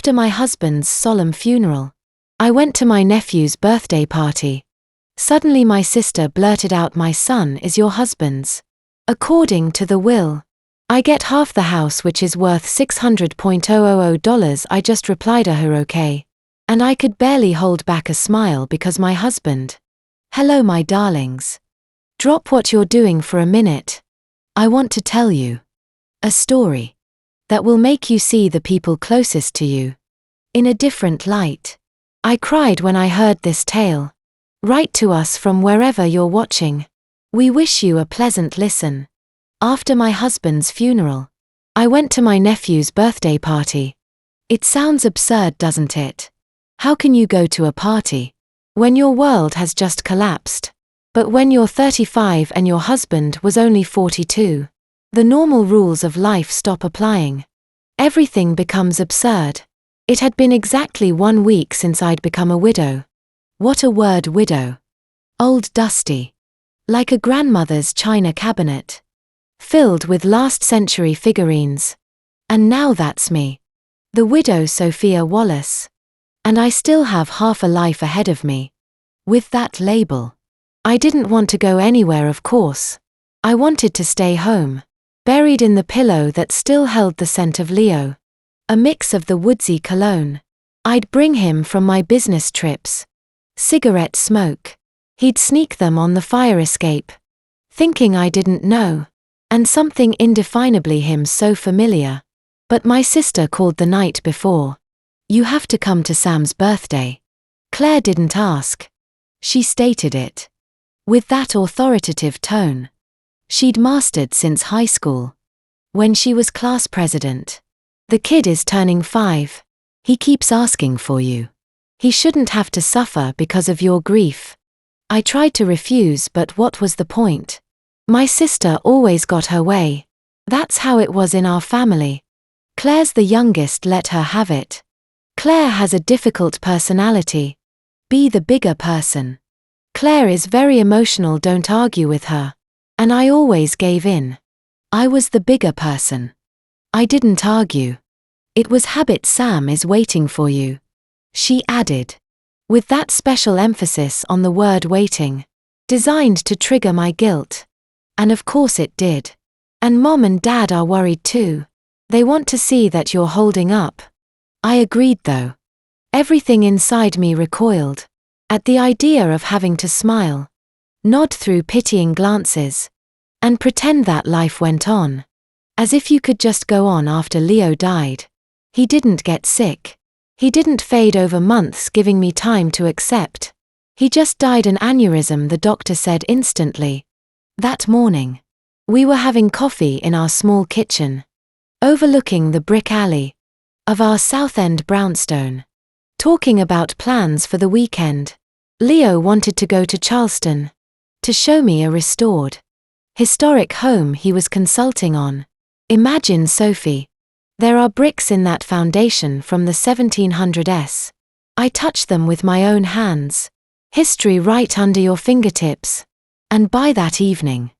After my husband's solemn funeral, I went to my nephew's birthday party. Suddenly my sister blurted out, "My son is your husband's. According to the will, I get half the house, which is worth $600,000. I just replied her okay. And I could barely hold back a smile because my husband. Hello my darlings. Drop what you're doing for a minute. I want to tell you a story that will make you see the people closest to you in a different light. I cried when I heard this tale. Write to us from wherever you're watching. We wish you a pleasant listen. After my husband's funeral, I went to my nephew's birthday party. It sounds absurd, doesn't it? How can you go to a party when your world has just collapsed? But when you're 35 and your husband was only 42, the normal rules of life stop applying. Everything becomes absurd. It had been exactly 1 week since I'd become a widow. What a word, widow. Old dusty. Like a grandmother's china cabinet. Filled with last-century figurines. And now that's me. The widow Sophia Wallace. And I still have half a life ahead of me. With that label. I didn't want to go anywhere, of course. I wanted to stay home. Buried in the pillow that still held the scent of Leo. A mix of the woodsy cologne I'd bring him from my business trips. Cigarette smoke. He'd sneak them on the fire escape. Thinking I didn't know. And something indefinably him so familiar. But my sister called the night before. You have to come to Sam's birthday. Claire didn't ask. She stated it. With that authoritative tone. She'd mastered since high school. When she was class president. The kid is turning 5. He keeps asking for you. He shouldn't have to suffer because of your grief. I tried to refuse, but what was the point? My sister always got her way. That's how it was in our family. Claire's the youngest, let her have it. Claire has a difficult personality. Be the bigger person. Claire is very emotional, don't argue with her. And I always gave in. I was the bigger person. I didn't argue. It was habit. Sam is waiting for you. She added. With that special emphasis on the word waiting. Designed to trigger my guilt. And of course it did. And Mom and Dad are worried too. They want to see that you're holding up. I agreed though. Everything inside me recoiled. At the idea of having to smile. Nod through pitying glances. And pretend that life went on. As if you could just go on after Leo died. He didn't get sick. He didn't fade over months, giving me time to accept. He just died, an aneurysm, the doctor said instantly. That morning. We were having coffee in our small kitchen. Overlooking the brick alley. Of our South End brownstone. Talking about plans for the weekend. Leo wanted to go to Charleston. To show me a restored. Historic home he was consulting on. Imagine, Sophie. There are bricks in that foundation from the 1700s. I touched them with my own hands. History right under your fingertips. And by that evening,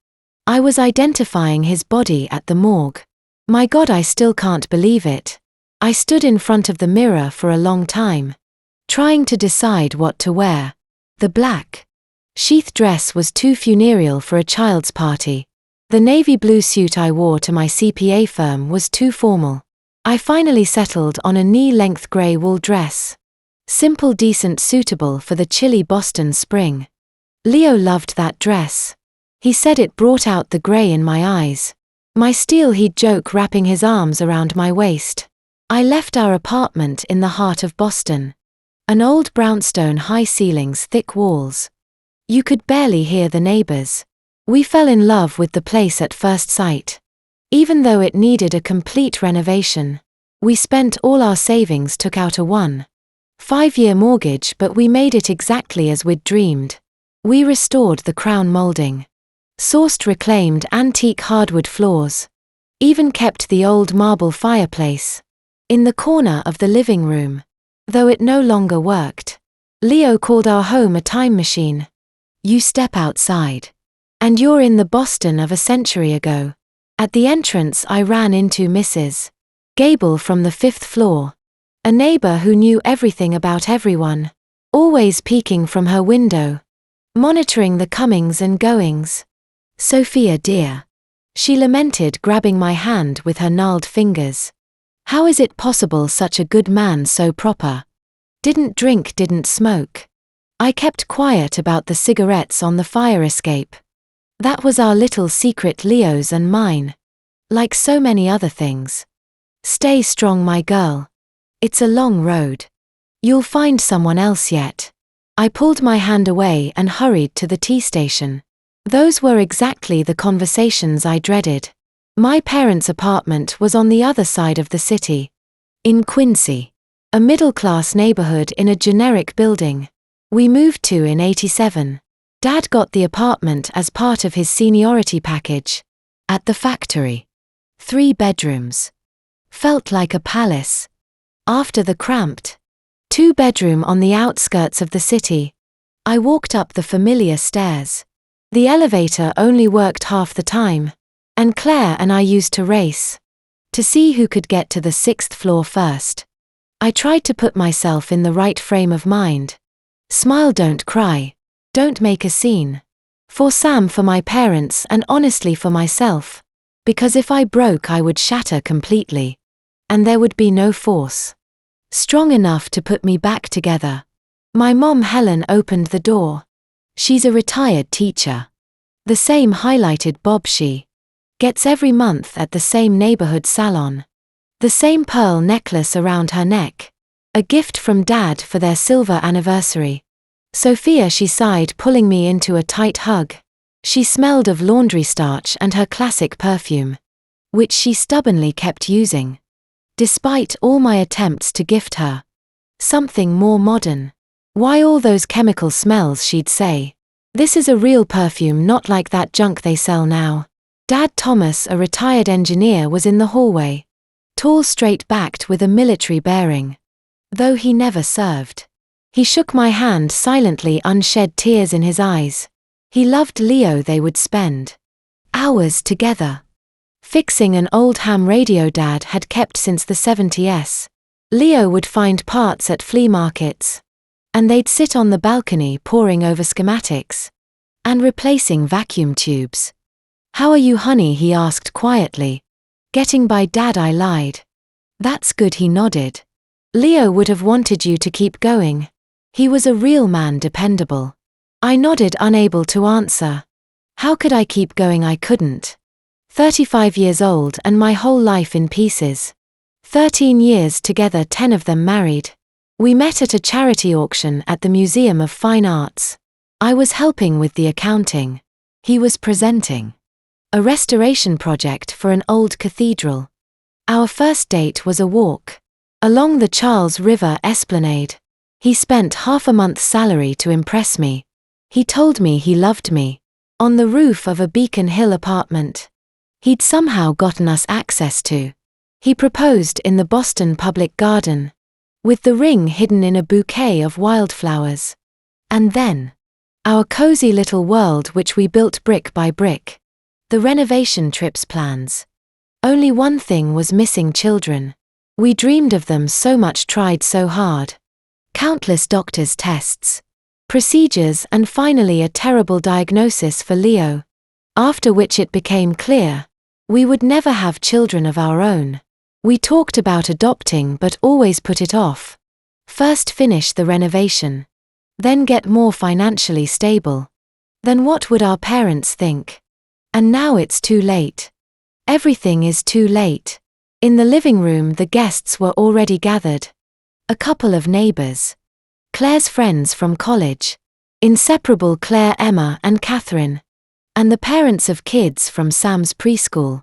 I was identifying his body at the morgue. My God, I still can't believe it. I stood in front of the mirror for a long time. Trying to decide what to wear. The black sheath dress was too funereal for a child's party. The navy blue suit I wore to my CPA firm was too formal. I finally settled on a knee-length grey wool dress. Simple, decent, suitable for the chilly Boston spring. Leo loved that dress. He said it brought out the grey in my eyes. My steel, he'd joke, wrapping his arms around my waist. I left our apartment in the heart of Boston. An old brownstone, high ceilings, thick walls. You could barely hear the neighbors. We fell in love with the place at first sight. Even though it needed a complete renovation. We spent all our savings, took out a 1.5-year mortgage, but we made it exactly as we'd dreamed. We restored the crown molding. Sourced reclaimed antique hardwood floors. Even kept the old marble fireplace. In the corner of the living room. Though it no longer worked. Leo called our home a time machine. You step outside. And you're in the Boston of a century ago. At the entrance I ran into Mrs. Gable from the 5th floor. A neighbor who knew everything about everyone, always peeking from her window, monitoring the comings and goings. Sophia dear, she lamented, grabbing my hand with her gnarled fingers. How is it possible such a good man so proper? Didn't drink, didn't smoke. I kept quiet about the cigarettes on the fire escape. That was our little secret, Leo's and mine. Like so many other things. Stay strong, my girl. It's a long road. You'll find someone else yet. I pulled my hand away and hurried to the tea station. Those were exactly the conversations I dreaded. My parents' apartment was on the other side of the city. In Quincy. A middle-class neighborhood in a generic building. We moved to in '87. Dad got the apartment as part of his seniority package. At the factory. 3 bedrooms. Felt like a palace. After the cramped 2-bedroom on the outskirts of the city, I walked up the familiar stairs. The elevator only worked half the time, and Claire and I used to race to see who could get to the 6th floor first. I tried to put myself in the right frame of mind. Smile, don't cry, don't make a scene. For Sam, for my parents, and honestly for myself. Because if I broke, I would shatter completely. And there would be no force strong enough to put me back together. My mom Helen opened the door. She's a retired teacher. The same highlighted bob she gets every month at the same neighborhood salon. The same pearl necklace around her neck. A gift from Dad for their silver anniversary. Sophia, she sighed, pulling me into a tight hug. She smelled of laundry starch and her classic perfume, which she stubbornly kept using. Despite all my attempts to gift her something more modern. Why all those chemical smells, she'd say. This is a real perfume, not like that junk they sell now. Dad Thomas, a retired engineer, was in the hallway. Tall, straight-backed with a military bearing. Though he never served. He shook my hand silently, unshed tears in his eyes. He loved Leo. They would spend hours together. Fixing an old ham radio Dad had kept since the '70s. Leo would find parts at flea markets. And they'd sit on the balcony poring over schematics. And replacing vacuum tubes. How are you, honey? He asked quietly. Getting by, Dad, I lied. That's good, he nodded. Leo would have wanted you to keep going. He was a real man, dependable. I nodded, unable to answer. How could I keep going? I couldn't. 35 years old and my whole life in pieces. 13 years together, 10 of them married. We met at a charity auction at the Museum of Fine Arts. I was helping with the accounting. He was presenting a restoration project for an old cathedral. Our first date was a walk along the Charles River Esplanade. He spent half a month's salary to impress me. He told me he loved me. On the roof of a Beacon Hill apartment he'd somehow gotten us access to. He proposed in the Boston Public Garden, with the ring hidden in a bouquet of wildflowers. And then, our cozy little world which we built brick by brick. The renovation trips plans. Only one thing was missing: children. We dreamed of them so much, tried so hard. Countless doctors' tests, procedures, and finally a terrible diagnosis for Leo. After which it became clear we would never have children of our own. We talked about adopting but always put it off. First finish the renovation. Then get more financially stable. Then what would our parents think? And now it's too late. Everything is too late. In the living room the guests were already gathered. A couple of neighbors. Claire's friends from college. Inseparable Claire, Emma, and Catherine. And the parents of kids from Sam's preschool.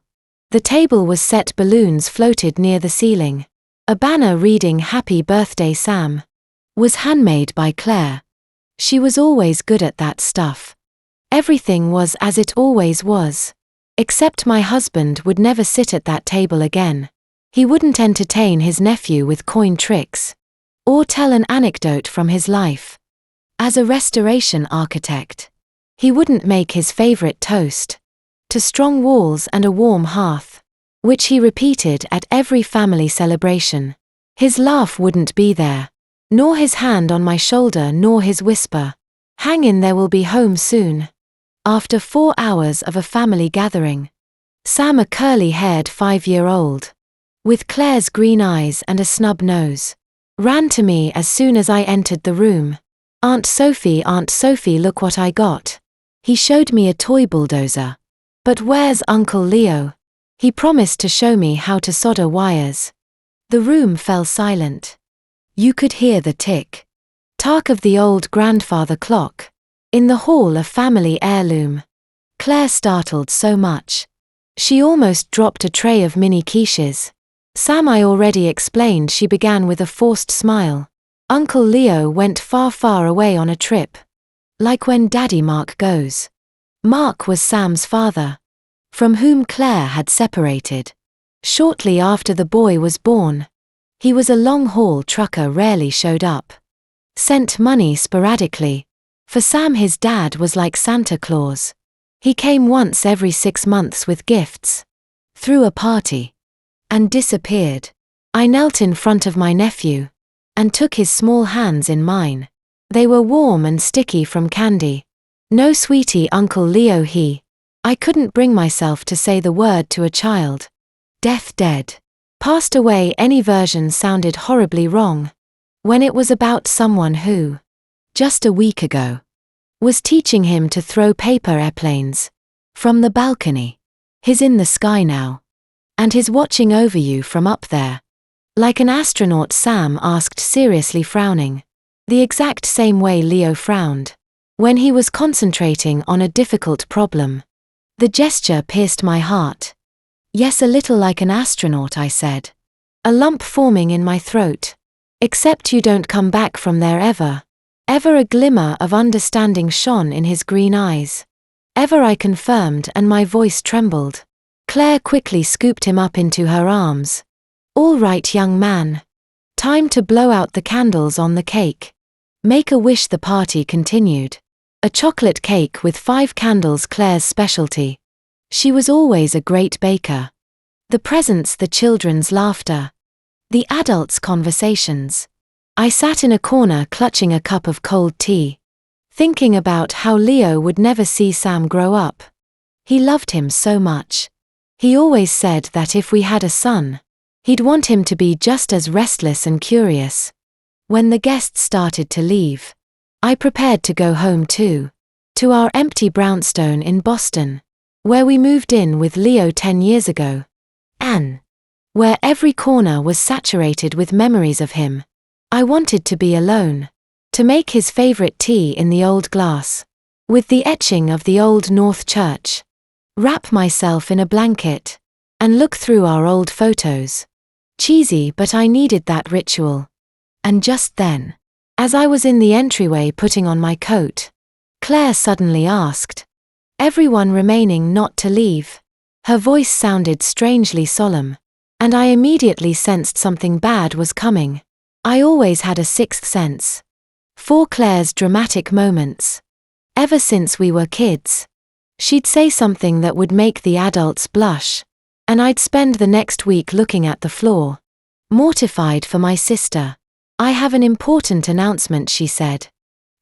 The table was set, balloons floated near the ceiling. A banner reading "Happy Birthday, Sam" was handmade by Claire. She was always good at that stuff. Everything was as it always was. Except my husband would never sit at that table again. He wouldn't entertain his nephew with coin tricks. Or tell an anecdote from his life. As a restoration architect, he wouldn't make his favorite toast to strong walls and a warm hearth, which he repeated at every family celebration. His laugh wouldn't be there, nor his hand on my shoulder, nor his whisper, "Hang in there, we'll be home soon." After 4 hours of a family gathering, Sam, a curly-haired 5-year-old, with Claire's green eyes and a snub nose, ran to me as soon as I entered the room. Aunt Sophie, look what I got." He showed me a toy bulldozer. "But where's Uncle Leo? He promised to show me how to solder wires." The room fell silent. You could hear the tick-tock of the old grandfather clock. In the hall, a family heirloom. Claire startled so much, she almost dropped a tray of mini quiches. "Sam, I already explained," she began with a forced smile. "Uncle Leo went far, far away on a trip. Like when Daddy Mark goes." Mark was Sam's father, from whom Claire had separated shortly after the boy was born. He was a long-haul trucker, rarely showed up, sent money sporadically. For Sam, his dad was like Santa Claus. He came once every 6 months with gifts, threw a party, and disappeared. I knelt in front of my nephew and took his small hands in mine. They were warm and sticky from candy. "No, sweetie, Uncle Leo, I couldn't bring myself to say the word to a child. Death, dead. Passed away." Any version sounded horribly wrong when it was about someone who, just a week ago, was teaching him to throw paper airplanes from the balcony. He's in the sky now, and he's watching over you from up there, like an astronaut, Sam asked, seriously frowning, the exact same way Leo frowned when he was concentrating on a difficult problem. The gesture pierced my heart. "Yes, a little like an astronaut," I said, a lump forming in my throat. "Except you don't come back from there ever." Ever? A glimmer of understanding shone in his green eyes. "Ever," I confirmed, and my voice trembled. Claire quickly scooped him up into her arms. "All right, young man. Time to blow out the candles on the cake. Make a wish." The party continued. A chocolate cake with 5 candles, Claire's specialty. She was always a great baker. The presents, the children's laughter, the adults' conversations. I sat in a corner clutching a cup of cold tea, thinking about how Leo would never see Sam grow up. He loved him so much. He always said that if we had a son, he'd want him to be just as restless and curious. When the guests started to leave, I prepared to go home too, to our empty brownstone in Boston, where we moved in with Leo 10 years ago, and where every corner was saturated with memories of him. I wanted to be alone, to make his favorite tea in the old glass, with the etching of the Old North Church, wrap myself in a blanket, and look through our old photos. Cheesy, but I needed that ritual. And just then, as I was in the entryway putting on my coat, Claire suddenly asked, "Everyone remaining not to leave?" Her voice sounded strangely solemn, and I immediately sensed something bad was coming. I always had a sixth sense for Claire's dramatic moments. Ever since we were kids, she'd say something that would make the adults blush, and I'd spend the next week looking at the floor, mortified for my sister. "I have an important announcement," she said,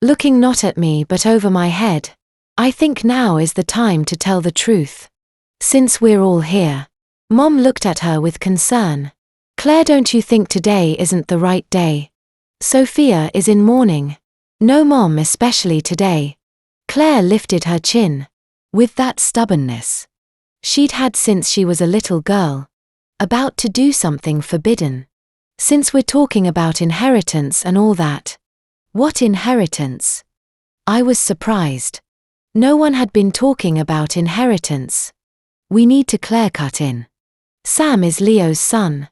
looking not at me but over my head. "I think now is the time to tell the truth. Since we're all here." Mom looked at her with concern. "Claire, don't you think today isn't the right day? Sophia is in mourning." "No, Mom, especially today." Claire lifted her chin, with that stubbornness she'd had since she was a little girl, about to do something forbidden. "Since we're talking about inheritance and all that." "What inheritance?" I was surprised. No one had been talking about inheritance. "We need to," Claire cut in. "Sam is Leo's son."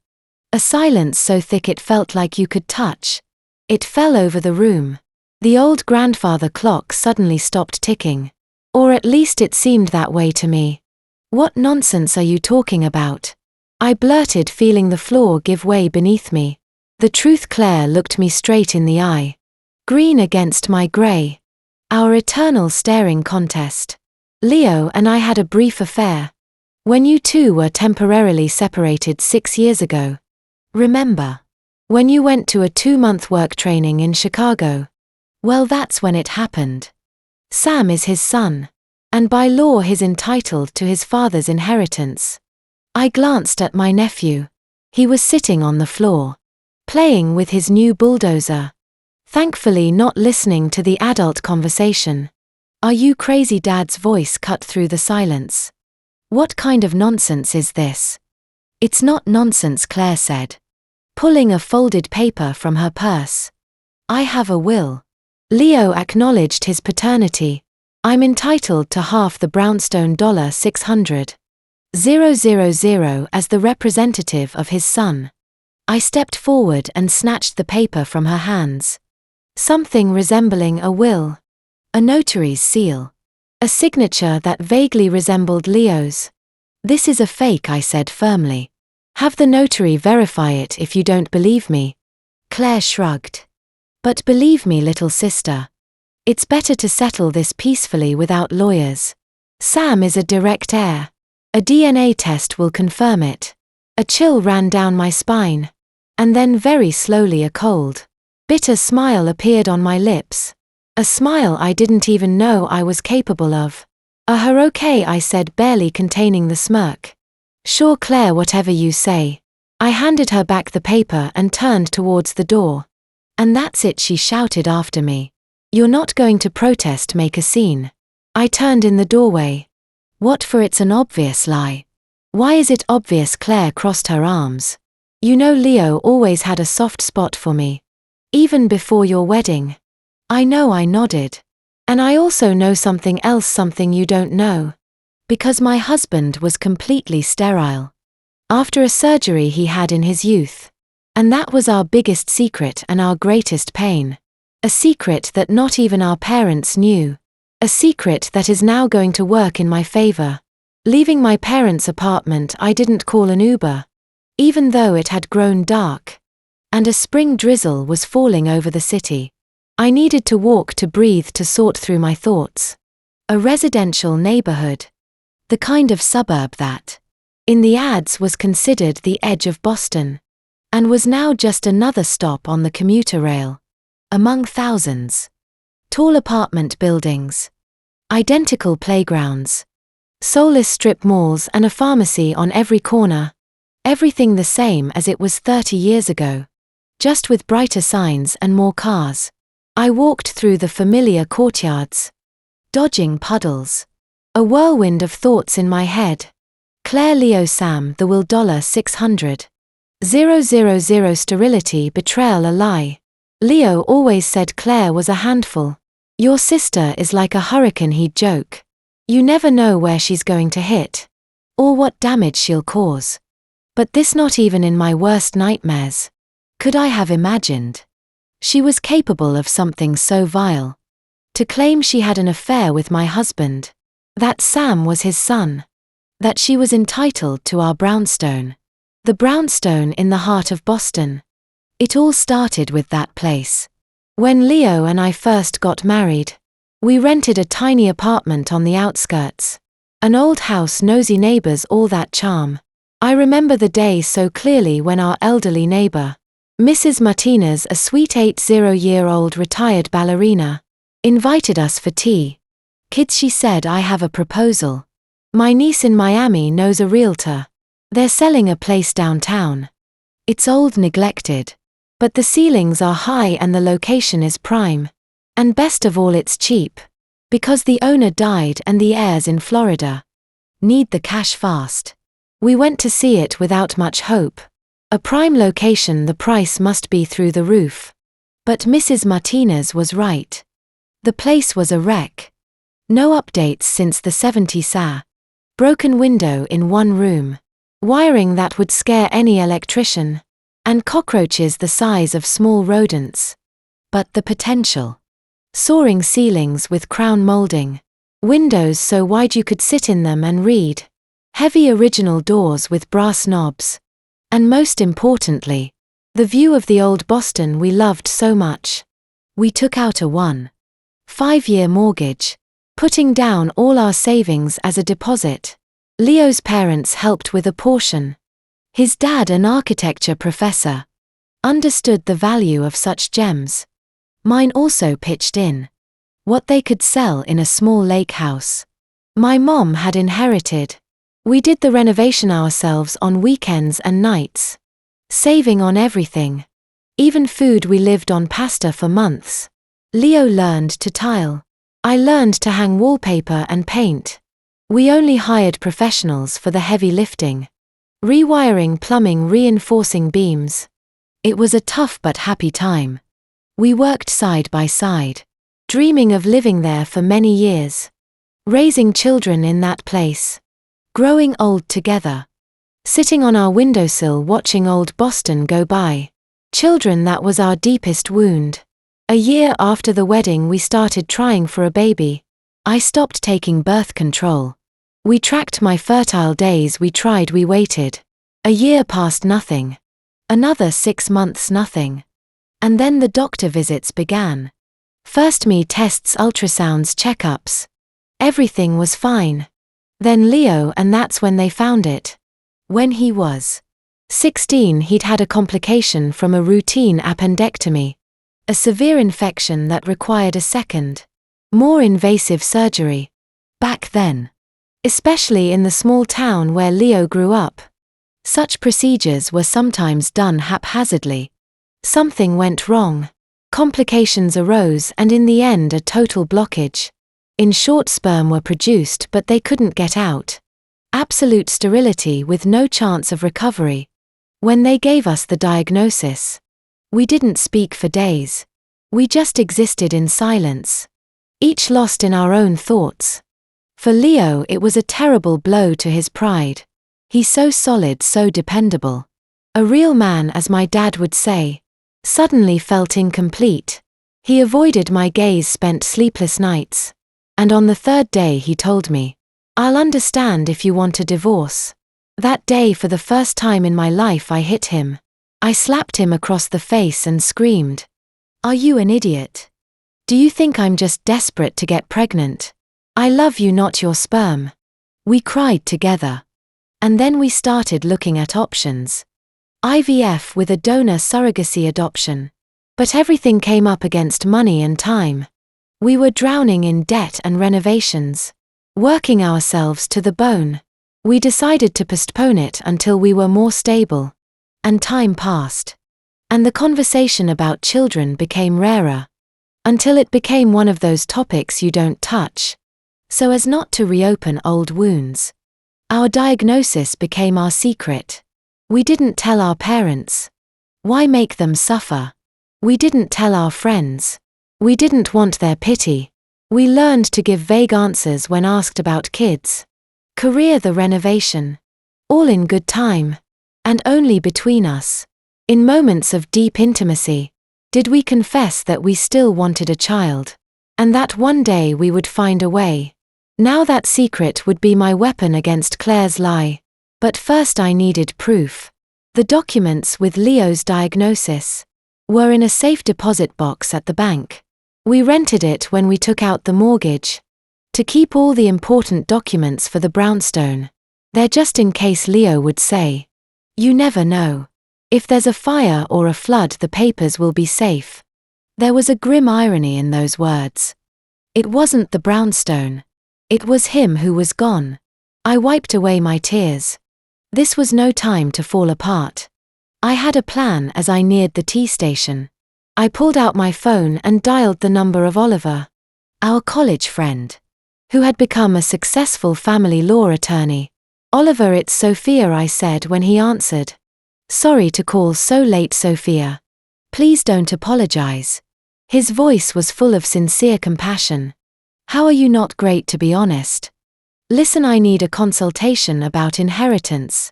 A silence so thick it felt like you could touch. It fell over the room. The old grandfather clock suddenly stopped ticking. Or at least it seemed that way to me. "What nonsense are you talking about?" I blurted, feeling the floor give way beneath me. The truth. Claire looked me straight in the eye. Green against my grey. Our eternal staring contest. "Leo and I had a brief affair. When you two were temporarily separated 6 years ago. Remember?" When you went to a 2-month work training in Chicago. Well, that's when it happened. Sam is his son. And by law he's entitled to his father's inheritance. I glanced at my nephew. He was sitting on the floor, playing with his new bulldozer. Thankfully not listening to the adult conversation. Are you crazy? Dad's voice cut through the silence. What kind of nonsense is this? It's not nonsense, Claire said, pulling a folded paper from her purse. I have a will. Leo acknowledged his paternity. I'm entitled to half the brownstone $600,000 as the representative of his son. I stepped forward and snatched the paper from her hands. Something resembling a will. A notary's seal. A signature that vaguely resembled Leo's. This is a fake, I said firmly. Have the notary verify it if you don't believe me. Claire shrugged. But believe me, little sister. It's better to settle this peacefully without lawyers. Sam is a direct heir. A DNA test will confirm it. A chill ran down my spine. And then very slowly a cold, bitter smile appeared on my lips. A smile I didn't even know I was capable of. Okay, I said, barely containing the smirk. Sure, Claire, whatever you say. I handed her back the paper and turned towards the door. And that's it, she shouted after me. You're not going to protest, make a scene. I turned in the doorway. What for? It's an obvious lie. Why is it obvious? Claire crossed her arms. You know Leo always had a soft spot for me. Even before your wedding. I know, I nodded. And I also know something else, something you don't know. Because my husband was completely sterile. After a surgery he had in his youth. And that was our biggest secret and our greatest pain. A secret that not even our parents knew. A secret that is now going to work in my favor. Leaving my parents' apartment, I didn't call an Uber. Even though it had grown dark. And a spring drizzle was falling over the city. I needed to walk, to breathe, to sort through my thoughts. A residential neighborhood. The kind of suburb that, in the ads, was considered the edge of Boston. And was now just another stop on the commuter rail. Among thousands. Tall apartment buildings. Identical playgrounds. Soulless strip malls and a pharmacy on every corner. Everything the same as it was 30 years ago. Just with brighter signs and more cars. I walked through the familiar courtyards. Dodging puddles. A whirlwind of thoughts in my head. Claire, Leo, Sam, the will, $600,000 sterility, betrayal, a lie. Leo always said Claire was a handful. Your sister is like a hurricane, he'd joke. You never know where she's going to hit. Or what damage she'll cause. But this, not even in my worst nightmares, could I have imagined. She was capable of something so vile. To claim she had an affair with my husband. That Sam was his son. That she was entitled to our brownstone. The brownstone in the heart of Boston. It all started with that place. When Leo and I first got married, we rented a tiny apartment on the outskirts. An old house, nosy neighbors, all that charm. I remember the day so clearly when our elderly neighbor, Mrs. Martinez, a sweet 80-year-old retired ballerina, invited us for tea. Kids, she said, I have a proposal. My niece in Miami knows a realtor. They're selling a place downtown. It's old, neglected. But the ceilings are high and the location is prime. And best of all, it's cheap. Because the owner died and the heirs in Florida need the cash fast. We went to see it without much hope. A prime location, the price must be through the roof. But Mrs. Martinez was right. The place was a wreck. No updates since the 70s. Broken window in one room. Wiring that would scare any electrician. And cockroaches the size of small rodents. But the potential. Soaring ceilings with crown molding. Windows so wide you could sit in them and read. Heavy original doors with brass knobs. And most importantly, the view of the old Boston we loved so much. We took out a 1.5-year mortgage, putting down all our savings as a deposit. Leo's parents helped with a portion. His dad, an architecture professor. understood the value of such gems. Mine also pitched in. What they could sell in a small lake house. My mom had inherited. We did the renovation ourselves on weekends and nights. Saving on everything. Even food. We lived on pasta for months. Leo learned to tile. I learned to hang wallpaper and paint. We only hired professionals for the heavy lifting. Rewiring, plumbing, reinforcing beams. It was a tough but happy time. We worked side by side, dreaming of living there for many years. Raising children in that place. Growing old together. Sitting on our windowsill watching old Boston go by. Children, that was our deepest wound. A year after the wedding we started trying for a baby. I stopped taking birth control. We tracked my fertile days, we tried, we waited. A year passed, nothing. Another 6 months, nothing. And then the doctor visits began. First me tests, ultrasounds, checkups. Everything was fine. Then Leo, and that's when they found it. When he was 16, he'd had a complication from a routine appendectomy. A severe infection that required a second, more invasive surgery. Back then. Especially in the small town where Leo grew up. Such procedures were sometimes done haphazardly. Something went wrong. Complications arose, and in the end a total blockage. In short, sperm were produced but they couldn't get out. Absolute sterility with no chance of recovery. When they gave us the diagnosis, we didn't speak for days. We just existed in silence. Each lost in our own thoughts. For Leo it was a terrible blow to his pride. He's so solid, so dependable. A real man, as my dad would say. Suddenly felt incomplete. He avoided my gaze, spent sleepless nights. And on the third day he told me, "I'll understand if you want a divorce." That day, for the first time in my life, I hit him. I slapped him across the face and screamed, "Are you an idiot? Do you think I'm just desperate to get pregnant? I love you, not your sperm." We cried together. And then we started looking at options. IVF with a donor, surrogacy, adoption. But everything came up against money and time. We were drowning in debt and renovations. Working ourselves to the bone. We decided to postpone it until we were more stable. And time passed. And the conversation about children became rarer. Until it became one of those topics you don't touch. So as not to reopen old wounds. Our diagnosis became our secret. We didn't tell our parents. Why make them suffer? We didn't tell our friends. We didn't want their pity. We learned to give vague answers when asked about kids. Career, the renovation. All in good time. And only between us. In moments of deep intimacy. Did we confess that we still wanted a child. And that one day we would find a way. Now that secret would be my weapon against Claire's lie. But first I needed proof. The documents with Leo's diagnosis were in a safe deposit box at the bank. We rented it when we took out the mortgage. To keep all the important documents for the brownstone. There, just in case Leo would say. You never know. If there's a fire or a flood, the papers will be safe. There was a grim irony in those words. It wasn't the brownstone. It was him who was gone. I wiped away my tears. This was no time to fall apart. I had a plan as I neared the tea station. I pulled out my phone and dialed the number of Oliver, our college friend, who had become a successful family law attorney. "Oliver, it's Sophia," I said when he answered. "Sorry to call so late, Sophia. Please don't apologize." His voice was full of sincere compassion. "How are you? Not great, to be honest. Listen, I need a consultation about inheritance.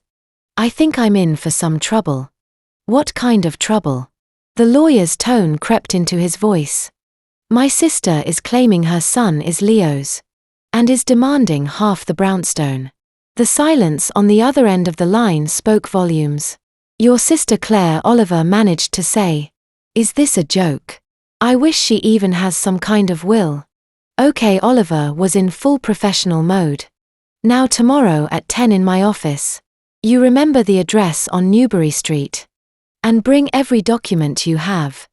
I think I'm in for some trouble." "What kind of trouble?" The lawyer's tone crept into his voice. "My sister is claiming her son is Leo's. And is demanding half the brownstone." The silence on the other end of the line spoke volumes. "Your sister Claire," Oliver managed to say. "Is this a joke? I wish she even has some kind of will." "Okay." Oliver was in full professional mode. "Now tomorrow at 10 in my office. You remember the address on Newbury Street?" And bring every document you have.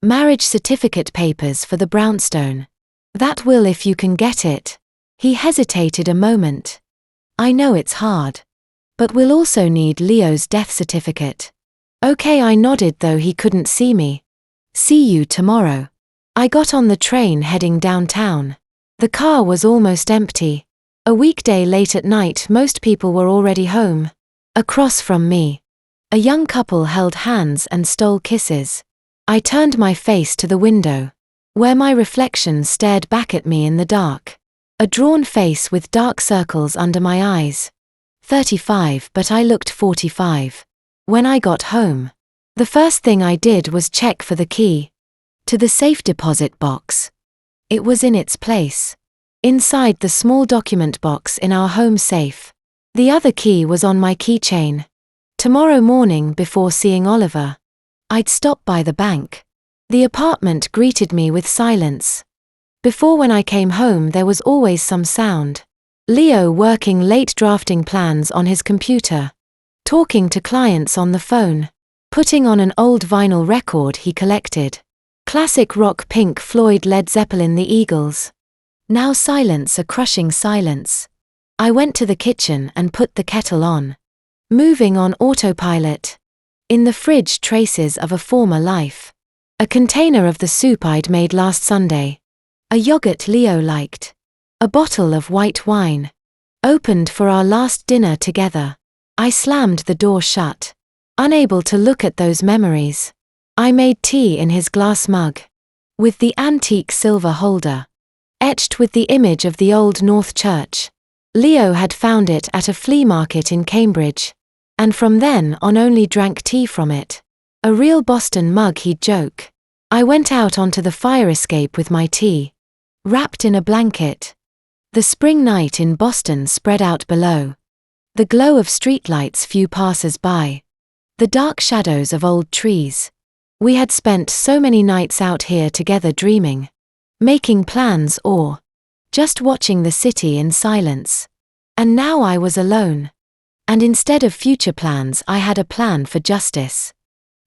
Marriage certificate papers for the brownstone. That will if you can get it. He hesitated a moment. I know it's hard. But we'll also need Leo's death certificate. Okay, I nodded though he couldn't see me. See you tomorrow. I got on the train heading downtown. The car was almost empty. A weekday late at night, most people were already home. Across from me, a young couple held hands and stole kisses. I turned my face to the window, where my reflection stared back at me in the dark. A drawn face with dark circles under my eyes. 35, but I looked 45. When I got home, the first thing I did was check for the key to the safe deposit box. It was in its place, inside the small document box in our home safe. The other key was on my keychain. Tomorrow morning, before seeing Oliver, I'd stop by the bank. The apartment greeted me with silence. Before, when I came home, there was always some sound. Leo working late, drafting plans on his computer, talking to clients on the phone, putting on an old vinyl record he collected. Classic rock, Pink Floyd, Led Zeppelin, the Eagles. Now silence, a crushing silence. I went to the kitchen and put the kettle on. Moving on autopilot. In the fridge, traces of a former life. A container of the soup I'd made last Sunday. A yogurt Leo liked. A bottle of white wine. Opened for our last dinner together. I slammed the door shut. Unable to look at those memories. I made tea in his glass mug. With the antique silver holder. Etched with the image of the Old North Church. Leo had found it at a flea market in Cambridge. And from then on only drank tea from it. A real Boston mug, he'd joke. I went out onto the fire escape with my tea. Wrapped in a blanket. The spring night in Boston spread out below. The glow of streetlights, few passers-by. The dark shadows of old trees. We had spent so many nights out here together, dreaming. Making plans or just watching the city in silence. And now I was alone. And instead of future plans, I had a plan for justice.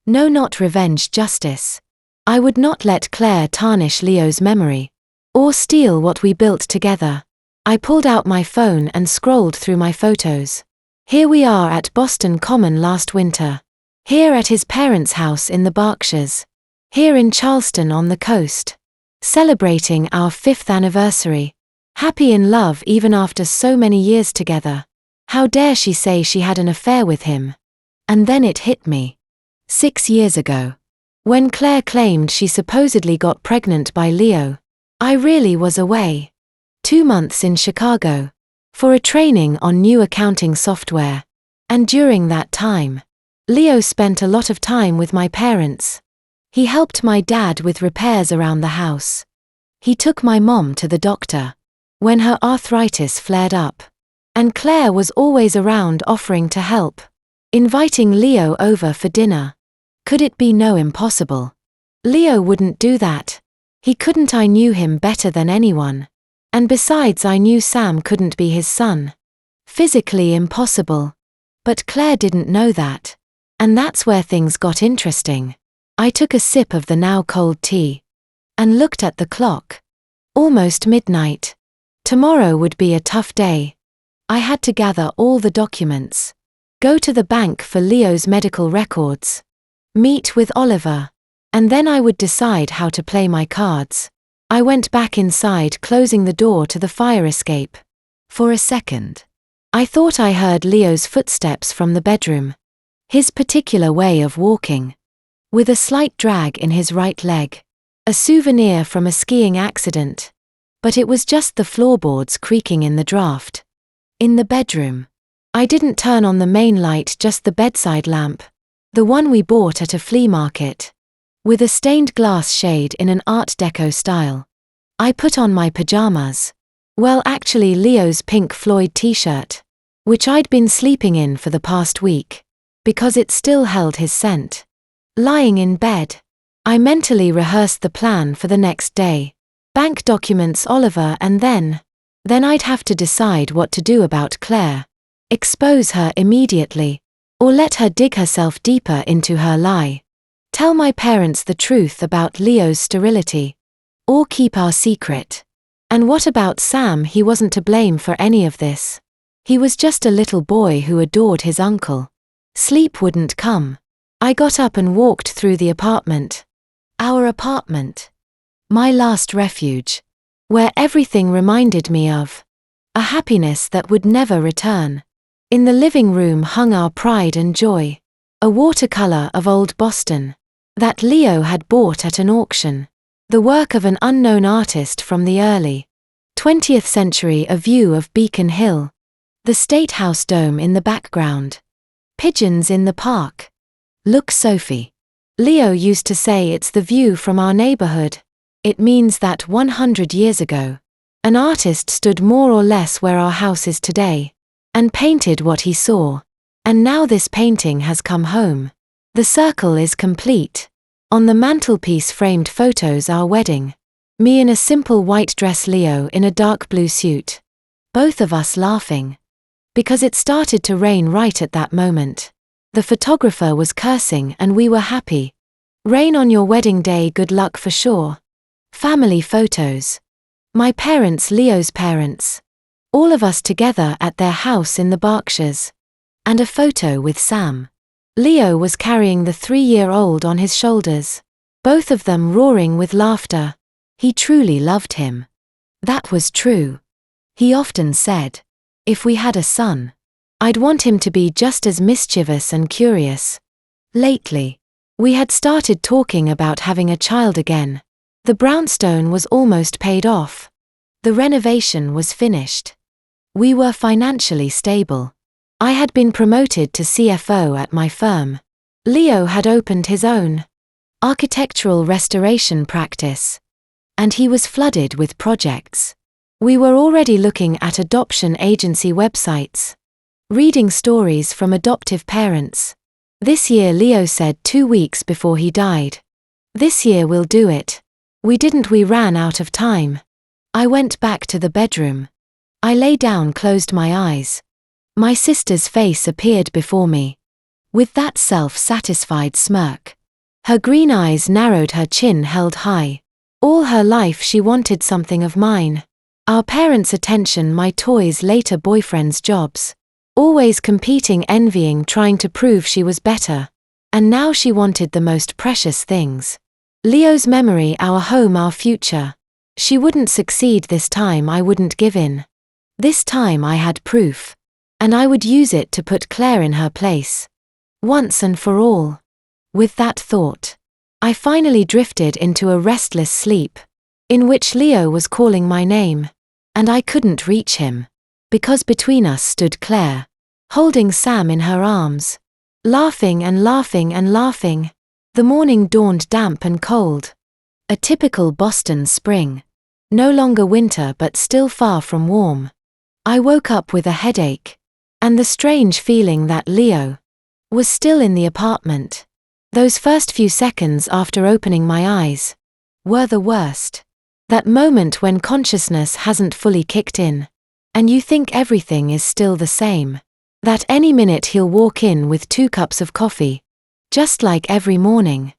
No, not revenge, justice. I would not let Claire tarnish Leo's memory. Or steal what we built together. I pulled out my phone and scrolled through my photos. Here we are at Boston Common last winter. Here at his parents' house in the Berkshires. Here in Charleston on the coast. Celebrating our 5th anniversary. Happy in love even after so many years together. How dare she say she had an affair with him? And then it hit me. 6 years ago. When Claire claimed she supposedly got pregnant by Leo. I really was away. 2 months in Chicago. For a training on new accounting software. And during that time, Leo spent a lot of time with my parents. He helped my dad with repairs around the house. He took my mom to the doctor when her arthritis flared up. And Claire was always around offering to help. Inviting Leo over for dinner. Could it be no impossible? Leo wouldn't do that. He couldn't. I knew him better than anyone. And besides, I knew Sam couldn't be his son. Physically impossible. But Claire didn't know that. And that's where things got interesting. I took a sip of the now cold tea. And looked at the clock. Almost midnight. Tomorrow would be a tough day. I had to gather all the documents. Go to the bank for Leo's medical records. Meet with Oliver. And then I would decide how to play my cards. I went back inside, closing the door to the fire escape. For a second, I thought I heard Leo's footsteps from the bedroom. His particular way of walking. With a slight drag in his right leg. A souvenir from a skiing accident. But it was just the floorboards creaking in the draft. In the bedroom. I didn't turn on the main light, just the bedside lamp. The one we bought at a flea market. With a stained glass shade in an Art Deco style. I put on my pajamas. Well, actually Leo's Pink Floyd t-shirt. Which I'd been sleeping in for the past week. Because it still held his scent. Lying in bed. I mentally rehearsed the plan for the next day. Bank documents, Oliver, and then I'd have to decide what to do about Claire. Expose her immediately. Or let her dig herself deeper into her lie? Tell my parents the truth about Leo's sterility? Or keep our secret? And what about Sam? He wasn't to blame for any of this. He was just a little boy who adored his uncle. Sleep wouldn't come. I got up and walked through the apartment. Our apartment. My last refuge. Where everything reminded me of a happiness that would never return. In the living room hung our pride and joy. A watercolor of old Boston. That Leo had bought at an auction. The work of an unknown artist from the early 20th century. A view of Beacon Hill. The State House dome in the background. Pigeons in the park. Look, Sophie. Leo used to say it's the view from our neighborhood. It means that 100 years ago, an artist stood more or less where our house is today, and painted what he saw. And now this painting has come home. The circle is complete. On the mantelpiece framed photos our wedding. Me in a simple white dress, Leo in a dark blue suit. Both of us laughing. Because it started to rain right at that moment. The photographer was cursing and we were happy. Rain on your wedding day, good luck for sure. Family photos. My parents, Leo's parents. All of us together at their house in the Berkshires. And a photo with Sam. Leo was carrying the 3-year-old on his shoulders. Both of them roaring with laughter. He truly loved him. That was true. He often said, if we had a son, I'd want him to be just as mischievous and curious. Lately, we had started talking about having a child again. The brownstone was almost paid off. The renovation was finished. We were financially stable. I had been promoted to CFO at my firm. Leo had opened his own architectural restoration practice. And he was flooded with projects. We were already looking at adoption agency websites. Reading stories from adoptive parents. This year, Leo said 2 weeks before he died. This year we'll do it. We didn't. We ran out of time. I went back to the bedroom. I lay down, closed my eyes. My sister's face appeared before me. With that self-satisfied smirk. Her green eyes narrowed, her chin held high. All her life she wanted something of mine. Our parents' attention, my toys, later boyfriends' jobs. Always competing, envying, trying to prove she was better. And now she wanted the most precious things. Leo's memory, our home, our future. She wouldn't succeed this time. I wouldn't give in. This time I had proof. And I would use it to put Claire in her place. Once and for all. With that thought, I finally drifted into a restless sleep, in which Leo was calling my name, and I couldn't reach him, because between us stood Claire, holding Sam in her arms, laughing and laughing and laughing. The morning dawned damp and cold. A typical Boston spring. No longer winter, but still far from warm. I woke up with a headache, and the strange feeling that Leo was still in the apartment. Those first few seconds after opening my eyes were the worst. That moment when consciousness hasn't fully kicked in, and you think everything is still the same. That any minute he'll walk in with 2 cups of coffee, just like every morning.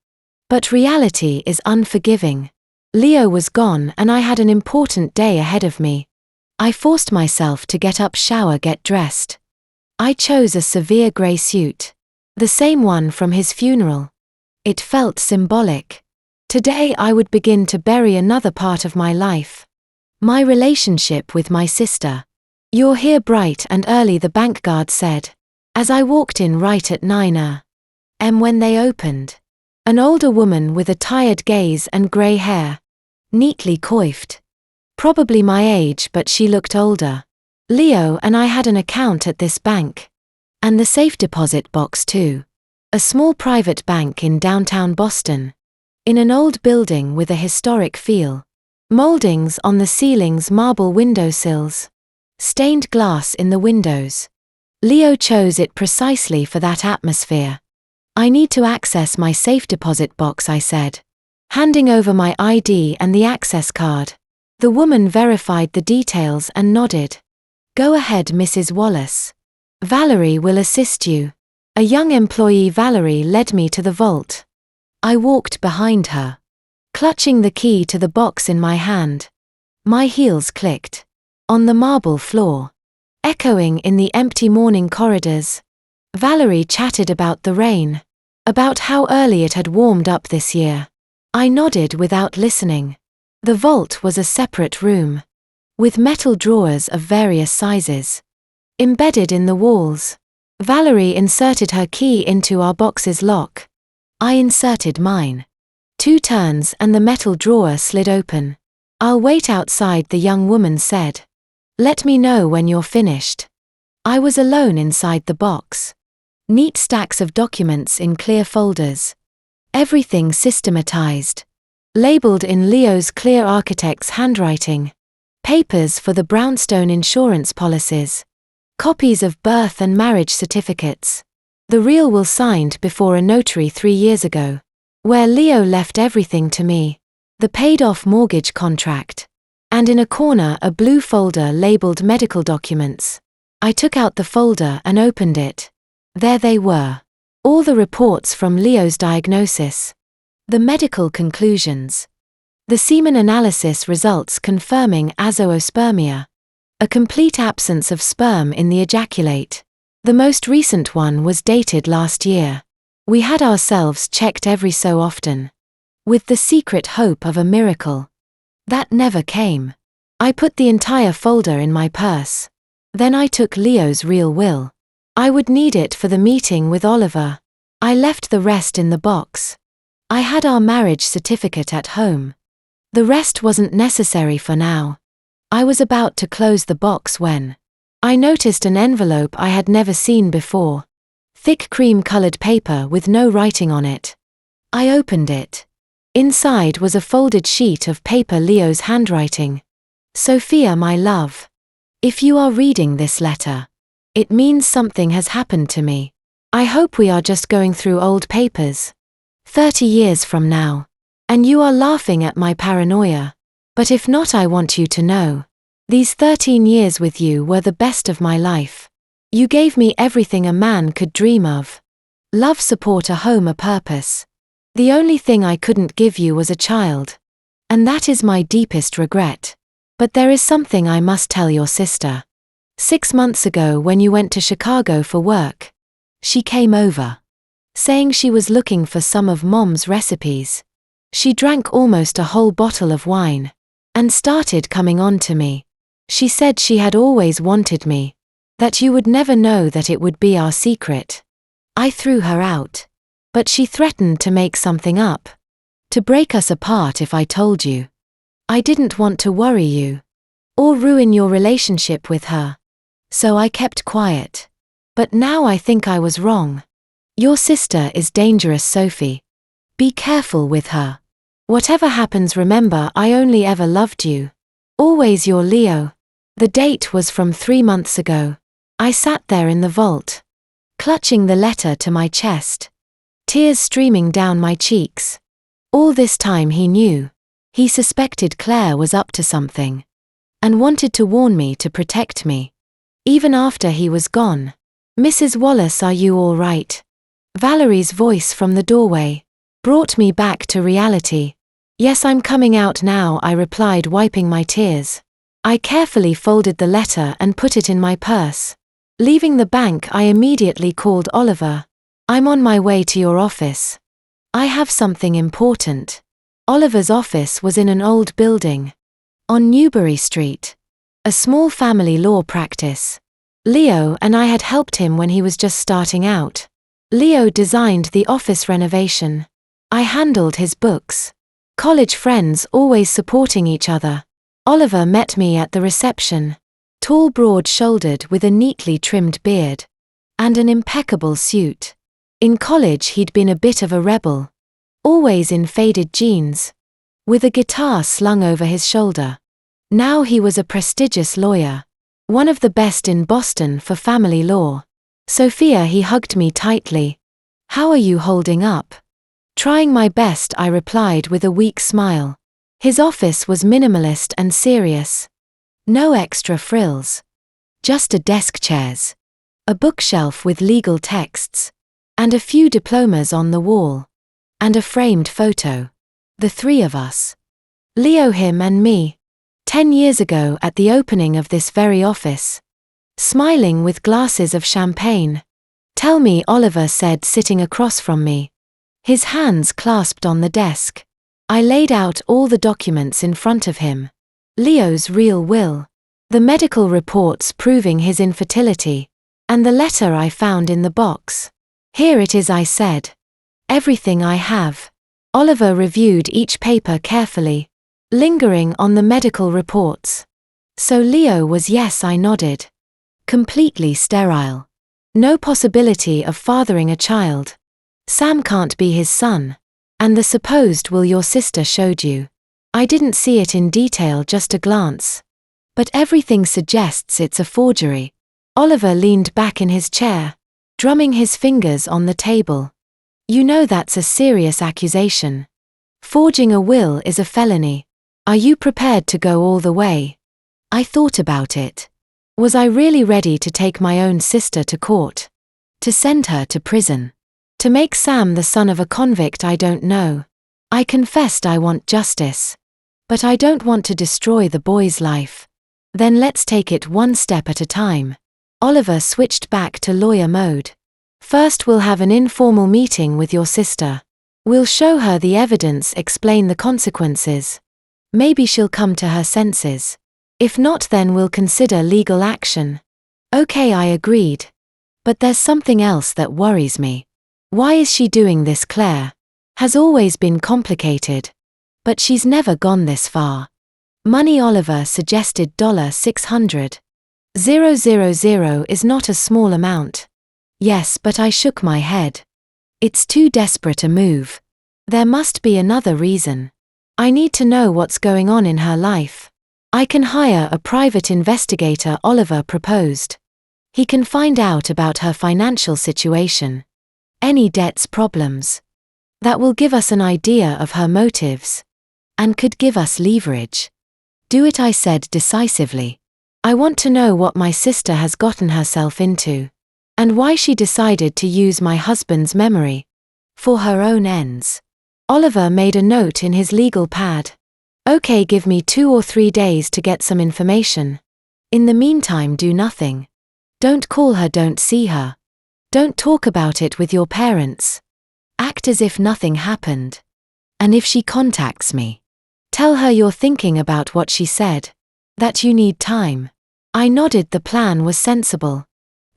But reality is unforgiving. Leo was gone and I had an important day ahead of me. I forced myself to get up, shower, get dressed. I chose a severe grey suit. The same one from his funeral. It felt symbolic. Today I would begin to bury another part of my life. My relationship with my sister. You're here bright and early, the bank guard said, as I walked in right at 9 a.m. when they opened. An older woman with a tired gaze and grey hair. Neatly coiffed. Probably my age, but she looked older. Leo and I had an account at this bank. And the safe deposit box too. A small private bank in downtown Boston. In an old building with a historic feel. Moldings on the ceilings, marble windowsills. Stained glass in the windows. Leo chose it precisely for that atmosphere. I need to access my safe deposit box, I said. Handing over my ID and the access card. The woman verified the details and nodded. Go ahead, Mrs. Wallace. Valerie will assist you. A young employee, Valerie, led me to the vault. I walked behind her, clutching the key to the box in my hand. My heels clicked on the marble floor, echoing in the empty morning corridors. Valerie chatted about the rain, about how early it had warmed up this year. I nodded without listening. The vault was a separate room, with metal drawers of various sizes embedded in the walls. Valerie inserted her key into our box's lock. I inserted mine. 2 turns and the metal drawer slid open. "I'll wait outside," the young woman said. "Let me know when you're finished." I was alone inside the box. Neat stacks of documents in clear folders. Everything systematized. Labeled in Leo's clear architect's handwriting. Papers for the brownstone insurance policies. Copies of birth and marriage certificates. The real will signed before a notary 3 years ago. Where Leo left everything to me. The paid-off mortgage contract. And in a corner a blue folder labeled medical documents. I took out the folder and opened it. There they were. All the reports from Leo's diagnosis. The medical conclusions. The semen analysis results confirming azoospermia. A complete absence of sperm in the ejaculate. The most recent one was dated last year. We had ourselves checked every so often, with the secret hope of a miracle. That never came. I put the entire folder in my purse. Then I took Leo's real will. I would need it for the meeting with Oliver. I left the rest in the box. I had our marriage certificate at home. The rest wasn't necessary for now. I was about to close the box when I noticed an envelope I had never seen before. Thick cream-colored paper with no writing on it. I opened it. Inside was a folded sheet of paper, Leo's handwriting. "Sophia, my love. If you are reading this letter, it means something has happened to me. I hope we are just going through old papers. 30 years from now. And you are laughing at my paranoia. But if not, I want you to know. These 13 years with you were the best of my life. You gave me everything a man could dream of. Love, support, a home, a purpose. The only thing I couldn't give you was a child. And that is my deepest regret. But there is something I must tell your sister. 6 months ago, when you went to Chicago for work, she came over, saying she was looking for some of Mom's recipes. She drank almost a whole bottle of wine and started coming on to me. She said she had always wanted me, that you would never know that it would be our secret. I threw her out, but she threatened to make something up, to break us apart if I told you. I didn't want to worry you or ruin your relationship with her, so I kept quiet. But now I think I was wrong. Your sister is dangerous, Sophie. Be careful with her. Whatever happens, remember I only ever loved you. Always your Leo." The date was from 3 months ago. I sat there in the vault, clutching the letter to my chest, tears streaming down my cheeks. All this time he knew. He suspected Claire was up to something, and wanted to warn me to protect me. Even after he was gone. "Mrs. Wallace, are you all right?" Valerie's voice from the doorway brought me back to reality. "Yes, I'm coming out now," I replied, wiping my tears. I carefully folded the letter and put it in my purse. Leaving the bank, I immediately called Oliver. "I'm on my way to your office. I have something important." Oliver's office was in an old building on Newbury Street, a small family law practice. Leo and I had helped him when he was just starting out. Leo designed the office renovation. I handled his books. College friends always supporting each other. Oliver met me at the reception. Tall, broad-shouldered with a neatly trimmed beard. And an impeccable suit. In college he'd been a bit of a rebel. Always in faded jeans. With a guitar slung over his shoulder. Now he was a prestigious lawyer. One of the best in Boston for family law. "Sophia," he hugged me tightly. "How are you holding up?" "Trying my best," I replied with a weak smile. His office was minimalist and serious. No extra frills. Just a desk, chairs. A bookshelf with legal texts. And a few diplomas on the wall. And a framed photo. The three of us. Leo, him and me. 10 years ago at the opening of this very office. Smiling with glasses of champagne. Tell me, Oliver said, sitting across from me. His hands clasped on the desk. I laid out all the documents in front of him. Leo's real will. The medical reports proving his infertility. And the letter I found in the box. Here it is, I said. Everything I have. Oliver reviewed each paper carefully, lingering on the medical reports. So Leo was, yes, I nodded. Completely sterile. No possibility of fathering a child. Sam can't be his son. And the supposed will your sister showed you. I didn't see it in detail, just a glance. But everything suggests it's a forgery. Oliver leaned back in his chair, drumming his fingers on the table. You know that's a serious accusation. Forging a will is a felony. Are you prepared to go all the way? I thought about it. Was I really ready to take my own sister to court? To send her to prison? To make Sam the son of a convict? I don't know. I confessed I want justice. But I don't want to destroy the boy's life. Then let's take it one step at a time. Oliver switched back to lawyer mode. First we'll have an informal meeting with your sister. We'll show her the evidence, explain the consequences. Maybe she'll come to her senses. If not, then we'll consider legal action. Okay, I agreed. But there's something else that worries me. Why is she doing this? Claire has always been complicated. But she's never gone this far. Money, Oliver suggested $600,000 is not a small amount. Yes, but I shook my head. It's too desperate a move. There must be another reason. I need to know what's going on in her life. I can hire a private investigator, Oliver proposed. He can find out about her financial situation. Any debts, problems. That will give us an idea of her motives. And could give us leverage. Do it, I said decisively. I want to know what my sister has gotten herself into. And why she decided to use my husband's memory. For her own ends. Oliver made a note in his legal pad. Okay, give me 2 or 3 days to get some information. In the meantime, do nothing. Don't call her, don't see her. Don't talk about it with your parents. Act as if nothing happened. And if she contacts me, tell her you're thinking about what she said. That you need time. I nodded. The plan was sensible.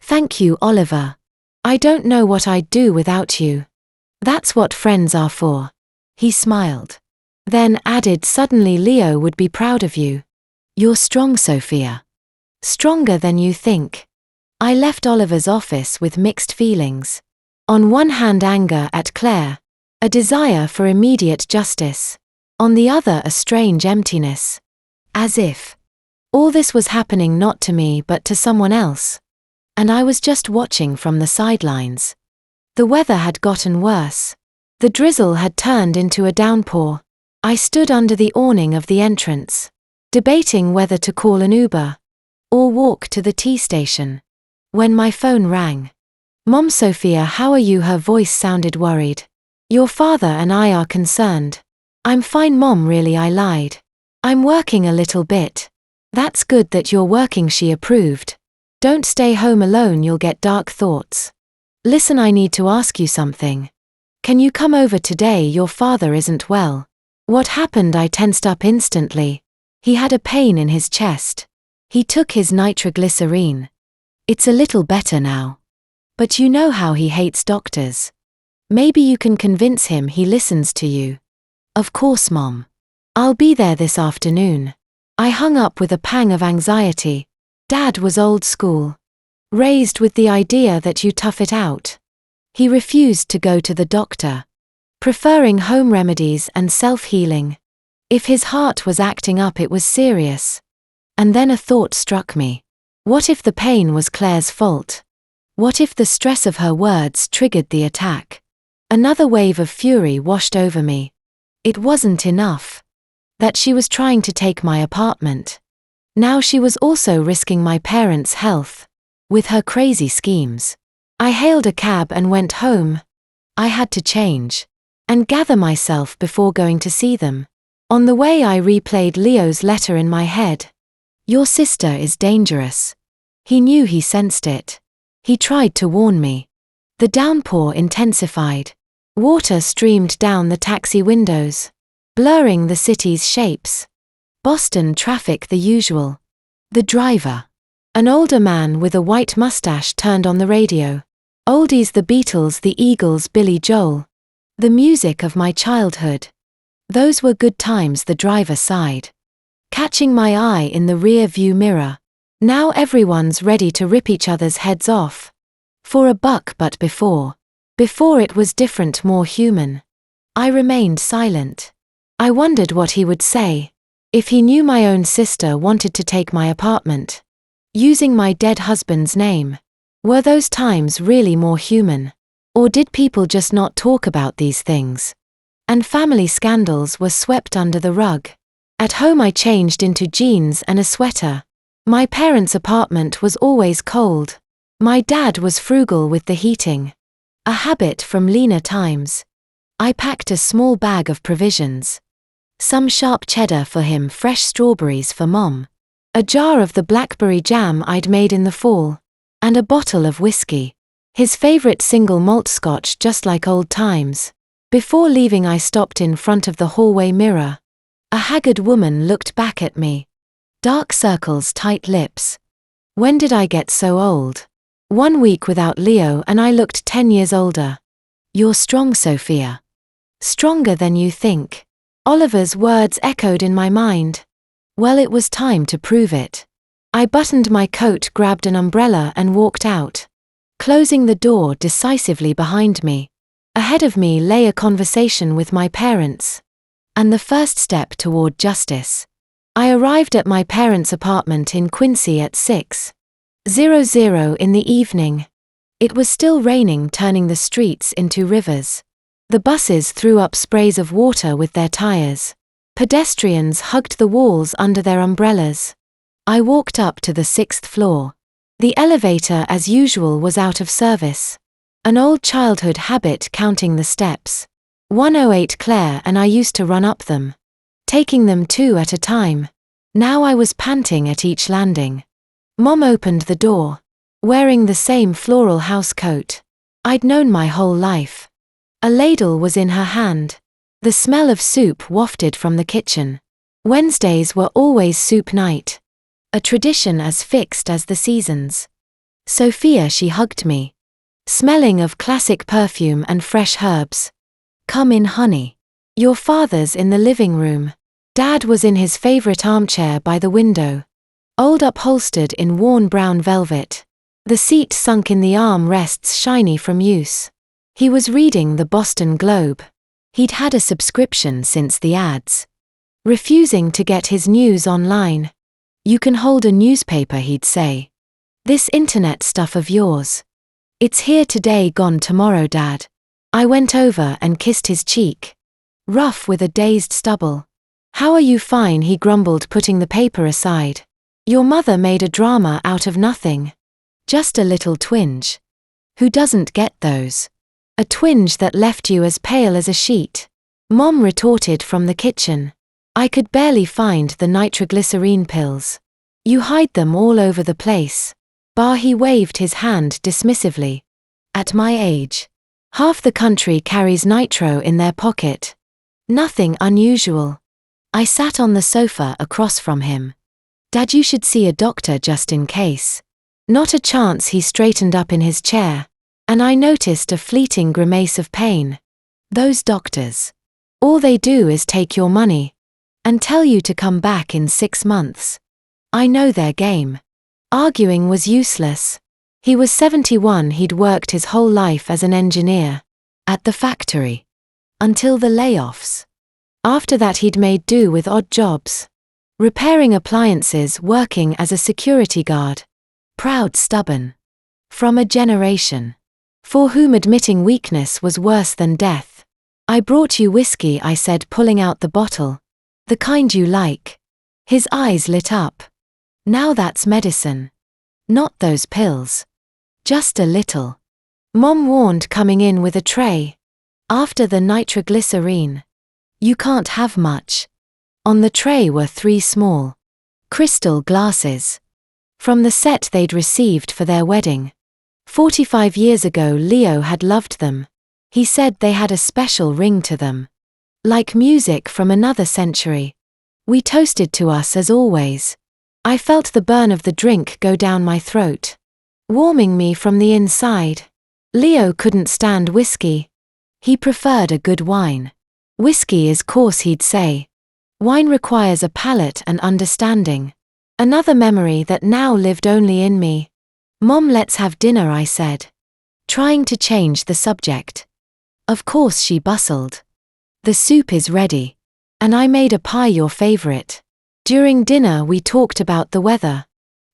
Thank you, Oliver. I don't know what I'd do without you. That's what friends are for. He smiled. Then added, suddenly Leo would be proud of you. You're strong, Sophia. Stronger than you think. I left Oliver's office with mixed feelings. On one hand, anger at Claire. A desire for immediate justice. On the other, a strange emptiness. As if all this was happening not to me but to someone else. And I was just watching from the sidelines. The weather had gotten worse. The drizzle had turned into a downpour. I stood under the awning of the entrance, debating whether to call an Uber or walk to the tea station. When my phone rang. Mom, Sophia, how are you? Her voice sounded worried. Your father and I are concerned. I'm fine, Mom, really, I lied. I'm working a little bit. That's good that you're working, she approved. Don't stay home alone, you'll get dark thoughts. Listen, I need to ask you something. Can you come over today? Your father isn't well. What happened? I tensed up instantly. He had a pain in his chest. He took his nitroglycerine. It's a little better now. But you know how he hates doctors. Maybe you can convince him he listens to you. Of course, Mom. I'll be there this afternoon. I hung up with a pang of anxiety. Dad was old school. Raised with the idea that you tough it out. He refused to go to the doctor. Preferring home remedies and self-healing. If his heart was acting up, it was serious. And then a thought struck me. What if the pain was Claire's fault? What if the stress of her words triggered the attack? Another wave of fury washed over me. It wasn't enough that she was trying to take my apartment. Now she was also risking my parents' health with her crazy schemes. I hailed a cab and went home. I had to change and gather myself before going to see them. On the way I replayed Leo's letter in my head. Your sister is dangerous. He knew, he sensed it. He tried to warn me. The downpour intensified. Water streamed down the taxi windows, blurring the city's shapes. Boston traffic the usual. The driver, an older man with a white mustache, turned on the radio. Oldies, the Beatles, the Eagles, Billy Joel. The music of my childhood. Those were good times, the driver sighed, catching my eye in the rear view mirror. Now everyone's ready to rip each other's heads off. For a buck, but before it was different, more human. I remained silent. I wondered what he would say. If he knew my own sister wanted to take my apartment, using my dead husband's name. Were those times really more human? Or did people just not talk about these things? And family scandals were swept under the rug. At home I changed into jeans and a sweater. My parents' apartment was always cold. My dad was frugal with the heating. A habit from leaner times. I packed a small bag of provisions. Some sharp cheddar for him, fresh strawberries for Mom. A jar of the blackberry jam I'd made in the fall. And a bottle of whiskey. His favorite single malt scotch, just like old times. Before leaving I stopped in front of the hallway mirror. A haggard woman looked back at me. Dark circles, tight lips. When did I get so old? 1 week without Leo and I looked 10 years older. You're strong, Sophia. Stronger than you think. Oliver's words echoed in my mind. Well, it was time to prove it. I buttoned my coat, grabbed an umbrella and walked out, closing the door decisively behind me. Ahead of me lay a conversation with my parents, and the first step toward justice. I arrived at my parents' apartment in Quincy at 6:00 in the evening. It was still raining, turning the streets into rivers. The buses threw up sprays of water with their tires. Pedestrians hugged the walls under their umbrellas. I walked up to the 6th floor. The elevator, as usual, was out of service. An old childhood habit, counting the steps. 108 Claire and I used to run up them, taking them 2 at a time. Now I was panting at each landing. Mom opened the door, wearing the same floral house coat I'd known my whole life. A ladle was in her hand. The smell of soup wafted from the kitchen. Wednesdays were always soup night. A tradition as fixed as the seasons. Sophia, she hugged me, smelling of classic perfume and fresh herbs. Come in, honey. Your father's in the living room. Dad was in his favorite armchair by the window, old upholstered in worn brown velvet. The seat sunk in the arm rests, shiny from use. He was reading the Boston Globe. He'd had a subscription since the ads, refusing to get his news online. You can hold a newspaper, he'd say. This internet stuff of yours. It's here today, gone tomorrow, Dad. I went over and kissed his cheek, rough with a dazed stubble. How are you? Fine, he grumbled, putting the paper aside. Your mother made a drama out of nothing. Just a little twinge. Who doesn't get those? A twinge that left you as pale as a sheet. Mom retorted from the kitchen. I could barely find the nitroglycerine pills. You hide them all over the place. He waved his hand dismissively. At my age, half the country carries nitro in their pocket. Nothing unusual. I sat on the sofa across from him. Dad, you should see a doctor just in case. Not a chance. He straightened up in his chair, and I noticed a fleeting grimace of pain. Those doctors. All they do is take your money and tell you to come back in 6 months. I know their game. Arguing was useless. He was 71, he'd worked his whole life as an engineer at the factory until the layoffs. After that he'd made do with odd jobs, repairing appliances, working as a security guard. Proud, stubborn. From a generation for whom admitting weakness was worse than death. I brought you whiskey, I said, pulling out the bottle. The kind you like. His eyes lit up. Now that's medicine. Not those pills. Just a little. Mom warned, coming in with a tray. After the nitroglycerine. You can't have much. On the tray were 3 small crystal glasses from the set they'd received for their wedding. 45 years ago Leo had loved them. He said they had a special ring to them. Like music from another century. We toasted to us as always. I felt the burn of the drink go down my throat, warming me from the inside. Leo couldn't stand whiskey. He preferred a good wine. Whiskey is coarse, he'd say. Wine requires a palate and understanding. Another memory that now lived only in me. Mom, let's have dinner, I said, trying to change the subject. Of course, she bustled. The soup is ready. And I made a pie, your favorite. During dinner we talked about the weather,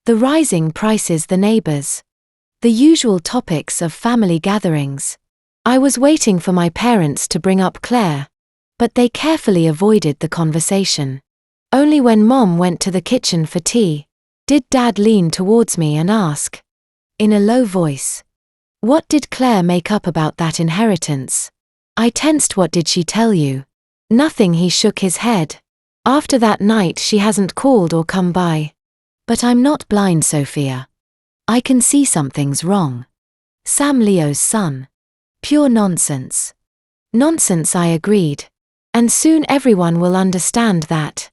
the rising prices, the neighbors, the usual topics of family gatherings. I was waiting for my parents to bring up Claire, but they carefully avoided the conversation. Only when Mom went to the kitchen for tea, did Dad lean towards me and ask, in a low voice, what did Claire make up about that inheritance? I tensed. What did she tell you? Nothing, he shook his head. After that night she hasn't called or come by. But I'm not blind, Sophia. I can see something's wrong. Sam, Leo's son. Pure nonsense. Nonsense, I agreed. And soon everyone will understand that.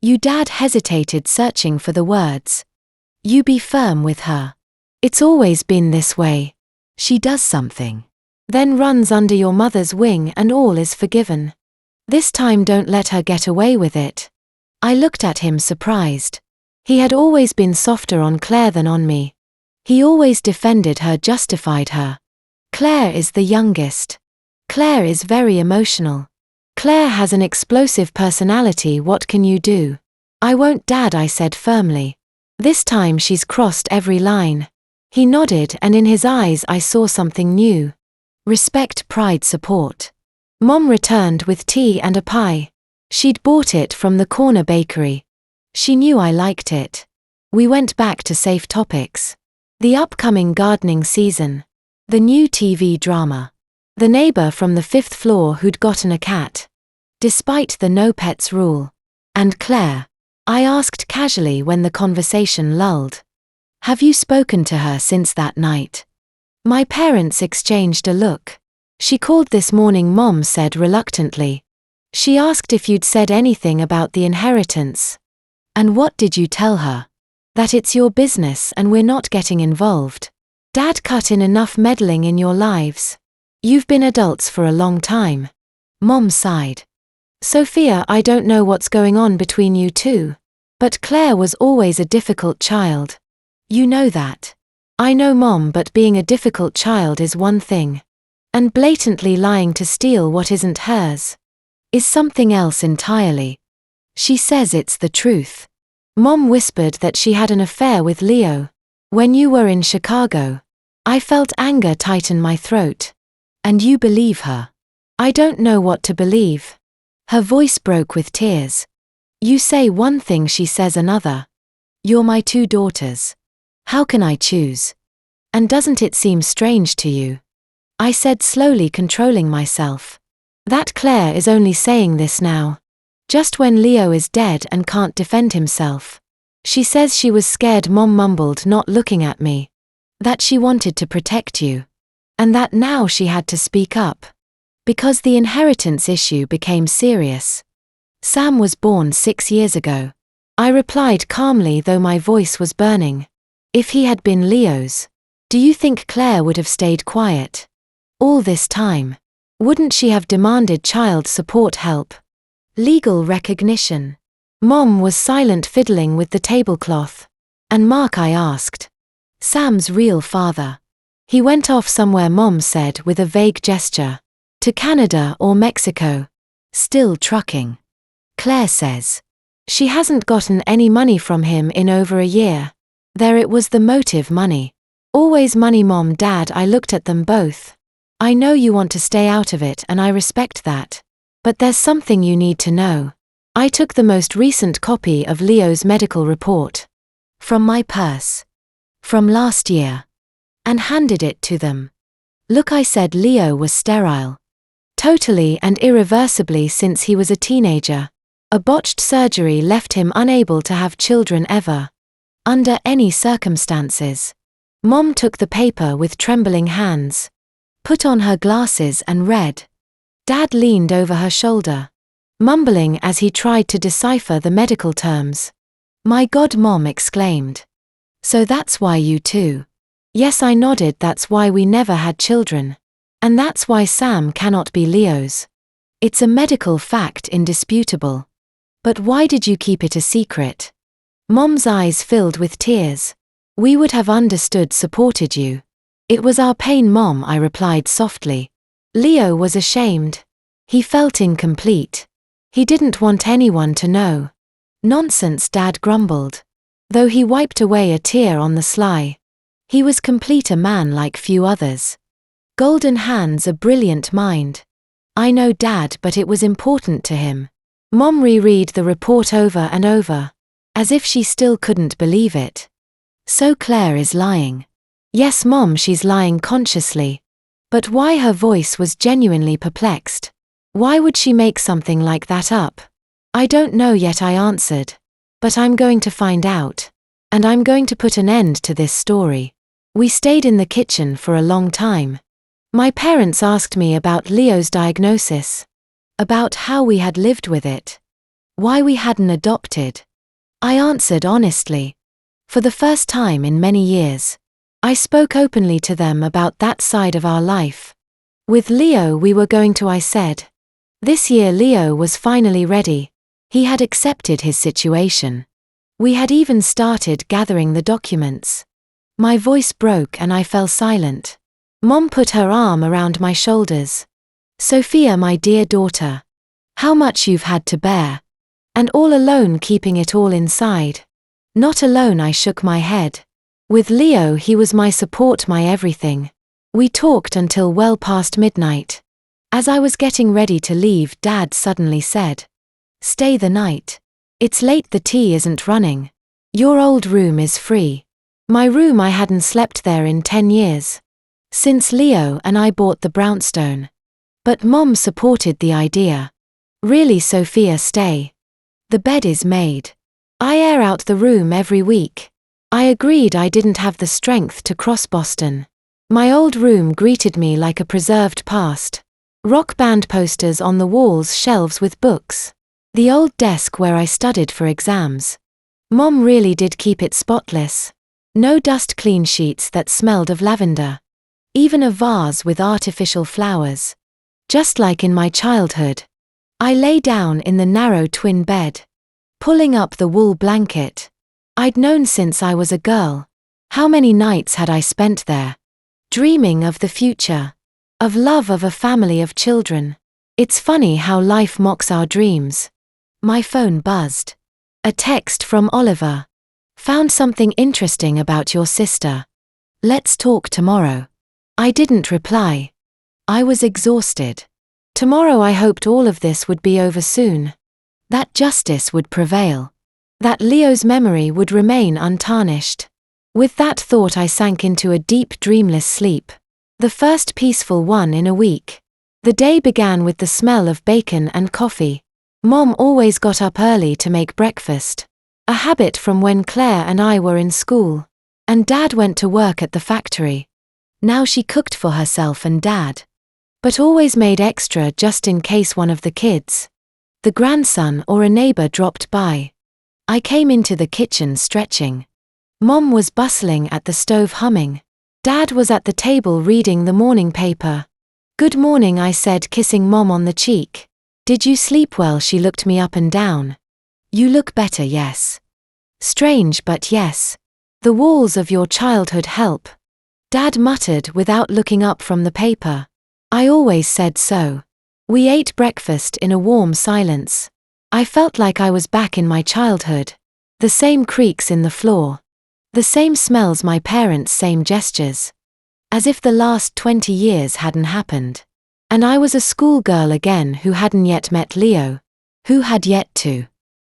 You, Dad hesitated, searching for the words. You be firm with her. It's always been this way. She does something, then runs under your mother's wing and all is forgiven. This time don't let her get away with it. I looked at him, surprised. He had always been softer on Claire than on me. He always defended her, justified her. Claire is the youngest. Claire is very emotional. Claire has an explosive personality. What can you do? I won't, Dad, I said firmly. This time she's crossed every line. He nodded, and in his eyes I saw something new. Respect, pride, support. Mom returned with tea and a pie. She'd bought it from the corner bakery. She knew I liked it. We went back to safe topics. The upcoming gardening season. The new TV drama. The neighbor from the 5th floor who'd gotten a cat, despite the no pets rule. And Claire. I asked casually when the conversation lulled. Have you spoken to her since that night? My parents exchanged a look. She called this morning, Mom said reluctantly. She asked if you'd said anything about the inheritance. And what did you tell her? That it's your business and we're not getting involved. Dad cut in. Enough meddling in your lives. You've been adults for a long time. Mom sighed. Sophia, I don't know what's going on between you two. But Claire was always a difficult child. You know that. I know, Mom, but being a difficult child is one thing. And blatantly lying to steal what isn't hers is something else entirely. She says it's the truth. Mom whispered that she had an affair with Leo. When you were in Chicago. I felt anger tighten my throat. And you believe her? I don't know what to believe. Her voice broke with tears. You say one thing, she says another. You're my 2 daughters. How can I choose? And doesn't it seem strange to you? I said slowly, controlling myself. That Claire is only saying this now. Just when Leo is dead and can't defend himself. She says she was scared, Mom mumbled, not looking at me. That she wanted to protect you. And that now she had to speak up. Because the inheritance issue became serious. Sam was born 6 years ago. I replied calmly, though my voice was burning. If he had been Leo's, do you think Claire would have stayed quiet? All this time. Wouldn't she have demanded child support help? Legal recognition? Mom was silent, fiddling with the tablecloth. And Mark, I asked. Sam's real father. He went off somewhere, Mom said with a vague gesture. To Canada or Mexico. Still trucking. Claire says. She hasn't gotten any money from him in over a year. There it was, the motive, money. Always money, Mom, Dad. I looked at them both. I know you want to stay out of it and I respect that. But there's something you need to know. I took the most recent copy of Leo's medical report. From my purse. From last year. And handed it to them. Look, I said Leo was sterile. Totally and irreversibly since he was a teenager. A botched surgery left him unable to have children ever. Under any circumstances. Mom took the paper with trembling hands. Put on her glasses and read. Dad leaned over her shoulder, mumbling as he tried to decipher the medical terms. My God, Mom exclaimed. So that's why you two. Yes, I nodded. That's why we never had children. And that's why Sam cannot be Leo's. It's a medical fact, indisputable. But why did you keep it a secret? Mom's eyes filled with tears. We would have understood, supported you. It was our pain, Mom, I replied softly. Leo was ashamed. He felt incomplete. He didn't want anyone to know. Nonsense, Dad grumbled, though he wiped away a tear on the sly. He was complete, a man like few others. Golden hands, a brilliant mind. I know, Dad, but it was important to him. Mom reread the report over and over, as if she still couldn't believe it. So Claire is lying. Yes, Mom, she's lying consciously. But why? Her voice was genuinely perplexed. Why would she make something like that up? I don't know yet, I answered. But I'm going to find out. And I'm going to put an end to this story. We stayed in the kitchen for a long time. My parents asked me about Leo's diagnosis. About how we had lived with it. Why we hadn't adopted. I answered honestly. For the first time in many years. I spoke openly to them about that side of our life. With Leo we were going to, I said. This year Leo was finally ready. He had accepted his situation. We had even started gathering the documents. My voice broke and I fell silent. Mom put her arm around my shoulders. Sophia, my dear daughter. How much you've had to bear. And all alone, keeping it all inside. Not alone, I shook my head. With Leo he was my support, my everything. We talked until well past midnight. As I was getting ready to leave, Dad suddenly said. Stay the night. It's late, the tea isn't running. Your old room is free. My room, I hadn't slept there in 10 years. Since Leo and I bought the brownstone. But Mom supported the idea. Really, Sophia, stay. The bed is made. I air out the room every week. I agreed. I didn't have the strength to cross Boston. My old room greeted me like a preserved past. Rock band posters on the walls, shelves with books. The old desk where I studied for exams. Mom really did keep it spotless. No dust, clean sheets that smelled of lavender. Even a vase with artificial flowers. Just like in my childhood. I lay down in the narrow twin bed. Pulling up the wool blanket. I'd known since I was a girl. How many nights had I spent there? Dreaming of the future. Of love, of a family, of children. It's funny how life mocks our dreams. My phone buzzed. A text from Oliver. Found something interesting about your sister. Let's talk tomorrow. I didn't reply. I was exhausted. Tomorrow I hoped all of this would be over soon. That justice would prevail. That Leo's memory would remain untarnished. With that thought I sank into a deep, dreamless sleep. The first peaceful one in a week. The day began with the smell of bacon and coffee. Mom always got up early to make breakfast. A habit from when Claire and I were in school. And Dad went to work at the factory. Now she cooked for herself and Dad. But always made extra just in case one of the kids, the grandson or a neighbor, dropped by. I came into the kitchen stretching. Mom was bustling at the stove, humming. Dad was at the table reading the morning paper. Good morning, I said, kissing Mom on the cheek. Did you sleep well? She looked me up and down. You look better, yes. Strange, but yes. The walls of your childhood help. Dad muttered without looking up from the paper. I always said so. We ate breakfast in a warm silence. I felt like I was back in my childhood. The same creaks in the floor. The same smells, my parents' same gestures. As if the last 20 years hadn't happened. And I was a schoolgirl again who hadn't yet met Leo. Who had yet to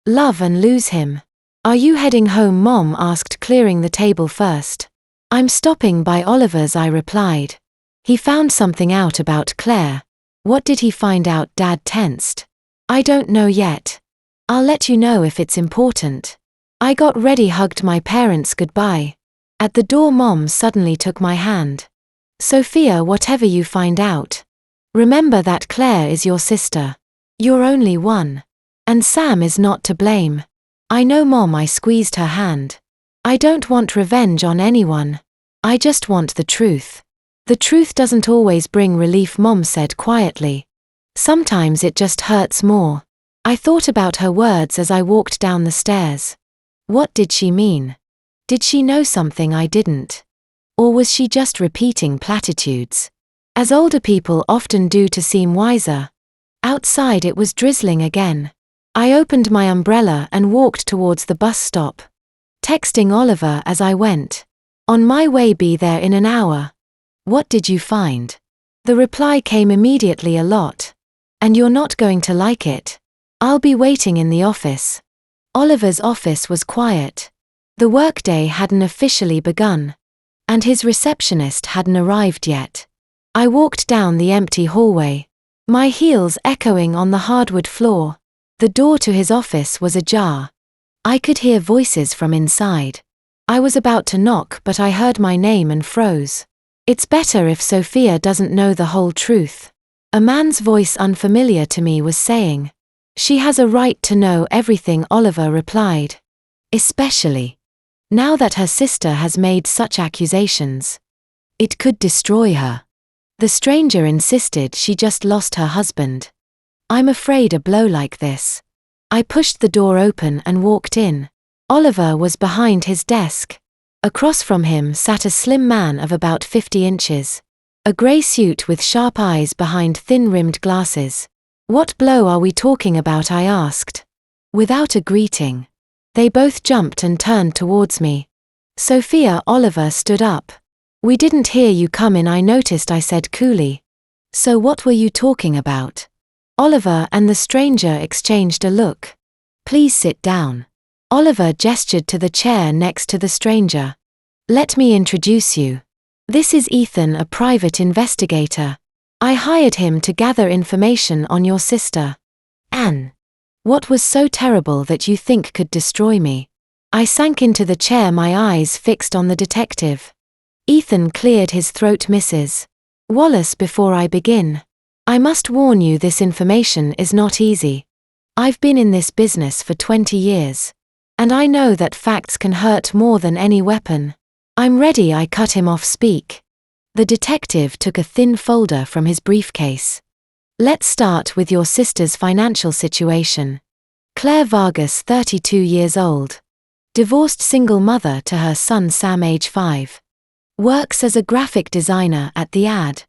love and lose him. Are you heading home? Mom asked, clearing the table first. I'm stopping by Oliver's, I replied. He found something out about Claire. What did he find out? Dad tensed. I don't know yet. I'll let you know if it's important. I got ready, hugged my parents goodbye. At the door, Mom suddenly took my hand. Sophia, whatever you find out, remember that Claire is your sister. You're only one. And Sam is not to blame. I know, Mom. I squeezed her hand. I don't want revenge on anyone. I just want the truth. The truth doesn't always bring relief, Mom said quietly. Sometimes it just hurts more. I thought about her words as I walked down the stairs. What did she mean? Did she know something I didn't? Or was she just repeating platitudes, as older people often do to seem wiser? Outside it was drizzling again. I opened my umbrella and walked towards the bus stop, texting Oliver as I went. On my way, be there in an hour. What did you find? The reply came immediately, a lot. And you're not going to like it. I'll be waiting in the office. Oliver's office was quiet. The workday hadn't officially begun. And his receptionist hadn't arrived yet. I walked down the empty hallway, my heels echoing on the hardwood floor. The door to his office was ajar. I could hear voices from inside. I was about to knock, but I heard my name and froze. It's better if Sophia doesn't know the whole truth. A man's voice unfamiliar to me was saying. She has a right to know everything, Oliver replied. Especially now that her sister has made such accusations. It could destroy her. The stranger insisted she just lost her husband. I'm afraid a blow like this. I pushed the door open and walked in. Oliver was behind his desk. Across from him sat a slim man of about 50 inches. A grey suit with sharp eyes behind thin-rimmed glasses. What blow are we talking about? I asked. Without a greeting. They both jumped and turned towards me. Sophia, Oliver stood up. We didn't hear you come in, I noticed, I said coolly. So what were you talking about? Oliver and the stranger exchanged a look. Please sit down. Oliver gestured to the chair next to the stranger. Let me introduce you. This is Ethan, a private investigator. I hired him to gather information on your sister, Anne. What was so terrible that you think could destroy me? I sank into the chair, my eyes fixed on the detective. Ethan cleared his throat. Mrs. Wallace, before I begin, I must warn you, this information is not easy. I've been in this business for 20 years. And I know that facts can hurt more than any weapon. I'm ready, I cut him off. Speak. The detective took a thin folder from his briefcase. Let's start with your sister's financial situation. Claire Vargas, 32 years old. Divorced single mother to her son Sam, age 5. Works as a graphic designer at the ad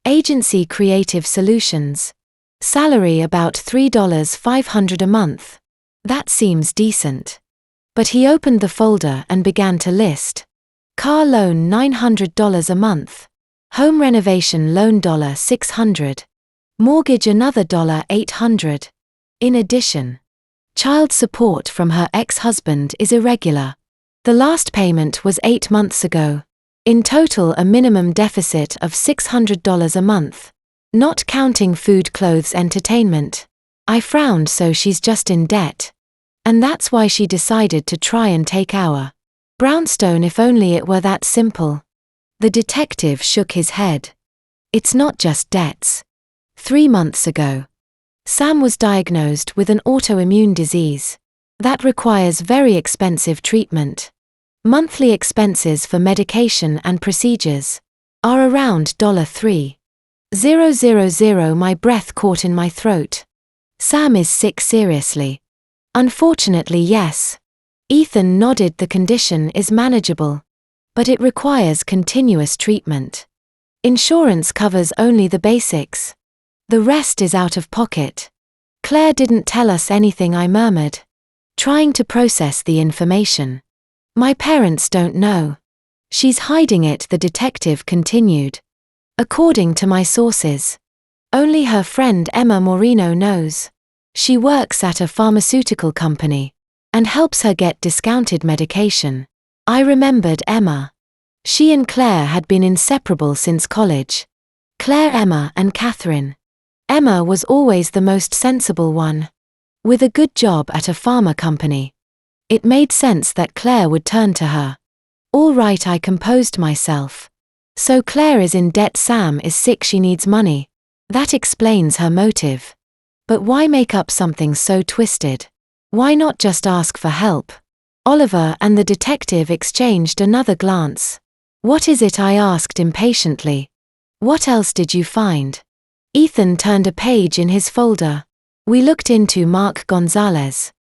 agency Creative Solutions. Salary about $3,500 a month. That seems decent. But he opened the folder and began to list. Car loan $900 a month. Home renovation loan $600. Mortgage another $800. In addition, child support from her ex-husband is irregular. The last payment was 8 months ago. In total, a minimum deficit of $600 a month. Not counting food, clothes, entertainment. I frowned. So she's just in debt. And that's why she decided to try and take our brownstone. If only it were that simple. The detective shook his head. It's not just debts. 3 months ago, Sam was diagnosed with an autoimmune disease that requires very expensive treatment. Monthly expenses for medication and procedures are around $3,000. My breath caught in my throat. Sam is sick, seriously? Unfortunately, yes. Ethan nodded. The condition is manageable, but it requires continuous treatment. Insurance covers only the basics. The rest is out of pocket. Claire didn't tell us anything, I murmured, trying to process the information. My parents don't know. She's hiding it, the detective continued. According to my sources, only her friend Emma Moreno knows. She works at a pharmaceutical company and helps her get discounted medication. I remembered Emma. She and Claire had been inseparable since college. Claire, Emma, and Catherine. Emma was always the most sensible one. With a good job at a pharma company. It made sense that Claire would turn to her. All right, I composed myself. So Claire is in debt, Sam is sick, she needs money. That explains her motive. But why make up something so twisted? Why not just ask for help? Oliver and the detective exchanged another glance. What is it? I asked impatiently. What else did you find? Ethan turned a page in his folder. We looked into Mark Gonzalez,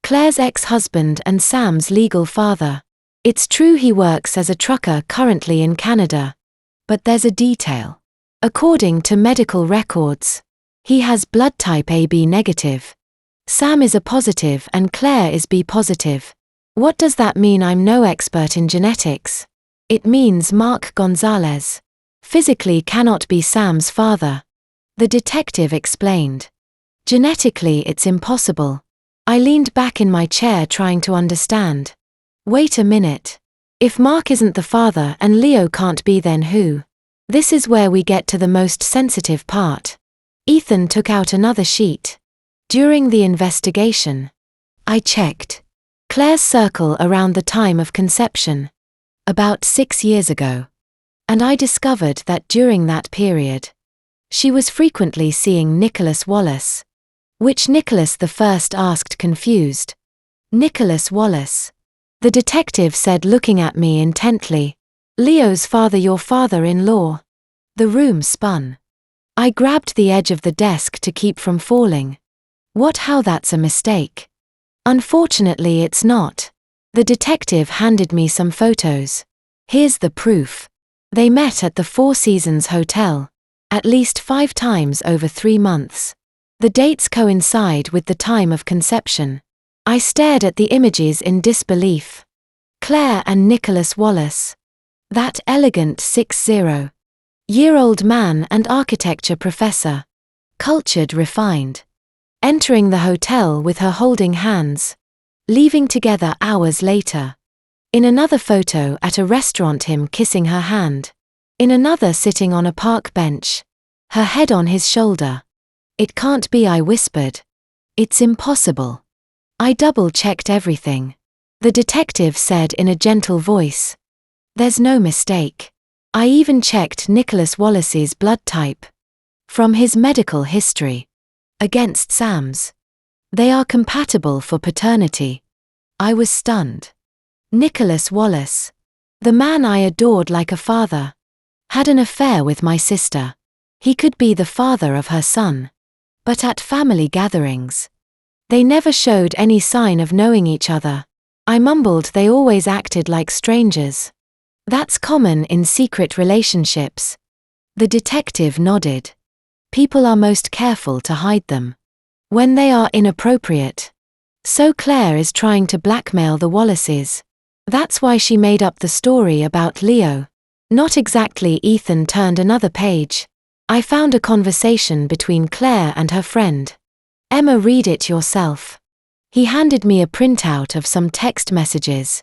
Claire's ex-husband and Sam's legal father. It's true he works as a trucker currently in Canada. But there's a detail. According to medical records, he has blood type AB negative. Sam is A positive and Claire is B positive. What does that mean? I'm no expert in genetics. It means Mark Gonzalez physically cannot be Sam's father. The detective explained. Genetically, it's impossible. I leaned back in my chair trying to understand. Wait a minute. If Mark isn't the father and Leo can't be, then who? This is where we get to the most sensitive part. Ethan took out another sheet. During the investigation, I checked Claire's circle around the time of conception, about 6 years ago, and I discovered that during that period, she was frequently seeing Nicholas Wallace. Which Nicholas? the first asked, confused. Nicholas Wallace. The detective said, looking at me intently. Leo's father, your father-in-law. The room spun. I grabbed the edge of the desk to keep from falling. What? How? That's a mistake. Unfortunately, it's not. The detective handed me some photos. Here's the proof. They met at the Four Seasons Hotel. At least 5 times over 3 months. The dates coincide with the time of conception. I stared at the images in disbelief. Claire and Nicholas Wallace. That elegant 60-year-old man and architecture professor. Cultured, refined. Entering the hotel with her holding hands. Leaving together hours later. In another photo at a restaurant, him kissing her hand. In another sitting on a park bench. Her head on his shoulder. It can't be, I whispered. It's impossible. I double-checked everything. The detective said in a gentle voice. There's no mistake. I even checked Nicholas Wallace's blood type. From his medical history. Against Sam's. They are compatible for paternity. I was stunned. Nicholas Wallace, the man I adored like a father, had an affair with my sister. He could be the father of her son. But at family gatherings, they never showed any sign of knowing each other. I mumbled, they always acted like strangers. That's common in secret relationships. The detective nodded. People are most careful to hide them when they are inappropriate. So Claire is trying to blackmail the Wallaces. That's why she made up the story about Leo. Not exactly. Ethan turned another page. I found a conversation between Claire and her friend. Emma, read it yourself. He handed me a printout of some text messages.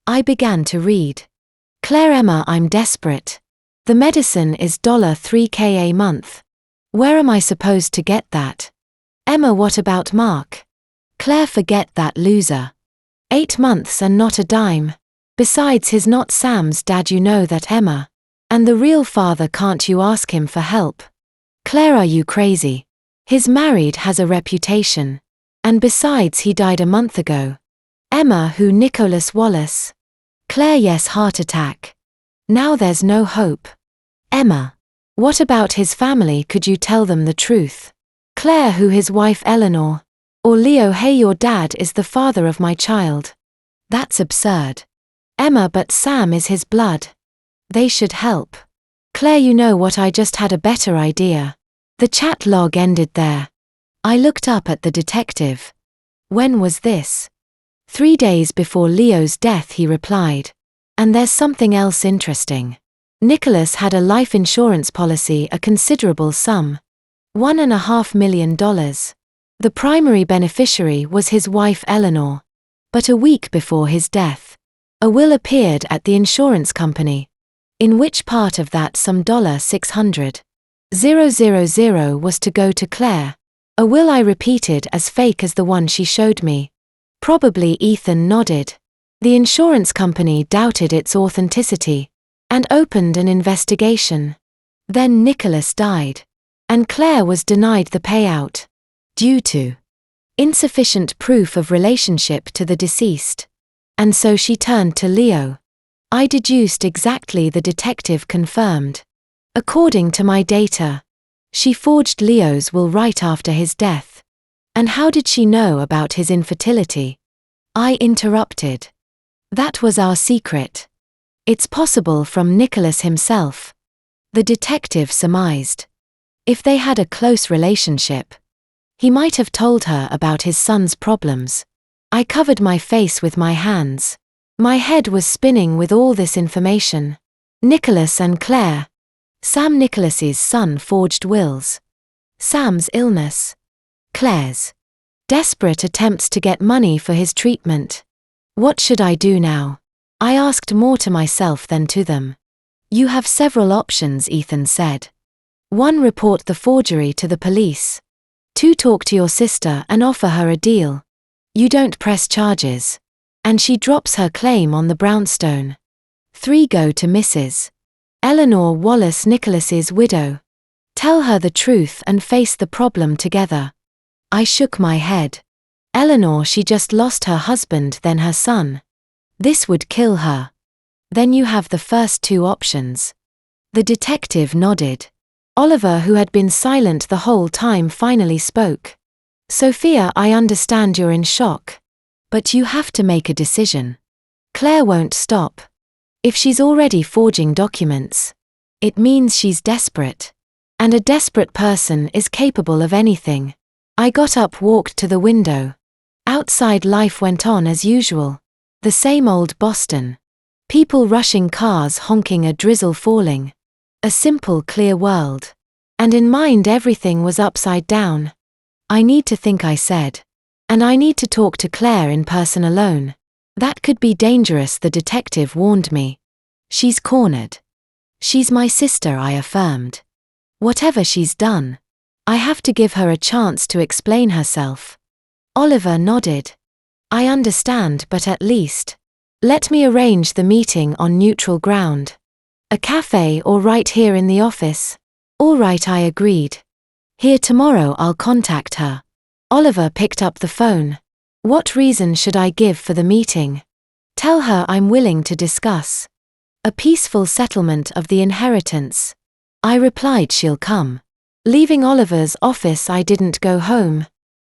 I began to read. Claire, Emma, I'm desperate. The medicine is $3K a month. Where am I supposed to get that? Emma, what about Mark? Claire, forget that loser. 8 months and not a dime. Besides, he's not Sam's dad, you know that, Emma. And the real father, can't you ask him for help? Claire, are you crazy? He's married, has a reputation. And besides, he died a month ago. Emma, who? Nicholas Wallace. Claire, yes, heart attack. Now there's no hope. Emma. What about his family? Could you tell them the truth? Claire, who? His wife Eleanor. Or Leo? Hey, your dad is the father of my child. That's absurd. Emma, but Sam is his blood. They should help. Claire, you know what, I just had a better idea. The chat log ended there. I looked up at the detective. When was this? 3 days before Leo's death, he replied. And there's something else interesting. Nicholas had a life insurance policy, a considerable sum. $1.5 million. The primary beneficiary was his wife Eleanor. But a week before his death, a will appeared at the insurance company. In which part of that sum $600 000 was to go to Claire. A will I repeated as fake as the one she showed me. Probably Ethan nodded. The insurance company doubted its authenticity and opened an investigation. Then Nicholas died, and Claire was denied the payout due to insufficient proof of relationship to the deceased. And so she turned to Leo. I deduced exactly the detective confirmed. According to my data, she forged Leo's will right after his death. And how did she know about his infertility? I interrupted. That was our secret. It's possible from Nicholas himself. The detective surmised. If they had a close relationship, he might have told her about his son's problems. I covered my face with my hands. My head was spinning with all this information. Nicholas and Claire. Sam Nicholas's son forged wills. Sam's illness. Claire's desperate attempts to get money for his treatment. What should I do now? I asked more to myself than to them. You have several options, Ethan said. 1. Report the forgery to the police. 2. Talk to your sister and offer her a deal. You don't press charges, and she drops her claim on the brownstone. 3. Go to Mrs. Eleanor Wallace Nicholas's widow. Tell her the truth and face the problem together. I shook my head. Eleanor, she just lost her husband, then her son. This would kill her. Then you have the first 2 options. The detective nodded. Oliver, who had been silent the whole time, finally spoke. Sophia, I understand you're in shock. But you have to make a decision. Claire won't stop. If she's already forging documents, it means she's desperate. And a desperate person is capable of anything. I got up, walked to the window. Outside life went on as usual. The same old Boston. People rushing, cars honking, a drizzle falling. A simple, clear world. And in mind everything was upside down. I need to think, I said. And I need to talk to Claire in person alone. That could be dangerous, the detective warned me. She's cornered. She's my sister, I affirmed. Whatever she's done, I have to give her a chance to explain herself. Oliver nodded. I understand, but at least let me arrange the meeting on neutral ground. A cafe or right here in the office? All right, I agreed. Here tomorrow, I'll contact her. Oliver picked up the phone. What reason should I give for the meeting? Tell her I'm willing to discuss a peaceful settlement of the inheritance. I replied, she'll come. Leaving Oliver's office, I didn't go home.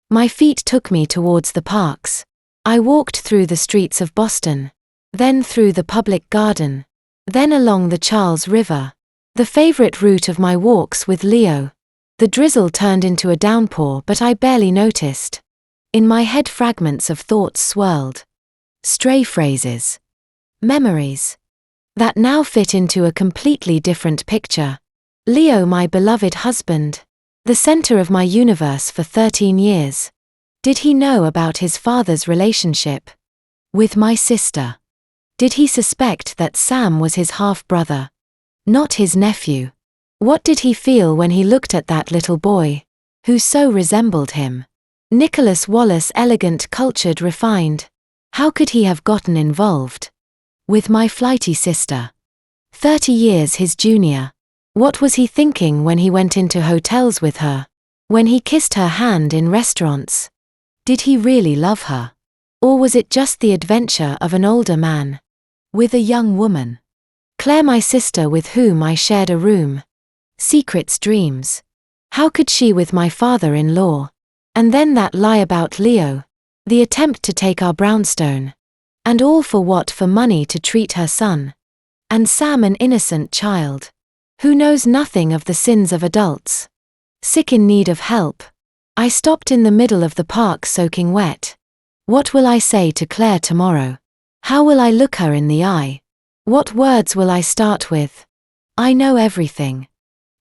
My feet took me towards the parks. I walked through the streets of Boston, then through the public garden, then along the Charles River, the favorite route of my walks with Leo. The drizzle turned into a downpour, but I barely noticed. In my head, fragments of thoughts swirled. Stray phrases. Memories. That now fit into a completely different picture. Leo, my beloved husband. The center of my universe for 13 years. Did he know about his father's relationship with my sister? Did he suspect that Sam was his half-brother, not his nephew? What did he feel when he looked at that little boy, who so resembled him? Nicholas Wallace, elegant, cultured, refined. How could he have gotten involved with my flighty sister, 30 years his junior? What was he thinking when he went into hotels with her? When he kissed her hand in restaurants? Did he really love her? Or was it just the adventure of an older man with a young woman? Claire, my sister with whom I shared a room. Secrets, dreams. How could she with my father-in-law? And then that lie about Leo. The attempt to take our brownstone. And all for what? For money to treat her son. And Sam, an innocent child, who knows nothing of the sins of adults. Sick, in need of help. I stopped in the middle of the park, soaking wet. What will I say to Claire tomorrow? How will I look her in the eye? What words will I start with? I know everything.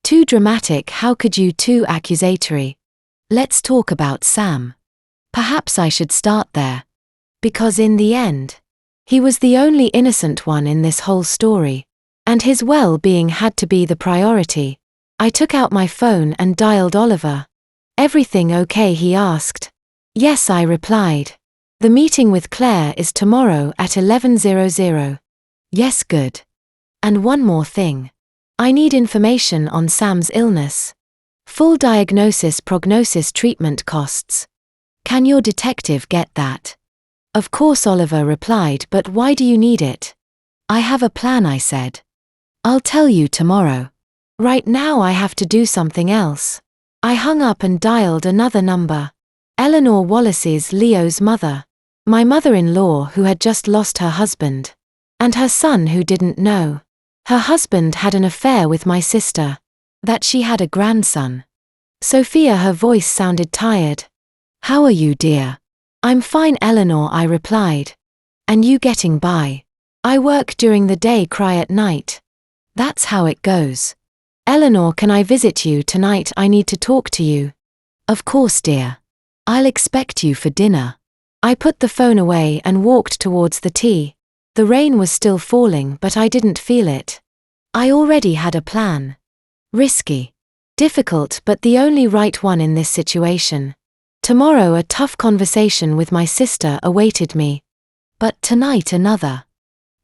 Too dramatic, how could you? Too accusatory. Let's talk about Sam. Perhaps I should start there. Because in the end, he was the only innocent one in this whole story, and his well-being had to be the priority. I took out my phone and dialed Oliver. Everything okay, he asked. Yes, I replied. The meeting with Claire is tomorrow at 11:00. Yes, good. And one more thing. I need information on Sam's illness. Full diagnosis, prognosis, treatment costs. Can your detective get that? Of course, Oliver replied, but why do you need it? I have a plan, I said. I'll tell you tomorrow. Right now I have to do something else. I hung up and dialed another number. Eleanor Wallace's Leo's mother. My mother-in-law who had just lost her husband. And her son who didn't know. Her husband had an affair with my sister. That she had a grandson. Sophia, her voice sounded tired. How are you, dear? I'm fine, Eleanor, I replied. And you getting by? I work during the day, cry at night. That's how it goes. Eleanor, can I visit you tonight? I need to talk to you. Of course, dear. I'll expect you for dinner. I put the phone away and walked towards the tea. The rain was still falling, but I didn't feel it. I already had a plan. Risky. Difficult, but the only right one in this situation. Tomorrow a tough conversation with my sister awaited me. But tonight another.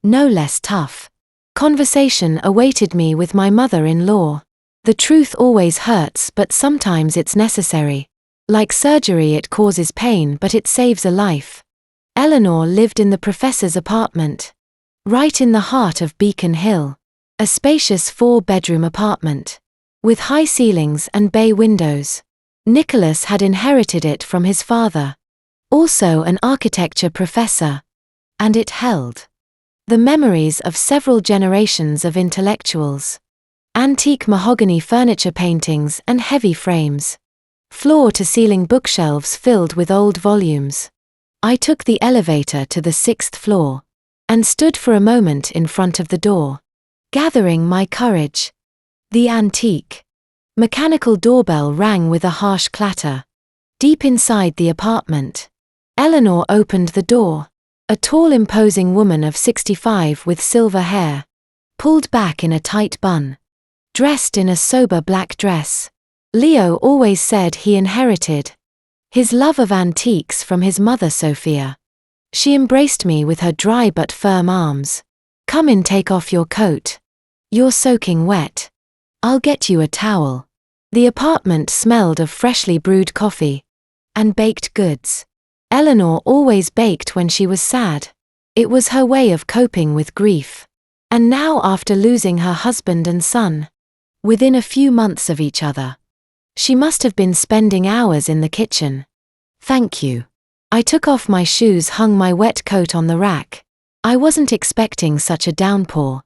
No less tough. Conversation awaited me with my mother-in-law. The truth always hurts, but sometimes it's necessary. Like surgery, it causes pain, but it saves a life. Eleanor lived in the professor's apartment. Right in the heart of Beacon Hill. A spacious 4-bedroom apartment. With high ceilings and bay windows. Nicholas had inherited it from his father. Also an architecture professor. And it held the memories of several generations of intellectuals. Antique mahogany furniture, paintings and heavy frames. Floor-to-ceiling bookshelves filled with old volumes. I took the elevator to the 6th floor. And stood for a moment in front of the door. Gathering my courage. The antique mechanical doorbell rang with a harsh clatter. Deep inside the apartment. Eleanor opened the door. A tall, imposing woman of 65 with silver hair. Pulled back in a tight bun. Dressed in a sober black dress. Leo always said he inherited his love of antiques from his mother Sophia. She embraced me with her dry but firm arms. Come in, take off your coat. You're soaking wet. I'll get you a towel. The apartment smelled of freshly brewed coffee. And baked goods. Eleanor always baked when she was sad. It was her way of coping with grief. And now, after losing her husband and son, within a few months of each other, she must have been spending hours in the kitchen. Thank you. I took off my shoes, hung my wet coat on the rack. I wasn't expecting such a downpour.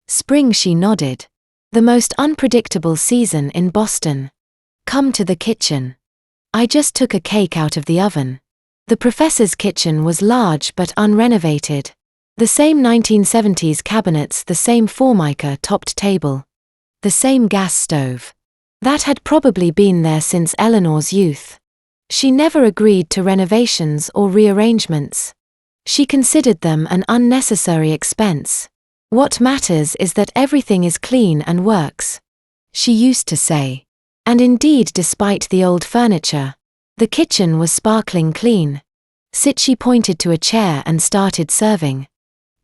Spring, she nodded. The most unpredictable season in Boston. Come to the kitchen. I just took a cake out of the oven. The professor's kitchen was large but unrenovated. The same 1970s cabinets, the same formica-topped table. The same gas stove. That had probably been there since Eleanor's youth. She never agreed to renovations or rearrangements. She considered them an unnecessary expense. What matters is that everything is clean and works, she used to say. And indeed, despite the old furniture, the kitchen was sparkling clean. Sit, she pointed to a chair and started serving.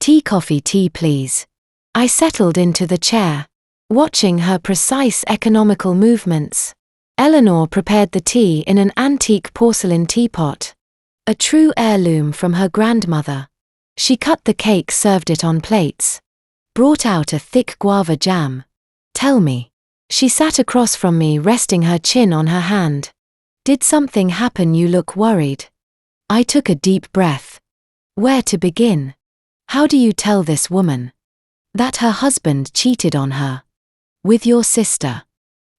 Tea, coffee, tea, please. I settled into the chair, watching her precise economical movements. Eleanor prepared the tea in an antique porcelain teapot. A true heirloom from her grandmother. She cut the cake, served it on plates. Brought out a thick guava jam. Tell me. She sat across from me, resting her chin on her hand. Did something happen? You look worried. I took a deep breath. Where to begin? How do you tell this woman that her husband cheated on her with your sister?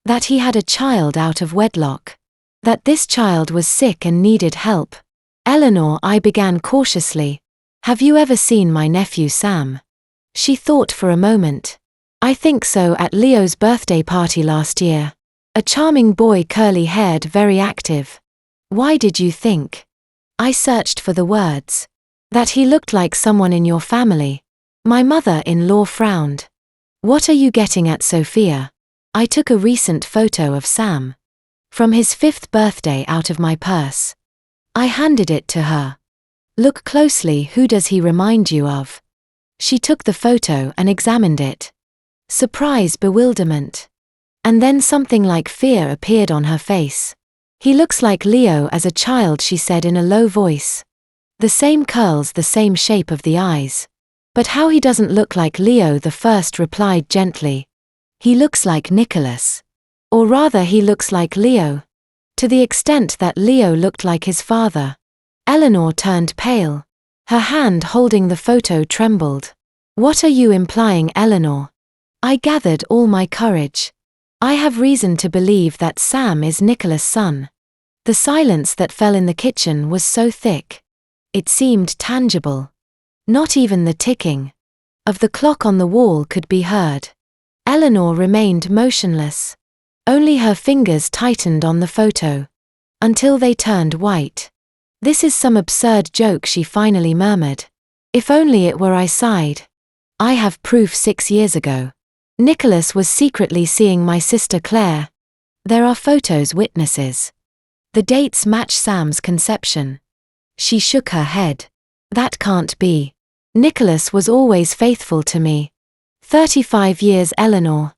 That he had a child out of wedlock? That this child was sick and needed help? Eleanor, I began cautiously. Have you ever seen my nephew Sam? She thought for a moment. I think so, at Leo's birthday party last year. A charming boy, curly-haired, very active. Why did you think? I searched for the words. That he looked like someone in your family. My mother-in-law frowned. What are you getting at, Sophia? I took a recent photo of Sam from his 5th birthday out of my purse. I handed it to her. Look closely, who does he remind you of? She took the photo and examined it. Surprise, bewilderment. And then something like fear appeared on her face. He looks like Leo as a child, she said in a low voice. The same curls, the same shape of the eyes. But how he doesn't look like Leo, the first replied gently. He looks like Nicholas. Or rather, he looks like Leo. To the extent that Leo looked like his father. Eleanor turned pale. Her hand holding the photo trembled. What are you implying, Eleanor? I gathered all my courage. I have reason to believe that Sam is Nicholas' son. The silence that fell in the kitchen was so thick. It seemed tangible. Not even the ticking of the clock on the wall could be heard. Eleanor remained motionless. Only her fingers tightened on the photo. Until they turned white. This is some absurd joke, she finally murmured. If only it were, I sighed. I have proof. 6 years ago. Nicholas was secretly seeing my sister Claire. There are photos, witnesses. The dates match Sam's conception. She shook her head. That can't be. Nicholas was always faithful to me. 35 years, Eleanor.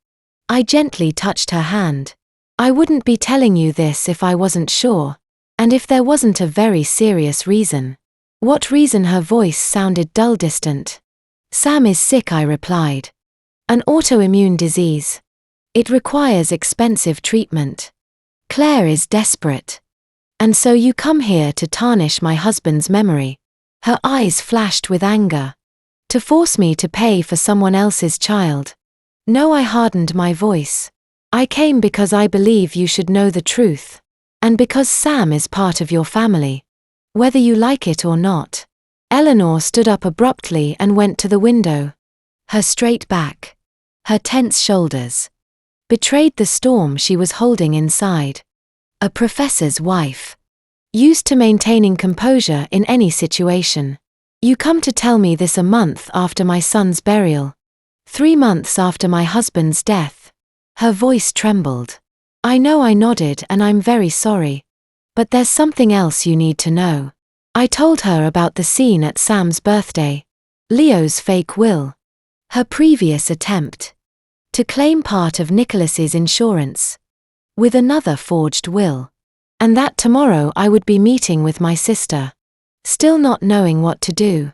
I gently touched her hand. I wouldn't be telling you this if I wasn't sure. And if there wasn't a very serious reason. What reason? Her voice sounded dull, distant. Sam is sick, I replied. An autoimmune disease. It requires expensive treatment. Claire is desperate. And so you come here to tarnish my husband's memory. Her eyes flashed with anger. To force me to pay for someone else's child. No, I hardened my voice. I came because I believe you should know the truth. And because Sam is part of your family. Whether you like it or not. Eleanor stood up abruptly and went to the window. Her straight back. Her tense shoulders. Betrayed the storm she was holding inside. A professor's wife. Used to maintaining composure in any situation. You come to tell me this a month after my son's burial. 3 months after my husband's death. Her voice trembled. I know, I nodded, and I'm very sorry. But there's something else you need to know. I told her about the scene at Sam's birthday. Leo's fake will. Her previous attempt. To claim part of Nicholas's insurance. With another forged will. And that tomorrow I would be meeting with my sister. Still not knowing what to do.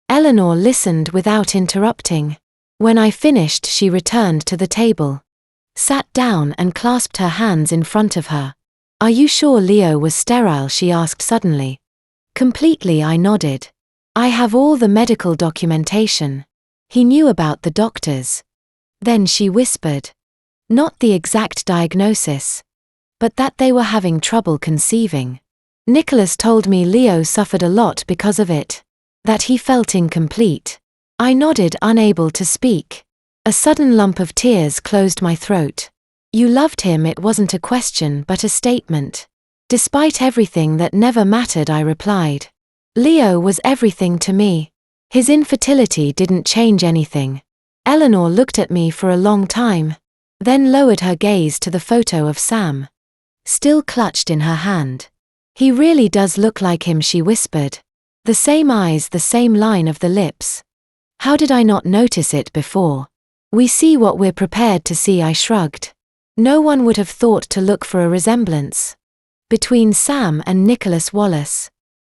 Eleanor listened without interrupting. When I finished, she returned to the table. Sat down and clasped her hands in front of her. Are you sure Leo was sterile? She asked suddenly. Completely, I nodded. I have all the medical documentation. He knew about the doctors. Then she whispered. Not the exact diagnosis. But that they were having trouble conceiving. Nicholas told me Leo suffered a lot because of it. That he felt incomplete. I nodded, unable to speak. A sudden lump of tears closed my throat. You loved him, it wasn't a question but a statement. Despite everything that never mattered, I replied. Leo was everything to me. His infertility didn't change anything. Eleanor looked at me for a long time. Then lowered her gaze to the photo of Sam. Still clutched in her hand. He really does look like him, she whispered. The same eyes, the same line of the lips. How did I not notice it before? We see what we're prepared to see, I shrugged. No one would have thought to look for a resemblance between Sam and Nicholas Wallace.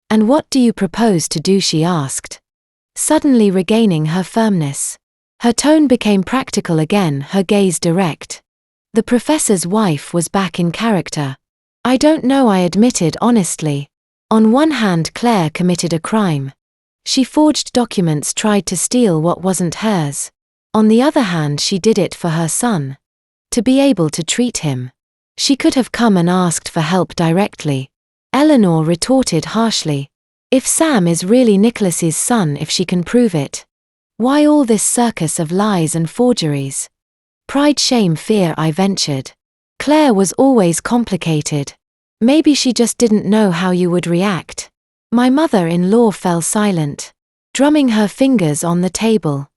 And what do you propose to do? She asked. Suddenly regaining her firmness. Her tone became practical again, her gaze direct. The professor's wife was back in character. I don't know, I admitted honestly. On one hand, Claire committed a crime. She forged documents, tried to steal what wasn't hers. On the other hand, she did it for her son. To be able to treat him. She could have come and asked for help directly. Eleanor retorted harshly. If Sam is really Nicholas's son, if she can prove it. Why all this circus of lies and forgeries? Pride, shame, fear, I ventured. Claire was always complicated. Maybe she just didn't know how you would react. My mother-in-law fell silent, drumming her fingers on the table.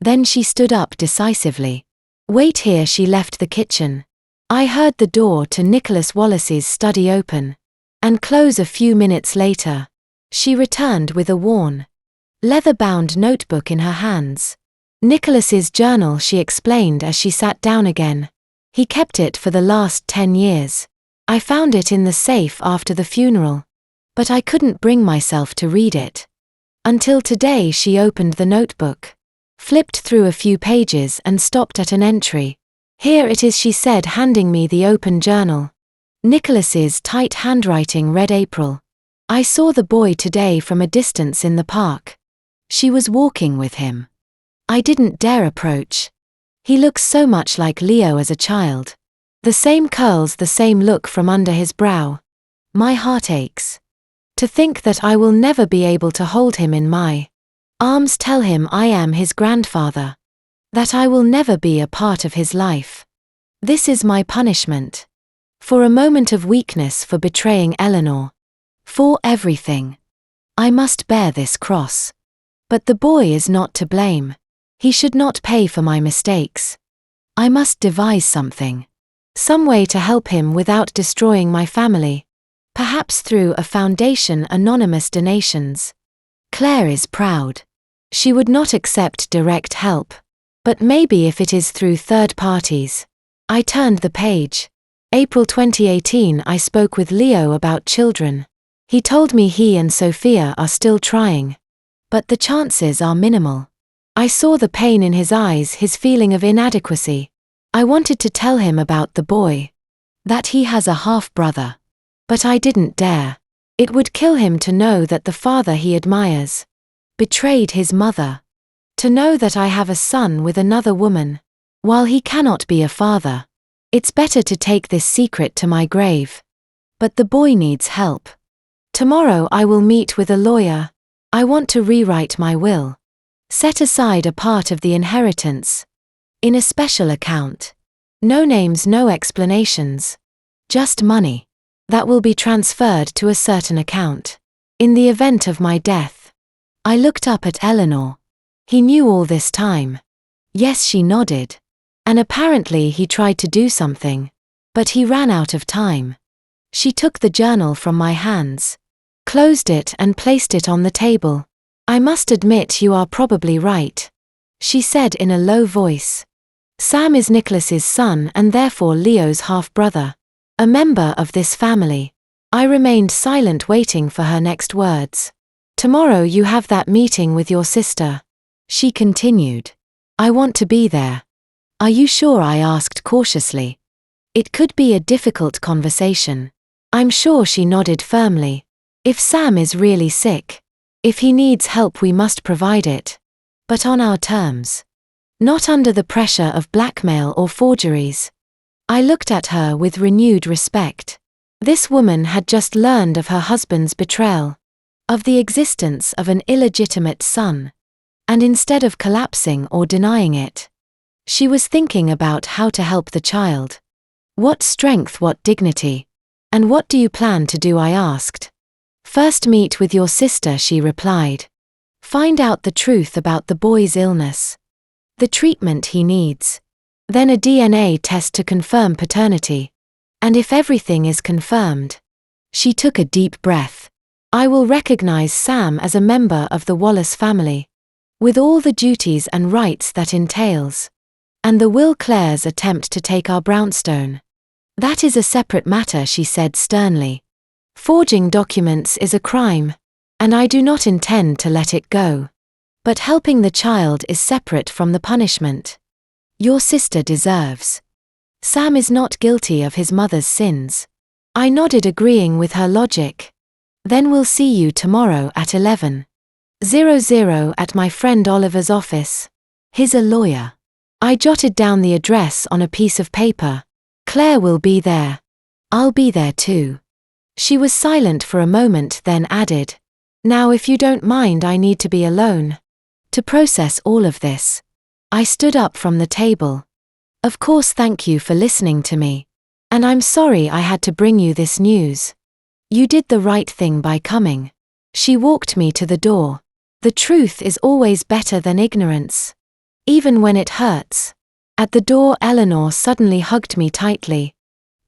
Then she stood up decisively. Wait here. She left the kitchen. I heard the door to Nicholas Wallace's study open and close a few minutes later. She returned with a worn, leather-bound notebook in her hands. Nicholas's journal, she explained as she sat down again. He kept it for the last 10 years. I found it in the safe after the funeral, but I couldn't bring myself to read it. Until today. She opened the notebook, flipped through a few pages and stopped at an entry. Here it is, she said, handing me the open journal. Nicholas's tight handwriting read, April. I saw the boy today from a distance in the park. She was walking with him. I didn't dare approach. He looks so much like Leo as a child. The same curls, the same look from under his brow. My heart aches. To think that I will never be able to hold him in my arms, tell him I am his grandfather. That I will never be a part of his life. This is my punishment. For a moment of weakness, for betraying Eleanor. For everything. I must bear this cross. But the boy is not to blame. He should not pay for my mistakes. I must devise something. Some way to help him without destroying my family. Perhaps through a foundation, anonymous donations. Claire is proud. She would not accept direct help. But maybe if it is through third parties. I turned the page. April 2018. I spoke with Leo about children. He told me he and Sophia are still trying. But the chances are minimal. I saw the pain in his eyes, his feeling of inadequacy. I wanted to tell him about the boy. That he has a half-brother. But I didn't dare. It would kill him to know that the father he admires betrayed his mother. To know that I have a son with another woman, while he cannot be a father. It's better to take this secret to my grave. But the boy needs help. Tomorrow I will meet with a lawyer. I want to rewrite my will. Set aside a part of the inheritance. In a special account. No names, no explanations. Just money. That will be transferred to a certain account. In the event of my death. I looked up at Eleanor. He knew all this time. Yes, she nodded. And apparently he tried to do something. But he ran out of time. She took the journal from my hands. Closed it and placed it on the table. I must admit, you are probably right. She said in a low voice. Sam is Nicholas's son and therefore Leo's half-brother. A member of this family. I remained silent, waiting for her next words. Tomorrow you have that meeting with your sister. She continued. I want to be there. Are you sure? I asked cautiously. It could be a difficult conversation. I'm sure. She nodded firmly. If Sam is really sick, if he needs help, we must provide it. But on our terms. Not under the pressure of blackmail or forgeries. I looked at her with renewed respect. This woman had just learned of her husband's betrayal, of the existence of an illegitimate son. And instead of collapsing or denying it, she was thinking about how to help the child. What strength, what dignity. And what do you plan to do? I asked. First meet with your sister, she replied. Find out the truth about the boy's illness. The treatment he needs. Then a DNA test to confirm paternity. And if everything is confirmed. She took a deep breath. I will recognize Sam as a member of the Wallace family. With all the duties and rights that entails. And the will, Claire's attempt to take our brownstone. That is a separate matter, she said sternly. Forging documents is a crime. And I do not intend to let it go. But helping the child is separate from the punishment. Your sister deserves. Sam is not guilty of his mother's sins. I nodded, agreeing with her logic. Then we'll see you tomorrow at 11:00 at my friend Oliver's office. He's a lawyer. I jotted down the address on a piece of paper. Claire will be there. I'll be there too. She was silent for a moment, then added. Now, if you don't mind, I need to be alone. To process all of this. I stood up from the table. Of course, thank you for listening to me. And I'm sorry I had to bring you this news. You did the right thing by coming. She walked me to the door. The truth is always better than ignorance. Even when it hurts. At the door, Eleanor suddenly hugged me tightly.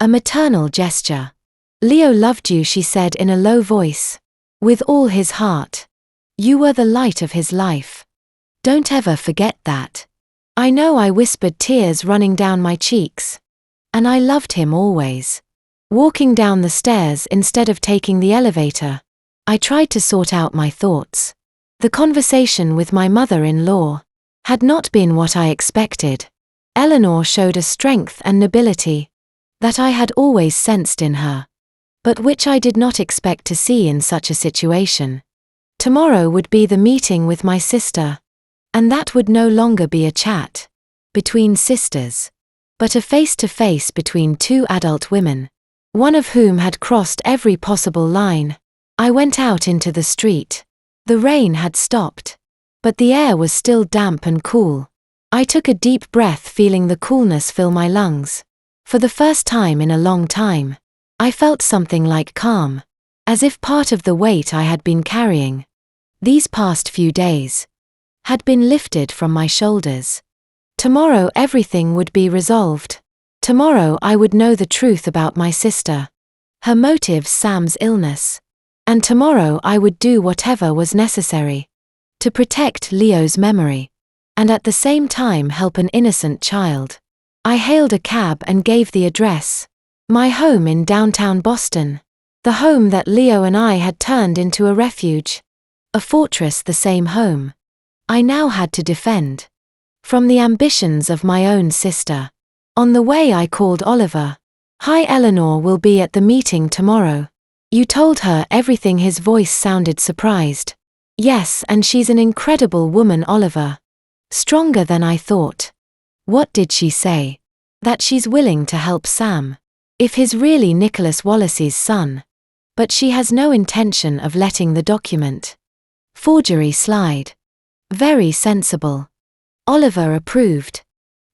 A maternal gesture. Leo loved you, she said in a low voice. With all his heart. You were the light of his life. Don't ever forget that. I know, I whispered, tears running down my cheeks. And I loved him always. Walking down the stairs instead of taking the elevator, I tried to sort out my thoughts. The conversation with my mother-in-law had not been what I expected. Eleanor showed a strength and nobility that I had always sensed in her, but which I did not expect to see in such a situation. Tomorrow would be the meeting with my sister, and that would no longer be a chat between sisters, but a face-to-face between two adult women, one of whom had crossed every possible line. I went out into the street. The rain had stopped, but the air was still damp and cool. I took a deep breath, feeling the coolness fill my lungs. For the first time in a long time, I felt something like calm, as if part of the weight I had been carrying these past few days had been lifted from my shoulders. Tomorrow everything would be resolved. Tomorrow I would know the truth about my sister, her motives, Sam's illness, and tomorrow I would do whatever was necessary to protect Leo's memory, and at the same time help an innocent child. I hailed a cab and gave the address. My home in downtown Boston. The home that Leo and I had turned into a refuge. A fortress, the same home I now had to defend from the ambitions of my own sister. On the way I called Oliver. Hi, Eleanor will be at the meeting tomorrow. You told her everything? His voice sounded surprised. Yes, and she's an incredible woman, Oliver. Stronger than I thought. What did she say? That she's willing to help Sam, if he's really Nicholas Wallace's son. But she has no intention of letting the document forgery slide. Very sensible. Oliver approved.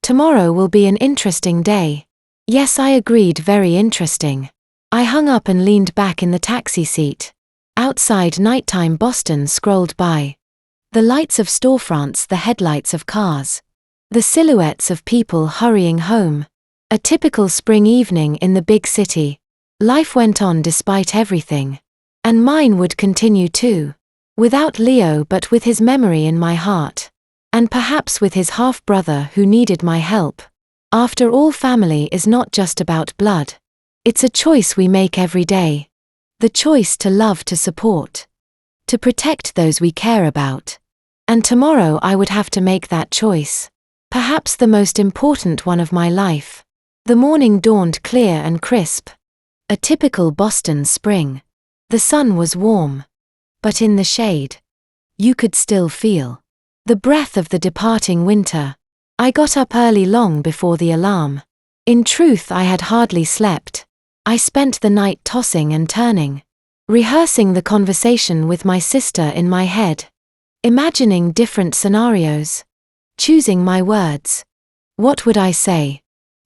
Tomorrow will be an interesting day. Yes, I agreed, very interesting. I hung up and leaned back in the taxi seat. Outside, nighttime Boston scrolled by. The lights of storefronts, the headlights of cars, the silhouettes of people hurrying home. A typical spring evening in the big city. Life went on despite everything. And mine would continue too. Without Leo, but with his memory in my heart. And perhaps with his half-brother who needed my help. After all, family is not just about blood. It's a choice we make every day. The choice to love, to support, to protect those we care about. And tomorrow I would have to make that choice. Perhaps the most important one of my life. The morning dawned clear and crisp. A typical Boston spring. The sun was warm. But in the shade, you could still feel the breath of the departing winter. I got up early, long before the alarm. In truth, I had hardly slept. I spent the night tossing and turning, rehearsing the conversation with my sister in my head, imagining different scenarios, choosing my words. What would I say?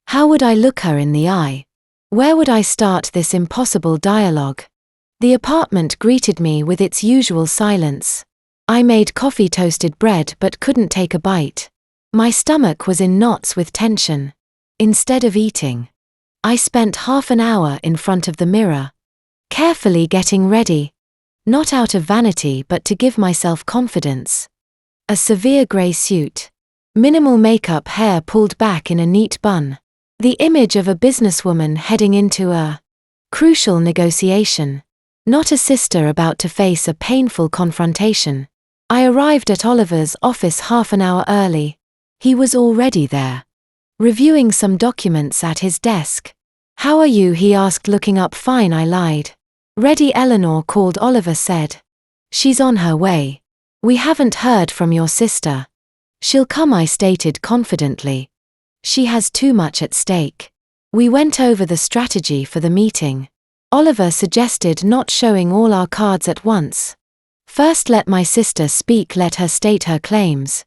How would I look her in the eye? Where would I start this impossible dialogue? The apartment greeted me with its usual silence. I made coffee, toasted bread, but couldn't take a bite. My stomach was in knots with tension. Instead of eating, I spent half an hour in front of the mirror, carefully getting ready, not out of vanity but to give myself confidence. A severe grey suit, minimal makeup, hair pulled back in a neat bun. The image of a businesswoman heading into a crucial negotiation, not a sister about to face a painful confrontation. I arrived at Oliver's office half an hour early. He was already there, reviewing some documents at his desk. How are you? He asked, looking up. Fine, I lied. Ready? Eleanor called, Oliver said. She's on her way. We haven't heard from your sister. She'll come, I stated confidently. She has too much at stake. We went over the strategy for the meeting. Oliver suggested not showing all our cards at once. First let my sister speak, let her state her claims.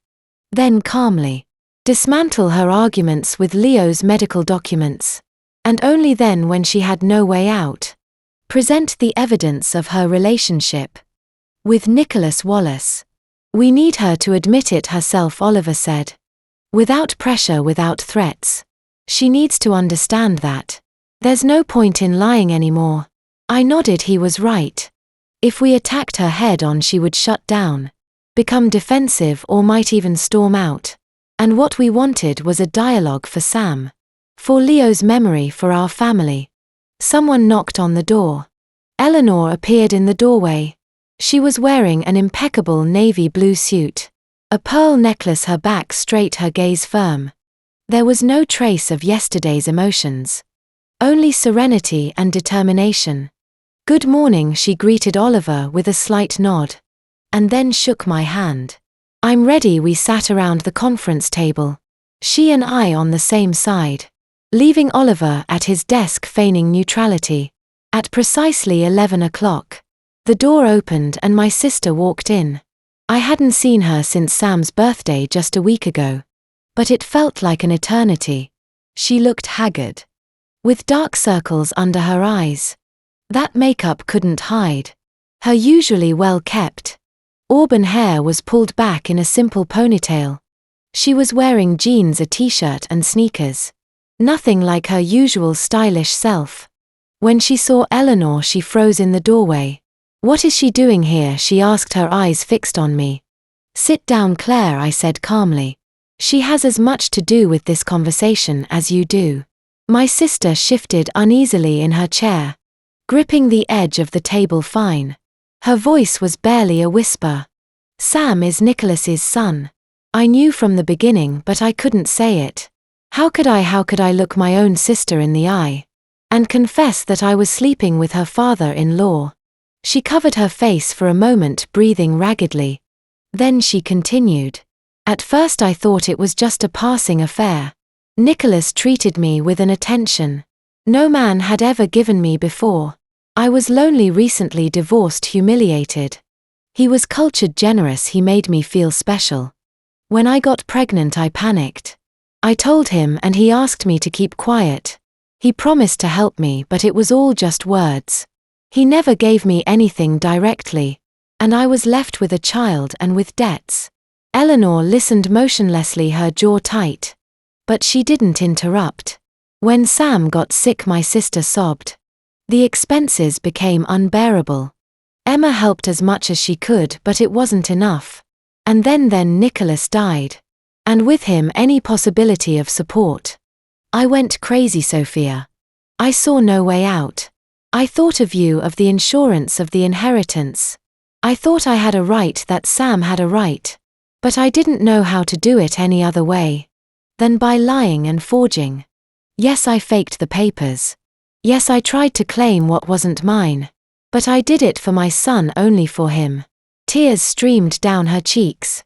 Then calmly dismantle her arguments with Leo's medical documents. And only then, when she had no way out, present the evidence of her relationship with Nicholas Wallace. We need her to admit it herself, Oliver said. Without pressure, without threats. She needs to understand that. There's no point in lying anymore. I nodded. He was right. If we attacked her head on, she would shut down, become defensive, or might even storm out. And what we wanted was a dialogue for Sam. For Leo's memory, for our family. Someone knocked on the door. Eleanor appeared in the doorway. She was wearing an impeccable navy blue suit. A pearl necklace, her back straight, her gaze firm. There was no trace of yesterday's emotions. Only serenity and determination. "Good morning," she greeted Oliver with a slight nod. And then shook my hand. "I'm ready." We sat around the conference table. She and I on the same side. Leaving Oliver at his desk feigning neutrality. At precisely 11 o'clock. The door opened and my sister walked in. I hadn't seen her since Sam's birthday just a week ago. But it felt like an eternity. She looked haggard. With dark circles under her eyes. That makeup couldn't hide. Her usually well-kept auburn hair was pulled back in a simple ponytail. She was wearing jeans, a t-shirt and sneakers. Nothing like her usual stylish self. When she saw Eleanor, she froze in the doorway. "What is she doing here?" she asked, her eyes fixed on me. "Sit down, Claire," I said calmly. "She has as much to do with this conversation as you do." My sister shifted uneasily in her chair, gripping the edge of the table fine. Her voice was barely a whisper. "Sam is Nicholas's son." I knew from the beginning, but I couldn't say it. How could I look my own sister in the eye and confess that I was sleeping with her father-in-law? She covered her face for a moment, breathing raggedly. Then she continued. "At first I thought it was just a passing affair. Nicholas treated me with an attention no man had ever given me before. I was lonely, recently divorced, humiliated. He was cultured, generous, he made me feel special. When I got pregnant I panicked. I told him and he asked me to keep quiet. He promised to help me, but it was all just words. He never gave me anything directly. And I was left with a child and with debts." Eleanor listened motionlessly, her jaw tight. But she didn't interrupt. "When Sam got sick," my sister sobbed. "The expenses became unbearable. Emma helped as much as she could, but it wasn't enough. And then Nicholas died. And with him any possibility of support. I went crazy, Sophia. I saw no way out. I thought of you, of the insurance, of the inheritance. I thought I had a right, that Sam had a right. But I didn't know how to do it any other way than by lying and forging. Yes, I faked the papers. Yes, I tried to claim what wasn't mine. But I did it for my son, only for him." Tears streamed down her cheeks.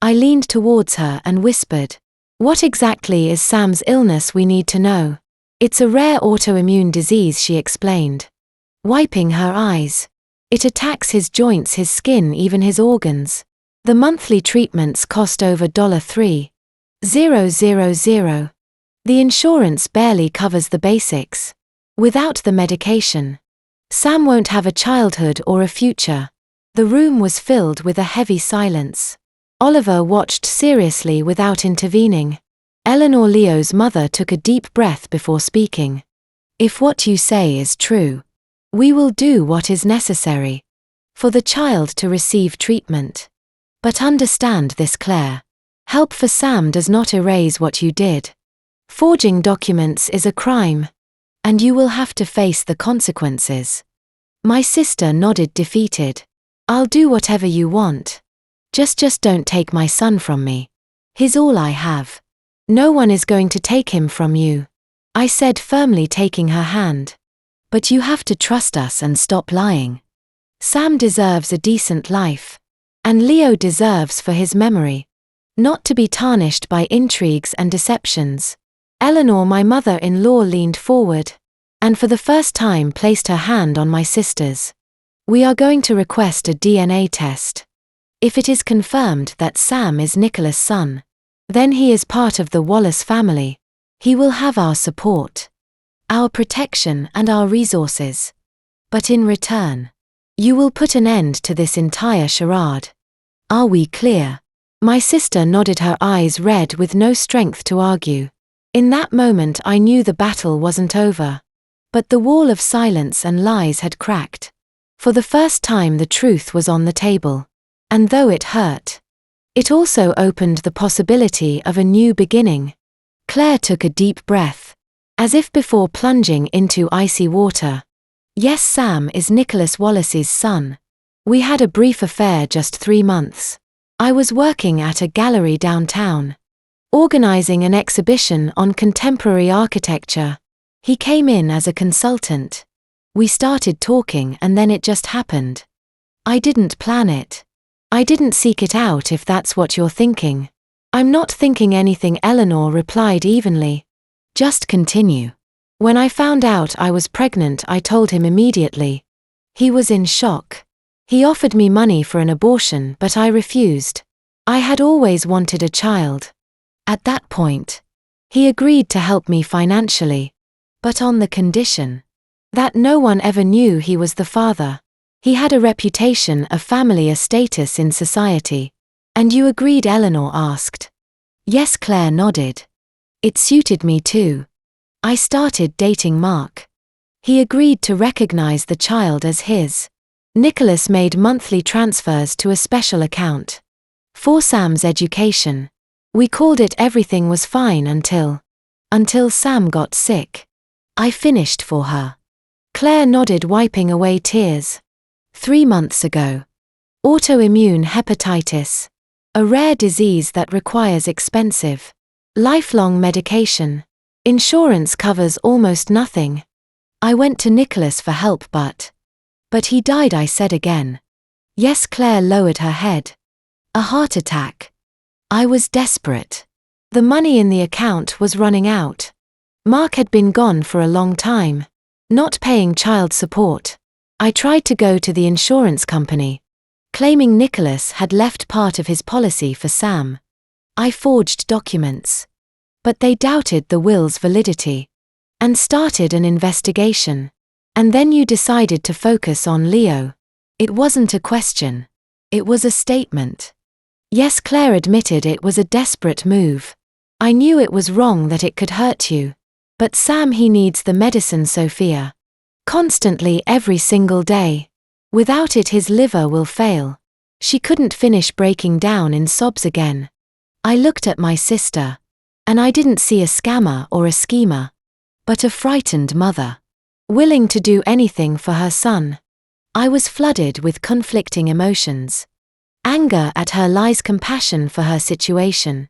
I leaned towards her and whispered, "What exactly is Sam's illness? We need to know." "It's a rare autoimmune disease," she explained, wiping her eyes. "It attacks his joints, his skin, even his organs. The monthly treatments cost over $3,000. The insurance barely covers the basics. Without the medication, Sam won't have a childhood or a future." The room was filled with a heavy silence. Oliver watched seriously without intervening. Eleanor, Leo's mother, took a deep breath before speaking. "If what you say is true, we will do what is necessary for the child to receive treatment. But understand this, Claire. Help for Sam does not erase what you did. Forging documents is a crime. And you will have to face the consequences." My sister nodded, defeated. "I'll do whatever you want. Just don't take my son from me. He's all I have. No one is going to take him from you," I said firmly, taking her hand. "But you have to trust us and stop lying. Sam deserves a decent life. And Leo deserves for his memory not to be tarnished by intrigues and deceptions." Eleanor, my mother-in-law, leaned forward and for the first time placed her hand on my sister's. "We are going to request a DNA test. If it is confirmed that Sam is Nicholas' son, then he is part of the Wallace family. He will have our support, our protection and our resources. But in return, you will put an end to this entire charade. Are we clear?" My sister nodded, her eyes red with no strength to argue. In that moment I knew the battle wasn't over. But the wall of silence and lies had cracked. For the first time the truth was on the table. And though it hurt, it also opened the possibility of a new beginning. Claire took a deep breath, as if before plunging into icy water. Yes, Sam is Nicholas Wallace's son. We had a brief affair just 3 months. I was working at a gallery downtown, organizing an exhibition on contemporary architecture. He came in as a consultant. We started talking and then it just happened. I didn't plan it. I didn't seek it out, if that's what you're thinking. I'm not thinking anything, Eleanor replied evenly. Just continue. When I found out I was pregnant, I told him immediately. He was in shock. He offered me money for an abortion, but I refused. I had always wanted a child. At that point, he agreed to help me financially, but on the condition that no one ever knew he was the father. He had a reputation, a family, a status in society. And you agreed? Eleanor asked. Yes, Claire nodded. It suited me too. I started dating Mark. He agreed to recognize the child as his. Nicholas made monthly transfers to a special account for Sam's education. We called it everything was fine until Sam got sick. I finished for her. Claire nodded, wiping away tears. 3 months ago. Autoimmune hepatitis. A rare disease that requires expensive, lifelong medication. Insurance covers almost nothing. I went to Nicholas for help, but he died, I said again. Yes, Claire lowered her head. A heart attack. I was desperate. The money in the account was running out. Mark had been gone for a long time, not paying child support. I tried to go to the insurance company, claiming Nicholas had left part of his policy for Sam. I forged documents, but they doubted the will's validity and started an investigation. And then you decided to focus on Leo. It wasn't a question. It was a statement. Yes, Claire admitted it was a desperate move. I knew it was wrong, that it could hurt you. But Sam, he needs the medicine, Sophia. Constantly, every single day. Without it his liver will fail. She couldn't finish, breaking down in sobs again. I looked at my sister. And I didn't see a scammer or a schemer, but a frightened mother, willing to do anything for her son. I was flooded with conflicting emotions. Anger at her lies, compassion for her situation,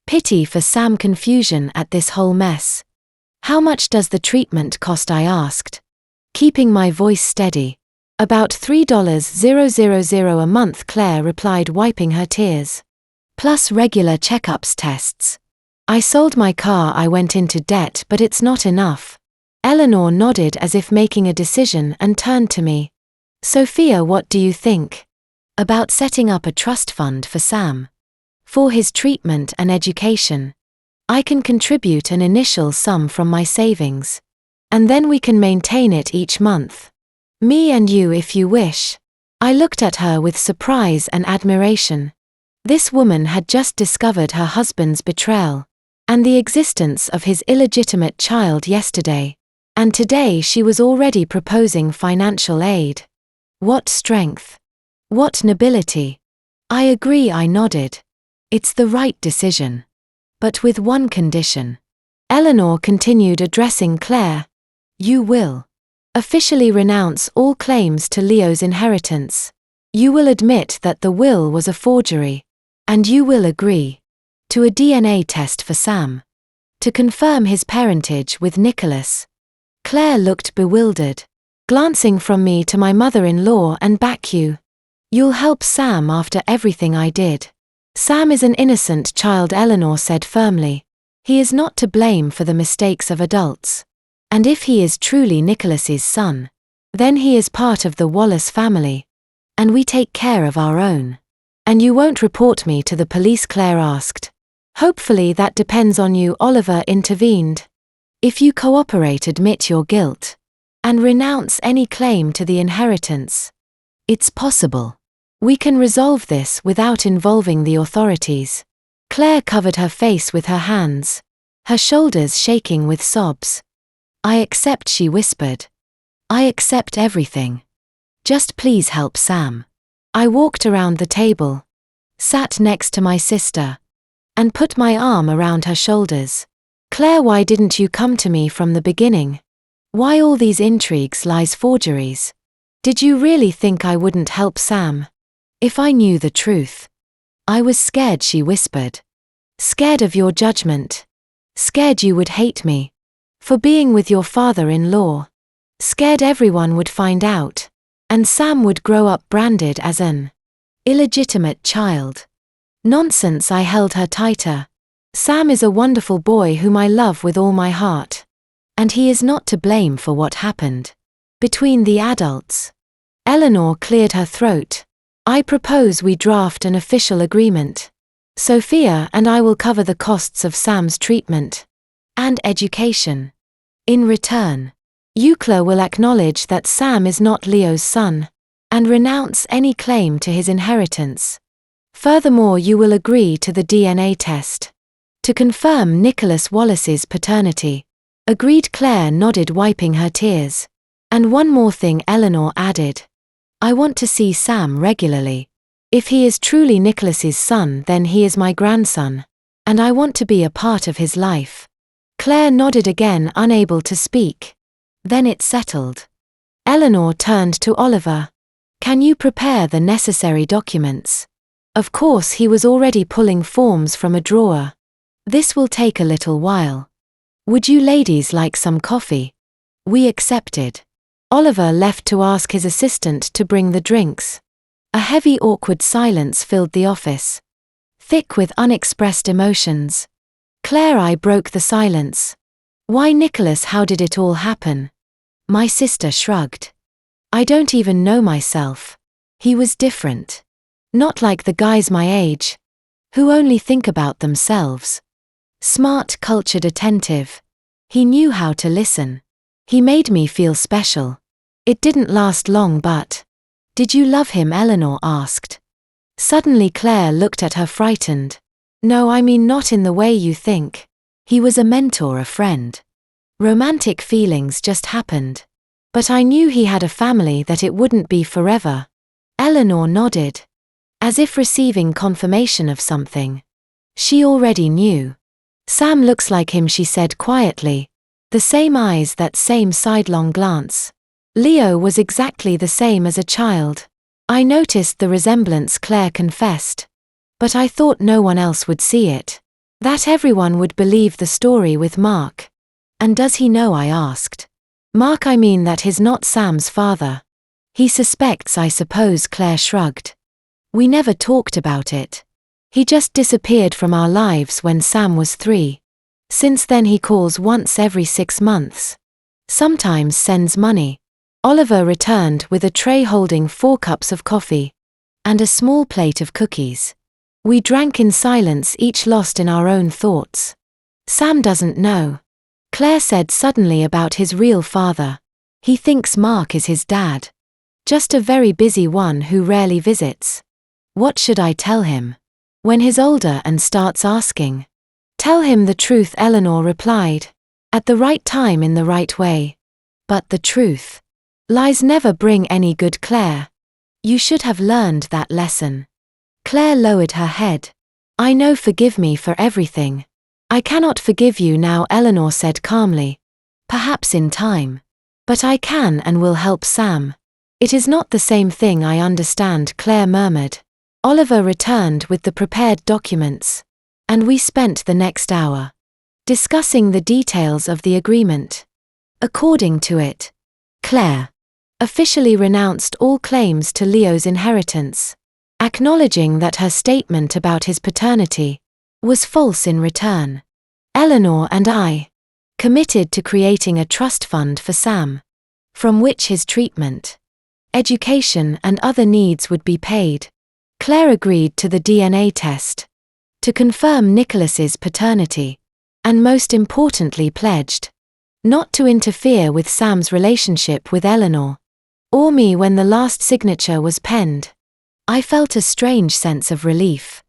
pity for Sam, confusion at this whole mess. How much does the treatment cost? I asked, keeping my voice steady. About $3,000 a month, Claire replied, wiping her tears. Plus regular checkups, tests. I sold my car, I went into debt, but it's not enough. Eleanor nodded as if making a decision and turned to me. Sophia, what do you think about setting up a trust fund for Sam? For his treatment and education. I can contribute an initial sum from my savings. And then we can maintain it each month. Me and you, if you wish. I looked at her with surprise and admiration. This woman had just discovered her husband's betrayal and the existence of his illegitimate child yesterday. And today she was already proposing financial aid. What strength! What nobility! I agree, I nodded. It's the right decision. But with one condition. Eleanor continued, addressing Claire. You will officially renounce all claims to Leo's inheritance. You will admit that the will was a forgery. And you will agree to a DNA test for Sam, to confirm his parentage with Nicholas. Claire looked bewildered, glancing from me to my mother-in-law and back. You'll help Sam after everything I did. Sam is an innocent child, Eleanor said firmly. He is not to blame for the mistakes of adults. And if he is truly Nicholas's son, then he is part of the Wallace family. And we take care of our own. And you won't report me to the police? Claire asked. Hopefully that depends on you, Oliver intervened. If you cooperate, admit your guilt, and renounce any claim to the inheritance. It's possible. We can resolve this without involving the authorities. Claire covered her face with her hands, her shoulders shaking with sobs. I accept, she whispered. I accept everything. Just please help Sam. I walked around the table, sat next to my sister, and put my arm around her shoulders. Claire, why didn't you come to me from the beginning? Why all these intrigues, lies, forgeries? Did you really think I wouldn't help Sam? If I knew the truth. I was scared, she whispered. Scared of your judgment. Scared you would hate me. For being with your father-in-law. Scared everyone would find out. And Sam would grow up branded as an illegitimate child. Nonsense, I held her tighter. Sam is a wonderful boy whom I love with all my heart. And he is not to blame for what happened. Between the adults. Eleanor cleared her throat. I propose we draft an official agreement. Sophia and I will cover the costs of Sam's treatment and education. In return, Eucla will acknowledge that Sam is not Leo's son and renounce any claim to his inheritance. Furthermore, you will agree to the DNA test to confirm Nicholas Wallace's paternity. Agreed, Claire nodded, wiping her tears. And one more thing, Eleanor added. I want to see Sam regularly. If he is truly Nicholas's son, then he is my grandson, and I want to be a part of his life. Claire nodded again, unable to speak. Then it settled. Eleanor turned to Oliver. Can you prepare the necessary documents? Of course, he was already pulling forms from a drawer. This will take a little while. Would you ladies like some coffee? We accepted. Oliver left to ask his assistant to bring the drinks. A heavy, awkward silence filled the office, thick with unexpressed emotions. Claire, I broke the silence. Why, Nicholas, how did it all happen? My sister shrugged. I don't even know myself. He was different. Not like the guys my age, who only think about themselves. Smart, cultured, attentive. He knew how to listen. He made me feel special. It didn't last long, but... Did you love him? Eleanor asked. Suddenly Claire looked at her, frightened. No, I mean not in the way you think. He was a mentor, a friend. Romantic feelings just happened. But I knew he had a family, that it wouldn't be forever. Eleanor nodded, as if receiving confirmation of something she already knew. Sam looks like him, she said quietly. The same eyes, that same sidelong glance. Leo was exactly the same as a child. I noticed the resemblance, Claire confessed. But I thought no one else would see it. That everyone would believe the story with Mark. And does he know? I asked. Mark, I mean that he's not Sam's father. He suspects, I suppose, Claire shrugged. We never talked about it. He just disappeared from our lives when Sam was 3. Since then he calls once every 6 months. Sometimes sends money. Oliver returned with a tray holding 4 cups of coffee and a small plate of cookies. We drank in silence, each lost in our own thoughts. Sam doesn't know, Claire said suddenly, about his real father. He thinks Mark is his dad. Just a very busy one who rarely visits. What should I tell him? When he's older and starts asking. Tell him the truth, Eleanor replied. At the right time, in the right way. But the truth. Lies never bring any good, Claire. You should have learned that lesson. Claire lowered her head. I know, forgive me for everything. I cannot forgive you now, Eleanor said calmly. Perhaps in time. But I can and will help Sam. It is not the same thing, I understand, Claire murmured. Oliver returned with the prepared documents. And we spent the next hour discussing the details of the agreement. According to it, Claire officially renounced all claims to Leo's inheritance, acknowledging that her statement about his paternity was false. In return, Eleanor and I committed to creating a trust fund for Sam, from which his treatment, education and other needs would be paid. Claire agreed to the DNA test to confirm Nicholas's paternity, and most importantly pledged not to interfere with Sam's relationship with Eleanor or me when the last signature was penned. I felt a strange sense of relief.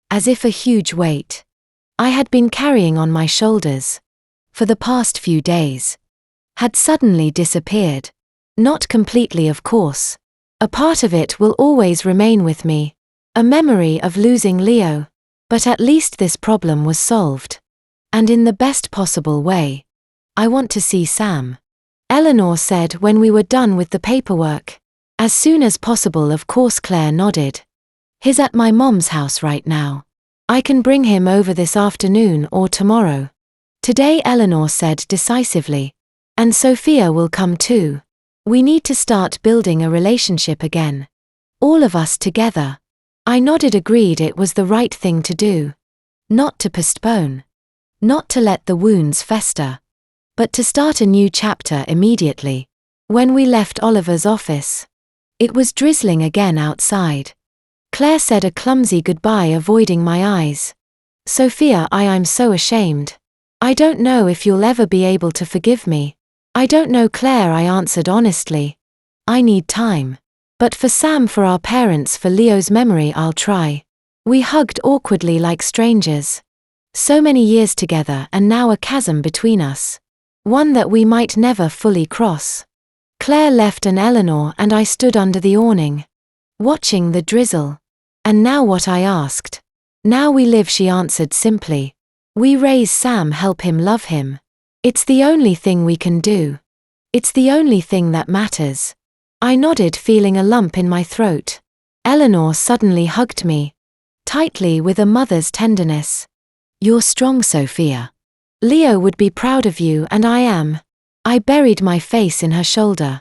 As if a huge weight I had been carrying on my shoulders for the past few days had suddenly disappeared. Not completely, of course. A part of it will always remain with me, a memory of losing Leo, but at least this problem was solved. And in the best possible way. I want to see Sam, Eleanor said when we were done with the paperwork. As soon as possible, of course. Claire nodded. He's at my mom's house right now. I can bring him over this afternoon or tomorrow. Today, Eleanor said decisively. And Sophia will come too. We need to start building a relationship again. All of us together. I nodded, agreed it was the right thing to do. Not to postpone. Not to let the wounds fester. But to start a new chapter immediately. When we left Oliver's office, it was drizzling again outside. Claire said a clumsy goodbye, avoiding my eyes. Sophia, I'm so ashamed. I don't know if you'll ever be able to forgive me. I don't know, Claire, I answered honestly. I need time. But for Sam, for our parents, for Leo's memory, I'll try. We hugged awkwardly like strangers. So many years together, and now a chasm between us. One that we might never fully cross. Claire left and Eleanor and I stood under the awning, watching the drizzle. And now what, I asked. Now we live, she answered simply. We raise Sam, help him, love him. It's the only thing we can do. It's the only thing that matters. I nodded, feeling a lump in my throat. Eleanor suddenly hugged me. Tightly, with a mother's tenderness. You're strong, Sophia. Leo would be proud of you, and I am. I buried my face in her shoulder.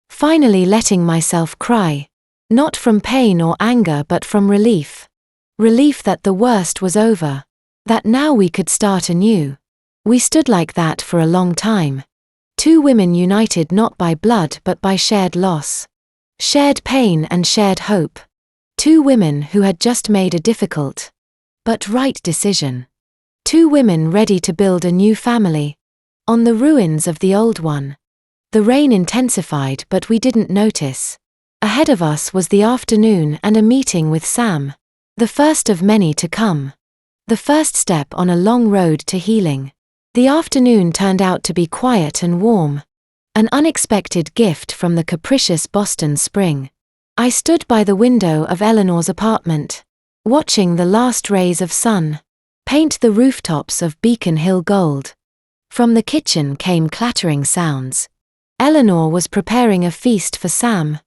Finally letting myself cry. Not from pain or anger, but from relief. Relief that the worst was over. That now we could start anew. We stood like that for a long time. Two women united not by blood but by shared loss. Shared pain and shared hope. Two women who had just made a difficult but right decision. Two women ready to build a new family. On the ruins of the old one. The rain intensified, but we didn't notice. Ahead of us was the afternoon and a meeting with Sam. The first of many to come. The first step on a long road to healing. The afternoon turned out to be quiet and warm. An unexpected gift from the capricious Boston spring. I stood by the window of Eleanor's apartment, watching the last rays of sun paint the rooftops of Beacon Hill gold. From the kitchen came clattering sounds. Eleanor was preparing a feast for Sam.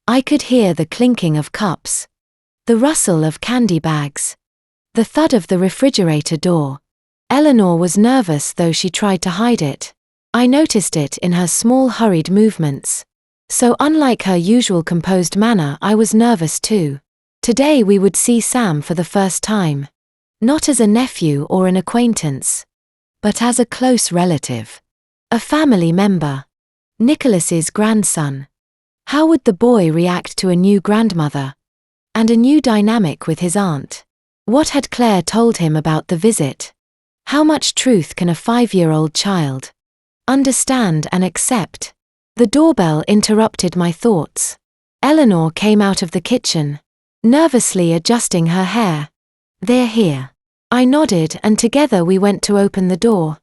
I could hear the clinking of cups, the rustle of candy bags, the thud of the refrigerator door. Eleanor was nervous, though she tried to hide it. I noticed it in her small, hurried movements. So unlike her usual composed manner, I was nervous too. Today we would see Sam for the first time. Not as a nephew or an acquaintance, but as a close relative. A family member. Nicholas's grandson. How would the boy react to a new grandmother? And a new dynamic with his aunt? What had Claire told him about the visit? How much truth can a 5-year-old child understand and accept? The doorbell interrupted my thoughts. Eleanor came out of the kitchen, nervously adjusting her hair. They're here. I nodded, and together we went to open the door.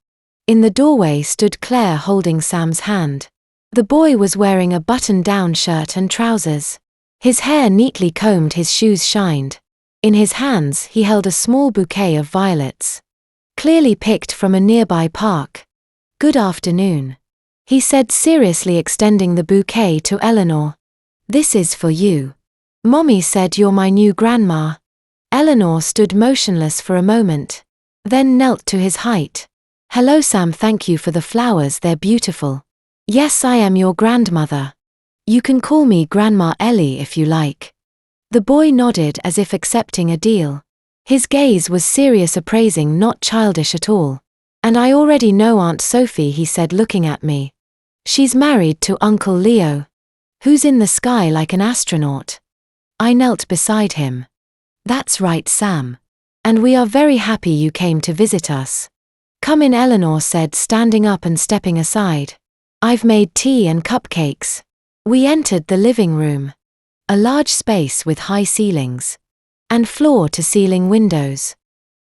In the doorway stood Claire, holding Sam's hand. The boy was wearing a button-down shirt and trousers. His hair neatly combed, his shoes shined. In his hands he held a small bouquet of violets, clearly picked from a nearby park. Good afternoon, he said seriously, extending the bouquet to Eleanor. This is for you. Mommy said you're my new grandma. Eleanor stood motionless for a moment, then knelt to his height. Hello, Sam, thank you for the flowers, they're beautiful. Yes, I am your grandmother. You can call me Grandma Ellie if you like. The boy nodded as if accepting a deal. His gaze was serious, appraising, not childish at all. And I already know Aunt Sophie, he said, looking at me. She's married to Uncle Leo, who's in the sky like an astronaut. I knelt beside him. That's right, Sam. And we are very happy you came to visit us. Come in, Eleanor said, standing up and stepping aside. I've made tea and cupcakes. We entered the living room. A large space with high ceilings. And floor-to-ceiling windows.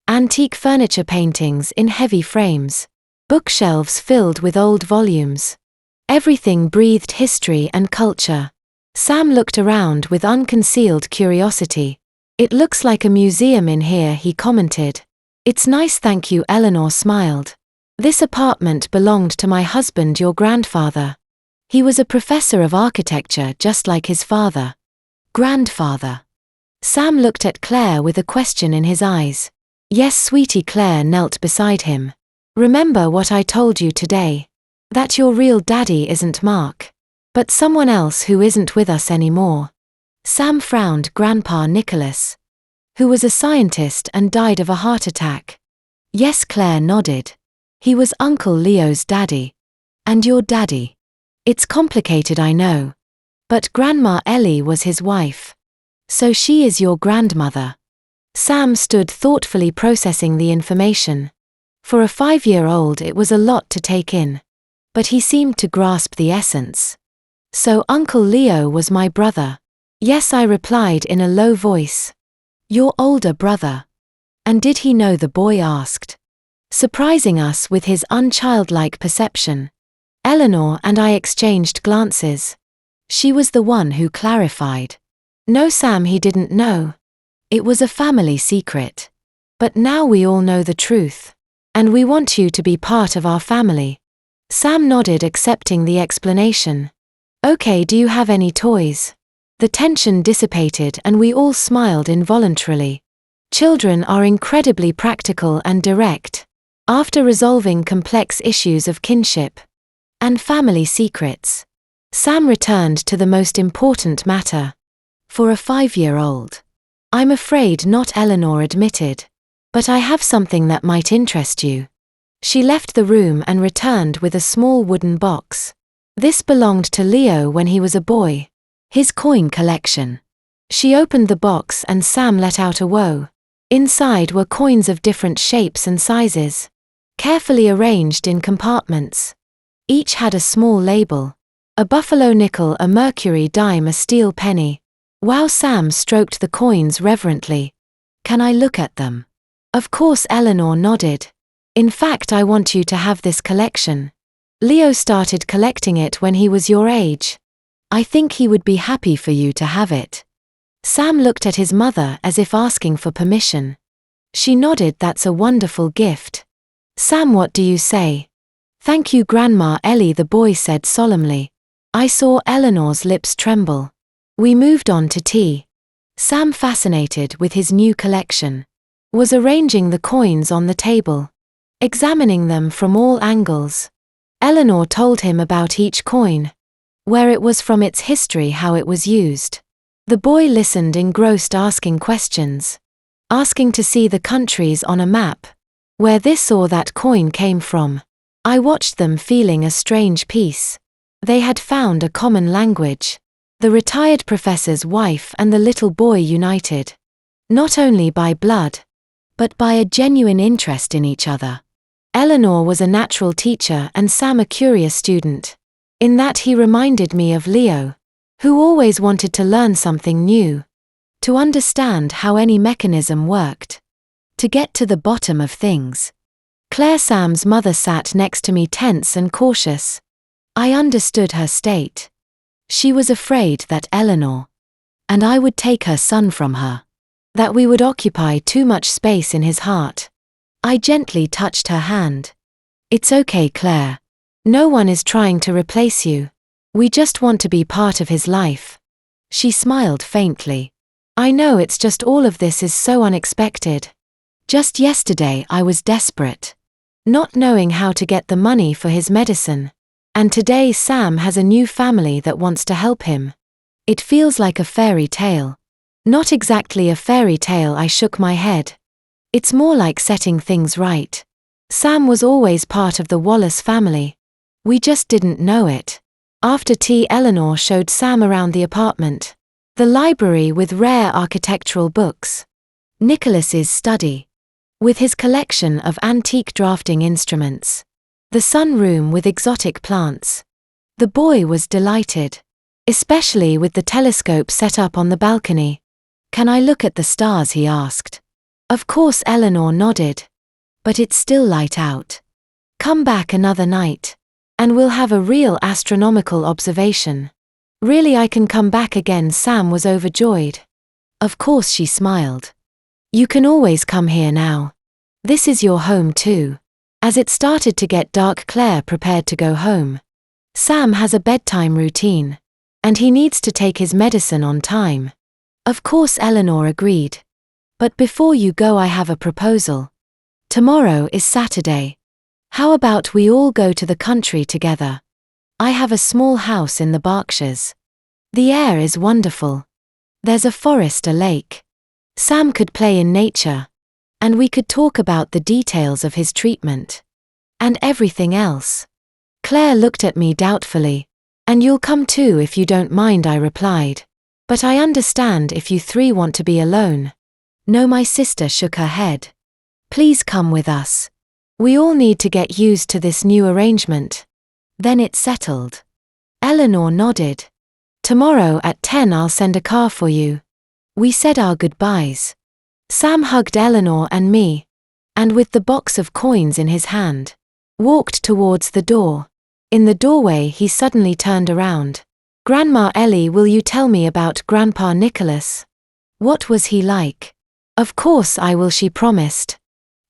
Antique furniture paintings in heavy frames. Bookshelves filled with old volumes. Everything breathed history and culture. Sam looked around with unconcealed curiosity. "It looks like a museum in here," he commented. "It's nice, thank you," Eleanor smiled. "This apartment belonged to my husband, your grandfather. He was a professor of architecture just like his father." Grandfather. Sam looked at Claire with a question in his eyes. "Yes, sweetie." Claire knelt beside him. "Remember what I told you today? That your real daddy isn't Mark, but someone else who isn't with us anymore." Sam frowned. "Grandpa Nicholas, who was a scientist and died of a heart attack." "Yes," Claire nodded. "He was Uncle Leo's daddy." "And your daddy?" "It's complicated, I know. But Grandma Ellie was his wife. So she is your grandmother." Sam stood thoughtfully processing the information. For a 5-year-old it was a lot to take in. But he seemed to grasp the essence. "So Uncle Leo was my brother?" "Yes," I replied in a low voice. "Your older brother. And did he know?" the boy asked, surprising us with his unchildlike perception. Eleanor and I exchanged glances. She was the one who clarified. "No, Sam, he didn't know. It was a family secret. But now we all know the truth. And we want you to be part of our family." Sam nodded, accepting the explanation. "Okay, do you have any toys?" The tension dissipated and we all smiled involuntarily. Children are incredibly practical and direct. After resolving complex issues of kinship and family secrets, Sam returned to the most important matter. "For a 5-year-old. I'm afraid not," Eleanor admitted. "But I have something that might interest you." She left the room and returned with a small wooden box. This belonged to Leo when he was a boy. His coin collection. She opened the box and Sam let out a whoa. Inside were coins of different shapes and sizes, carefully arranged in compartments. Each had a small label. A buffalo nickel, a mercury dime, a steel penny. "Wow," Sam stroked the coins reverently. "Can I look at them?" "Of course," Eleanor nodded. "In fact, I want you to have this collection. Leo started collecting it when he was your age. I think he would be happy for you to have it." Sam looked at his mother as if asking for permission. She nodded. "That's a wonderful gift. Sam, what do you say?" "Thank you, Grandma Ellie," the boy said solemnly. I saw Eleanor's lips tremble. We moved on to tea. Sam, fascinated with his new collection, was arranging the coins on the table, examining them from all angles. Eleanor told him about each coin, where it was from, its history, how it was used. The boy listened, engrossed, asking questions, asking to see the countries on a map, where this or that coin came from. I watched them, feeling a strange peace. They had found a common language. The retired professor's wife and the little boy united, not only by blood, but by a genuine interest in each other. Eleanor was a natural teacher and Sam a curious student. In that he reminded me of Leo, who always wanted to learn something new, to understand how any mechanism worked, to get to the bottom of things. Claire, Sam's mother, sat next to me, tense and cautious. I understood her state. She was afraid that Eleanor and I would take her son from her, that we would occupy too much space in his heart. I gently touched her hand. "It's okay, Claire. No one is trying to replace you. We just want to be part of his life." She smiled faintly. "I know, it's just all of this is so unexpected. Just yesterday I was desperate, not knowing how to get the money for his medicine. And today Sam has a new family that wants to help him. It feels like a fairy tale." "Not exactly a fairy tale," I shook my head. "It's more like setting things right. Sam was always part of the Wallace family. We just didn't know it." After tea, Eleanor showed Sam around the apartment. The library with rare architectural books. Nicholas's study, with his collection of antique drafting instruments. The sunroom with exotic plants. The boy was delighted. especially with the telescope set up on the balcony. Can I look at the stars? He asked. Of course, Eleanor nodded. But it's still light out. Come back another night, and we'll have a real astronomical observation. Really, I can come back again? Sam was overjoyed. Of course, she smiled. You can always come here now. This is your home too. As it started to get dark, Claire prepared to go home. Sam has a bedtime routine, and he needs to take his medicine on time. Of course, Eleanor agreed. But before you go, I have a proposal. Tomorrow is Saturday. How about we all go to the country together? I have a small house in the Berkshires. The air is wonderful. There's a forest, a lake. Sam could play in nature, and we could talk about the details of his treatment. And everything else. Claire looked at me doubtfully. And you'll come too if you don't mind, I replied. But I understand if you three want to be alone. No, my sister shook her head. Please come with us. We all need to get used to this new arrangement. Then it's settled. Eleanor nodded. Tomorrow at 10 I'll send a car for you. We said our goodbyes. Sam hugged Eleanor and me, and with the box of coins in his hand, walked towards the door. In the doorway he suddenly turned around. Grandma Ellie, will you tell me about Grandpa Nicholas? What was he like? Of course I will, she promised.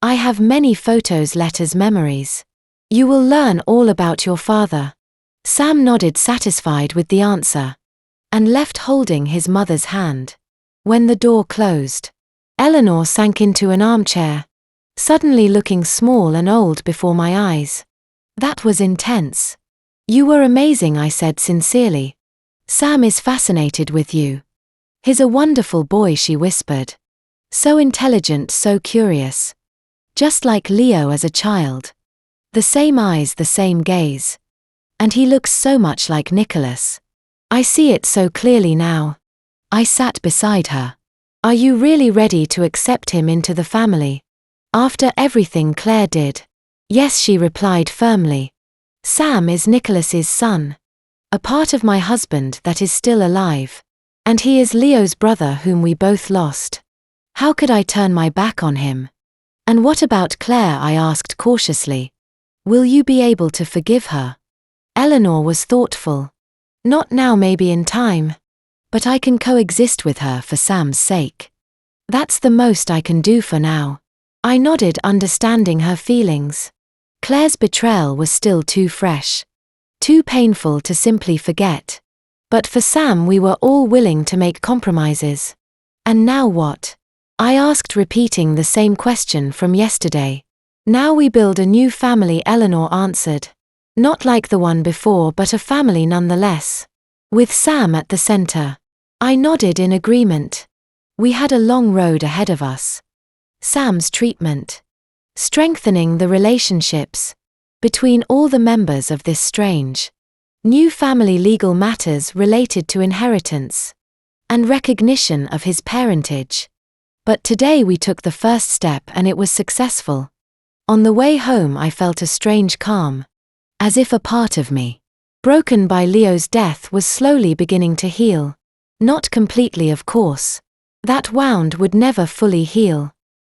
I have many photos, letters, memories. You will learn all about your father. Sam nodded, satisfied with the answer, and left holding his mother's hand. When the door closed, Eleanor sank into an armchair, suddenly looking small and old before my eyes. That was intense. You were amazing, I said sincerely. Sam is fascinated with you. He's a wonderful boy, she whispered. So intelligent, so curious. Just like Leo as a child. The same eyes, the same gaze. And he looks so much like Nicholas. I see it so clearly now. I sat beside her. Are you really ready to accept him into the family? After everything Claire did? Yes, she replied firmly. Sam is Nicholas's son. A part of my husband that is still alive. And he is Leo's brother whom we both lost. How could I turn my back on him? And what about Claire? I asked cautiously. Will you be able to forgive her? Eleanor was thoughtful. Not now, maybe in time. But I can coexist with her for Sam's sake. That's the most I can do for now. I nodded, understanding her feelings. Claire's betrayal was still too fresh. Too painful to simply forget. But for Sam we were all willing to make compromises. And now what? I asked, repeating the same question from yesterday. Now we build a new family, Eleanor answered. Not like the one before, but a family nonetheless. With Sam at the center. I nodded in agreement. We had a long road ahead of us. Sam's treatment. Strengthening the relationships between all the members of this strange new family, legal matters related to inheritance and recognition of his parentage. But today we took the first step and it was successful. On the way home I felt a strange calm, as if a part of me, broken by Leo's death, was slowly beginning to heal. Not completely, of course. That wound would never fully heal.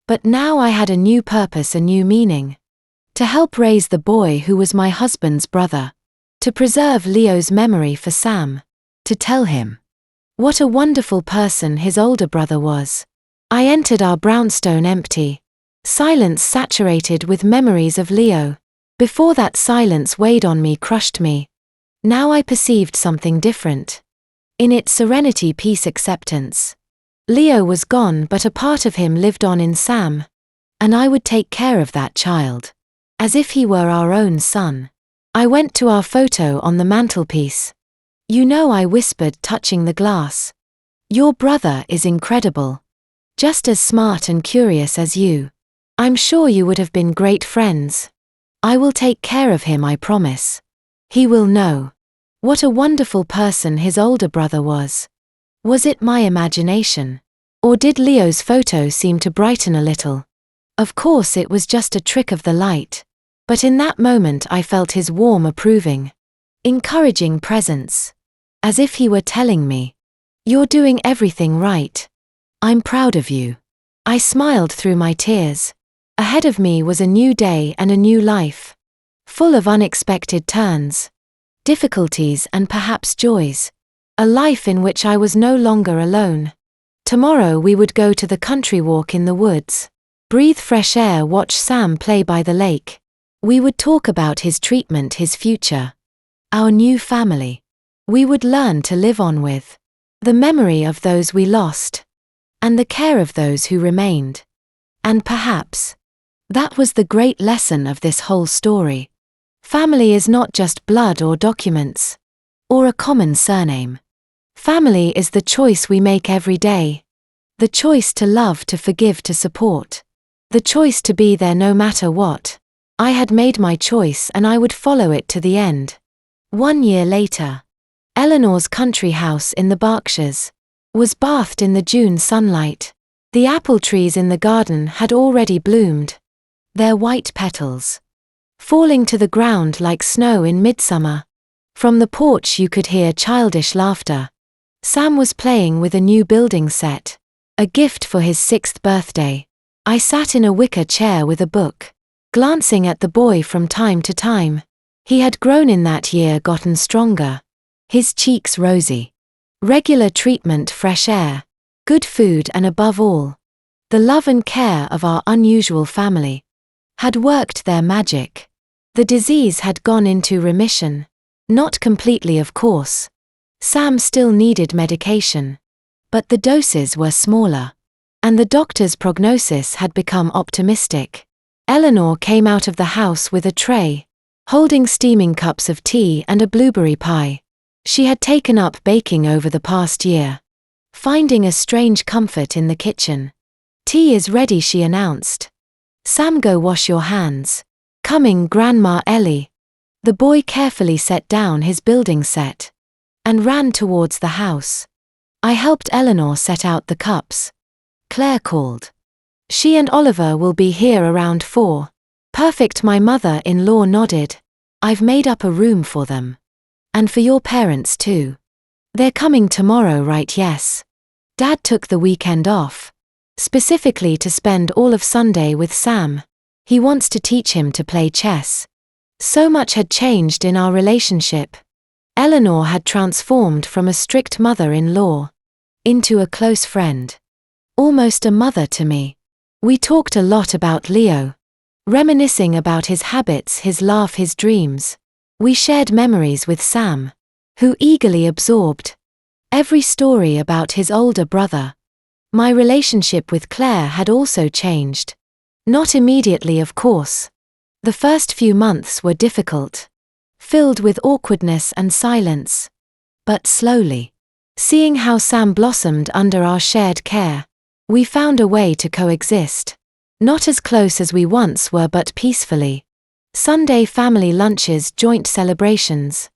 But now I had a new purpose, a new meaning. To help raise the boy who was my husband's brother. To preserve Leo's memory for Sam. To tell him what a wonderful person his older brother was. I entered our brownstone empty. Silence saturated with memories of Leo. Before that silence weighed on me, crushed me. Now I perceived something different. In its serenity, peace, acceptance. Leo was gone, but a part of him lived on in Sam. And I would take care of that child. As if he were our own son. I went to our photo on the mantelpiece. You know, I whispered, touching the glass. Your brother is incredible. Just as smart and curious as you. I'm sure you would have been great friends. I will take care of him, I promise. He will know. What a wonderful person his older brother was. Was it my imagination? Or did Leo's photo seem to brighten a little? Of course it was just a trick of the light. But in that moment I felt his warm, approving, encouraging presence. as if he were telling me, "You're doing everything right. I'm proud of you." I smiled through my tears. Ahead of me was a new day and a new life, full of unexpected turns, difficulties and perhaps joys. A life in which I was no longer alone. Tomorrow we would go to the country walk in the woods, breathe fresh air, watch Sam play by the lake. We would talk about his treatment, his future, our new family. We would learn to live on with the memory of those we lost, and the care of those who remained. And perhaps that was the great lesson of this whole story. Family is not just blood or documents, or a common surname. Family is the choice we make every day. The choice to love, to forgive, to support. The choice to be there no matter what. I had made my choice and I would follow it to the end. 1 year later, Eleanor's country house in the Berkshires was bathed in the June sunlight. The apple trees in the garden had already bloomed, their white petals falling to the ground like snow in midsummer. From the porch you could hear childish laughter. Sam was playing with a new building set, a gift for his 6th birthday. I sat in a wicker chair with a book, glancing at the boy from time to time. He had grown in that year, gotten stronger. His cheeks rosy. Regular treatment, fresh air, good food, and above all, the love and care of our unusual family had worked their magic. The disease had gone into remission. Not completely, of course. Sam still needed medication, but the doses were smaller, and the doctor's prognosis had become optimistic. Eleanor came out of the house with a tray, holding steaming cups of tea and a blueberry pie. She had taken up baking over the past year, finding a strange comfort in the kitchen. "Tea is ready," she announced. "Sam, go wash your hands." "Coming, Grandma Ellie." The boy carefully set down his building set and ran towards the house. I helped Eleanor set out the cups. Claire called. "She and Oliver will be here around 4. "Perfect," my mother-in-law nodded. "I've made up a room for them. And for your parents too. They're coming tomorrow, right?" "Yes." Dad took the weekend off, specifically to spend all of Sunday with Sam. He wants to teach him to play chess. So much had changed in our relationship. Eleanor had transformed from a strict mother-in-law into a close friend, almost a mother to me. We talked a lot about Leo, reminiscing about his habits, his laugh, his dreams. We shared memories with Sam, who eagerly absorbed every story about his older brother. My relationship with Claire had also changed. Not immediately, of course. The first few months were difficult, filled with awkwardness and silence. But slowly, seeing how Sam blossomed under our shared care, we found a way to coexist. Not as close as we once were, but peacefully. Sunday family lunches, joint celebrations,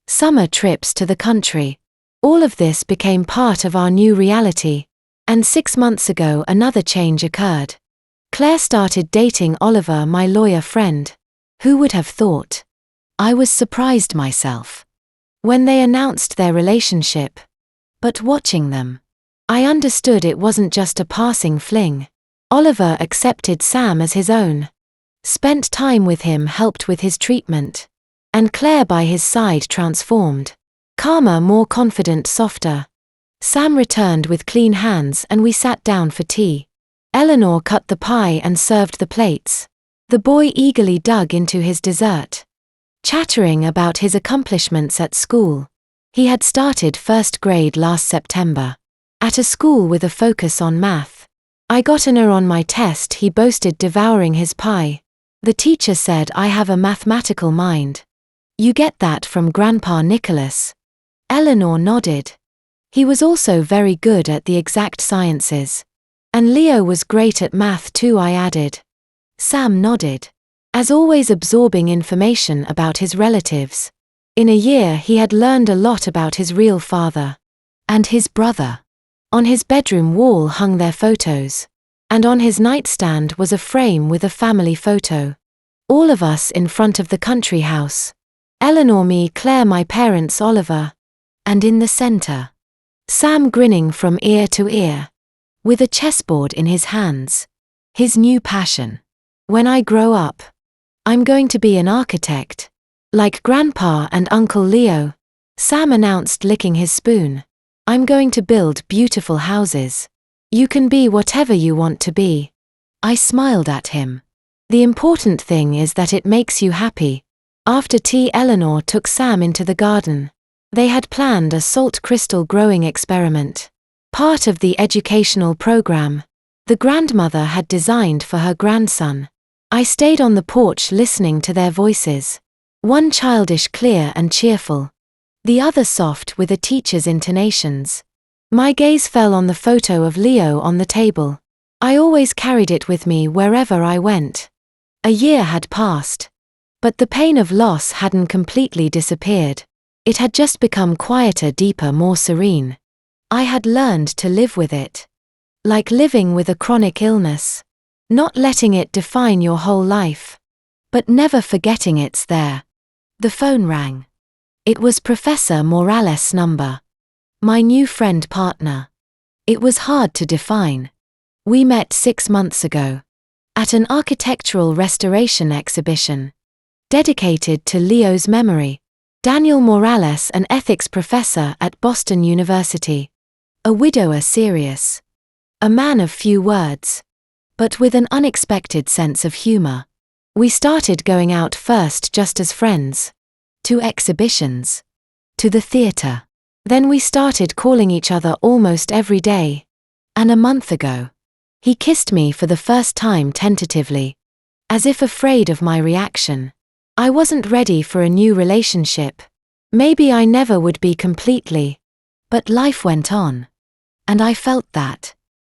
summer trips to the country. All of this became part of our new reality. And 6 months ago another change occurred. Claire started dating Oliver, my lawyer friend. Who would have thought? I was surprised myself when they announced their relationship. But watching them, I understood it wasn't just a passing fling. Oliver accepted Sam as his own, spent time with him, helped with his treatment, and Claire by his side transformed. Calmer, more confident, softer. Sam returned with clean hands and we sat down for tea. Eleanor cut the pie and served the plates. The boy eagerly dug into his dessert, chattering about his accomplishments at school. He had started 1st grade last September, at a school with a focus on math. "I got an A on my test," he boasted, devouring his pie. "The teacher said I have a mathematical mind." "You get that from Grandpa Nicholas." Eleanor nodded. "He was also very good at the exact sciences. And Leo was great at math too," I added. Sam nodded, as always absorbing information about his relatives. In a year he had learned a lot about his real father and his brother. On his bedroom wall hung their photos, and on his nightstand was a frame with a family photo. All of us in front of the country house. Eleanor, me, Claire, my parents, Oliver. And in the center, Sam grinning from ear to ear, with a chessboard in his hands. His new passion. When I grow up, I'm going to be an architect. Like Grandpa and Uncle Leo, Sam announced, licking his spoon. I'm going to build beautiful houses. You can be whatever you want to be. I smiled at him. The important thing is that it makes you happy. After tea, Eleanor took Sam into the garden. They had planned a salt crystal growing experiment, part of the educational program the grandmother had designed for her grandson. I stayed on the porch listening to their voices. One childish, clear and cheerful. The other soft with a teacher's intonations. My gaze fell on the photo of Leo on the table. I always carried it with me wherever I went. A year had passed. But the pain of loss hadn't completely disappeared. It had just become quieter, deeper, more serene. I had learned to live with it. Like living with a chronic illness. Not letting it define your whole life. But never forgetting it's there. The phone rang. It was Professor Morales' number. My new friend partner. It was hard to define. We met 6 months ago. At an architectural restoration exhibition. Dedicated to Leo's memory. Daniel Morales, an ethics professor at Boston University. A widower, serious. A man of few words. But with an unexpected sense of humor. We started going out first just as friends. To exhibitions. To the theater. Then we started calling each other almost every day. And a month ago, he kissed me for the first time tentatively. As if afraid of my reaction. I wasn't ready for a new relationship. Maybe I never would be completely. But life went on. And I felt that.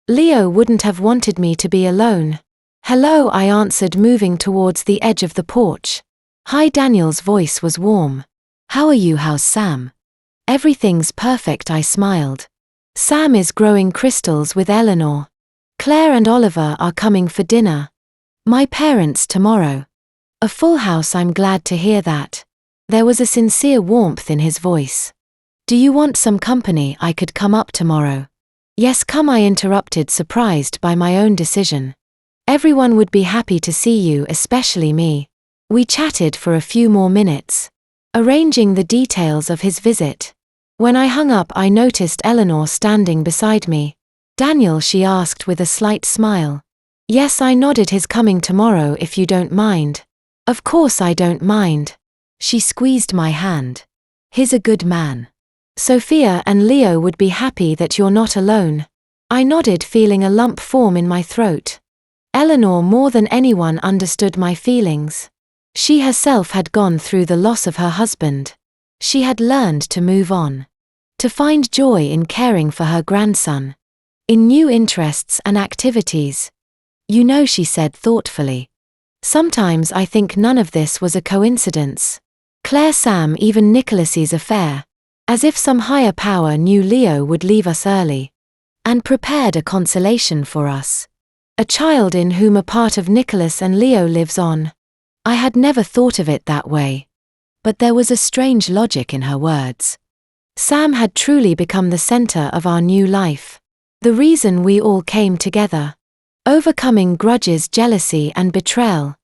Leo wouldn't have wanted me to be alone. Hello, I answered, moving towards the edge of the porch. Hi. Daniel's voice was warm. How are you? How's Sam? Everything's perfect, I smiled. Sam is growing crystals with Eleanor. Claire and Oliver are coming for dinner. My parents tomorrow. A full house. I'm glad to hear that. There was a sincere warmth in his voice. Do you want some company? I could come up tomorrow. Yes, come, I interrupted, surprised by my own decision. Everyone would be happy to see you, especially me. We chatted for a few more minutes, arranging the details of his visit. When I hung up, I noticed Eleanor standing beside me. Daniel, she asked with a slight smile. Yes, I nodded. His coming tomorrow, if you don't mind. Of course I don't mind. She squeezed my hand. He's a good man. Sophia and Leo would be happy that you're not alone. I nodded, feeling a lump form in my throat. Eleanor more than anyone understood my feelings. She herself had gone through the loss of her husband. She had learned to move on. To find joy in caring for her grandson. In new interests and activities. You know, she said thoughtfully. Sometimes I think none of this was a coincidence. Claire, Sam, even Nicholas's affair. As if some higher power knew Leo would leave us early. And prepared a consolation for us. A child in whom a part of Nicholas and Leo lives on. I had never thought of it that way. But there was a strange logic in her words. Sam had truly become the center of our new life. The reason we all came together. Overcoming grudges, jealousy and betrayal.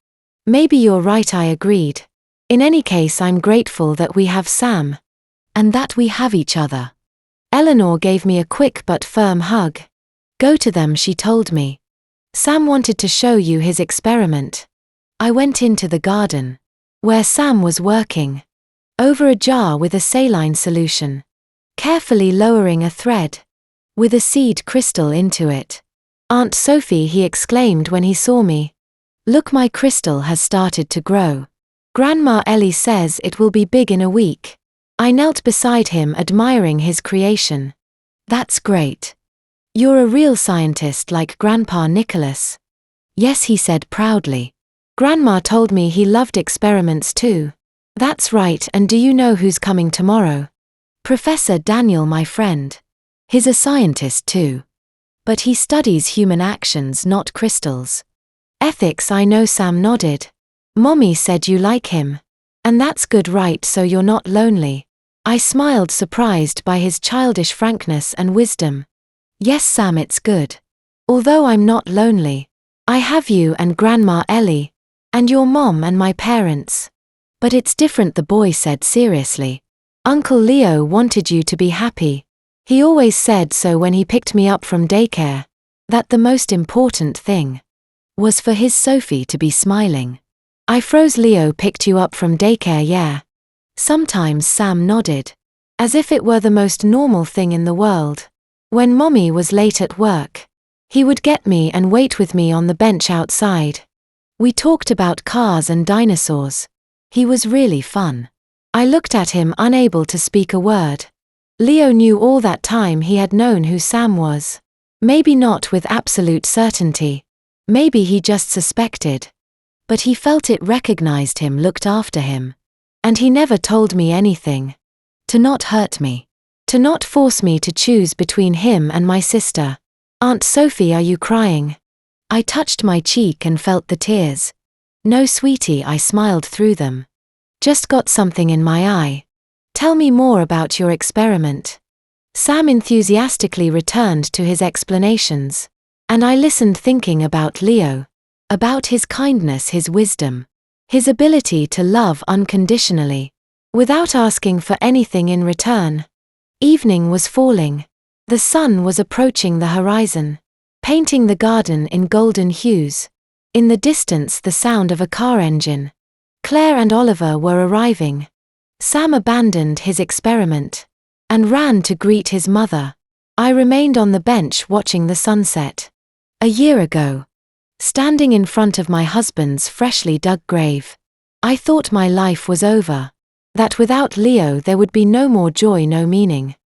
Maybe you're right, I agreed. In any case, I'm grateful that we have Sam. And that we have each other. Eleanor gave me a quick but firm hug. Go to them, she told me. Sam wanted to show you his experiment. I went into the garden. Where Sam was working. Over a jar with a saline solution. Carefully lowering a thread. With a seed crystal into it. Aunt Sophie, he exclaimed when he saw me. Look, my crystal has started to grow. Grandma Ellie says it will be big in a week. I knelt beside him, admiring his creation. That's great. You're a real scientist like Grandpa Nicholas. Yes, he said proudly. Grandma told me he loved experiments too. That's right, and do you know who's coming tomorrow? Professor Daniel, my friend. He's a scientist too. But he studies human actions, not crystals. Ethics, I know, Sam nodded. Mommy said you like him. And that's good, right, so you're not lonely. I smiled, surprised by his childish frankness and wisdom. Yes, Sam, it's good. Although I'm not lonely. I have you and Grandma Ellie. And your mom and my parents. But it's different, the boy said seriously. Uncle Leo wanted you to be happy. He always said so when he picked me up from daycare. That the most important thing was for his Sophie to be smiling. I froze. Leo picked you up from daycare, yeah? Sometimes Sam nodded. As if it were the most normal thing in the world. When Mommy was late at work, he would get me and wait with me on the bench outside. We talked about cars and dinosaurs. He was really fun. I looked at him, unable to speak a word. Leo knew all that time he had known who Sam was. Maybe not with absolute certainty. Maybe he just suspected. But he felt it, recognized him, looked after him. And he never told me anything. To not hurt me. To not force me to choose between him and my sister. Aunt Sophie, are you crying? I touched my cheek and felt the tears. No, sweetie, I smiled through them. Just got something in my eye. Tell me more about your experiment. Sam enthusiastically returned to his explanations. And I listened, thinking about Leo. About his kindness, his wisdom. His ability to love unconditionally. Without asking for anything in return. Evening was falling. The sun was approaching the horizon. Painting the garden in golden hues. In the distance, the sound of a car engine. Claire and Oliver were arriving. Sam abandoned his experiment and ran to greet his mother. I remained on the bench watching the sunset. A year ago, standing in front of my husband's freshly dug grave, I thought my life was over. That without Leo there would be no more joy, no meaning.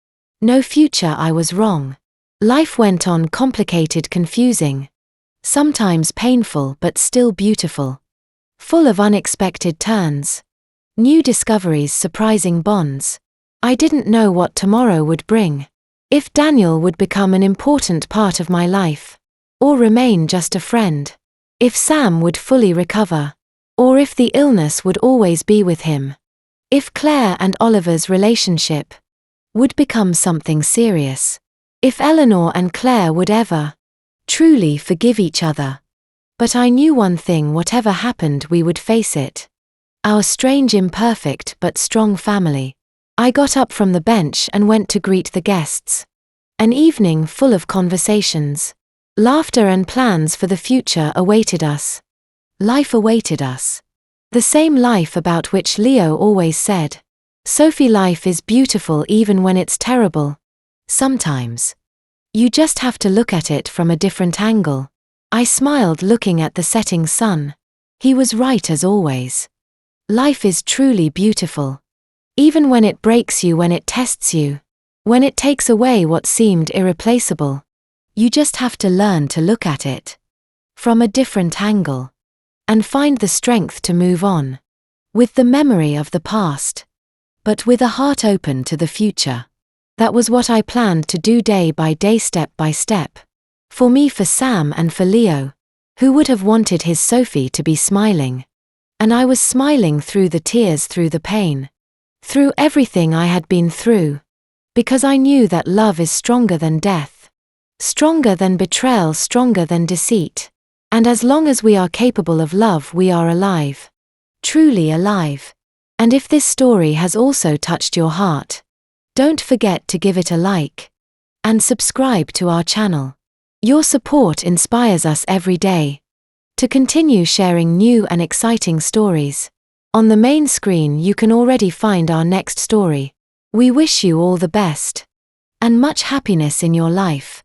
No future. I was wrong. Life went on, complicated, confusing. Sometimes painful but still beautiful. Full of unexpected turns. New discoveries, surprising bonds. I didn't know what tomorrow would bring. If Daniel would become an important part of my life. Or remain just a friend. If Sam would fully recover. Or if the illness would always be with him. If Claire and Oliver's relationship would become something serious. If Eleanor and Claire would ever truly forgive each other. But I knew one thing: whatever happened, we would face it. Our strange, imperfect but strong family. I got up from the bench and went to greet the guests. An evening full of conversations, laughter and plans for the future awaited us. Life awaited us. The same life about which Leo always said, Sophie, life is beautiful even when it's terrible. Sometimes. You just have to look at it from a different angle. I smiled, looking at the setting sun. He was right as always. Life is truly beautiful. Even when it breaks you, when it tests you. When it takes away what seemed irreplaceable. You just have to learn to look at it from a different angle. And find the strength to move on. With the memory of the past. But with a heart open to the future. That was what I planned to do, day by day, step by step. For me, for Sam, and for Leo. Who would have wanted his Sophie to be smiling? And I was smiling through the tears, through the pain. Through everything I had been through. Because I knew that love is stronger than death. Stronger than betrayal, stronger than deceit. And as long as we are capable of love, we are alive. Truly alive. And if this story has also touched your heart, don't forget to give it a like. And subscribe to our channel. Your support inspires us every day. To continue sharing new and exciting stories. On the main screen you can already find our next story. We wish you all the best. And much happiness in your life.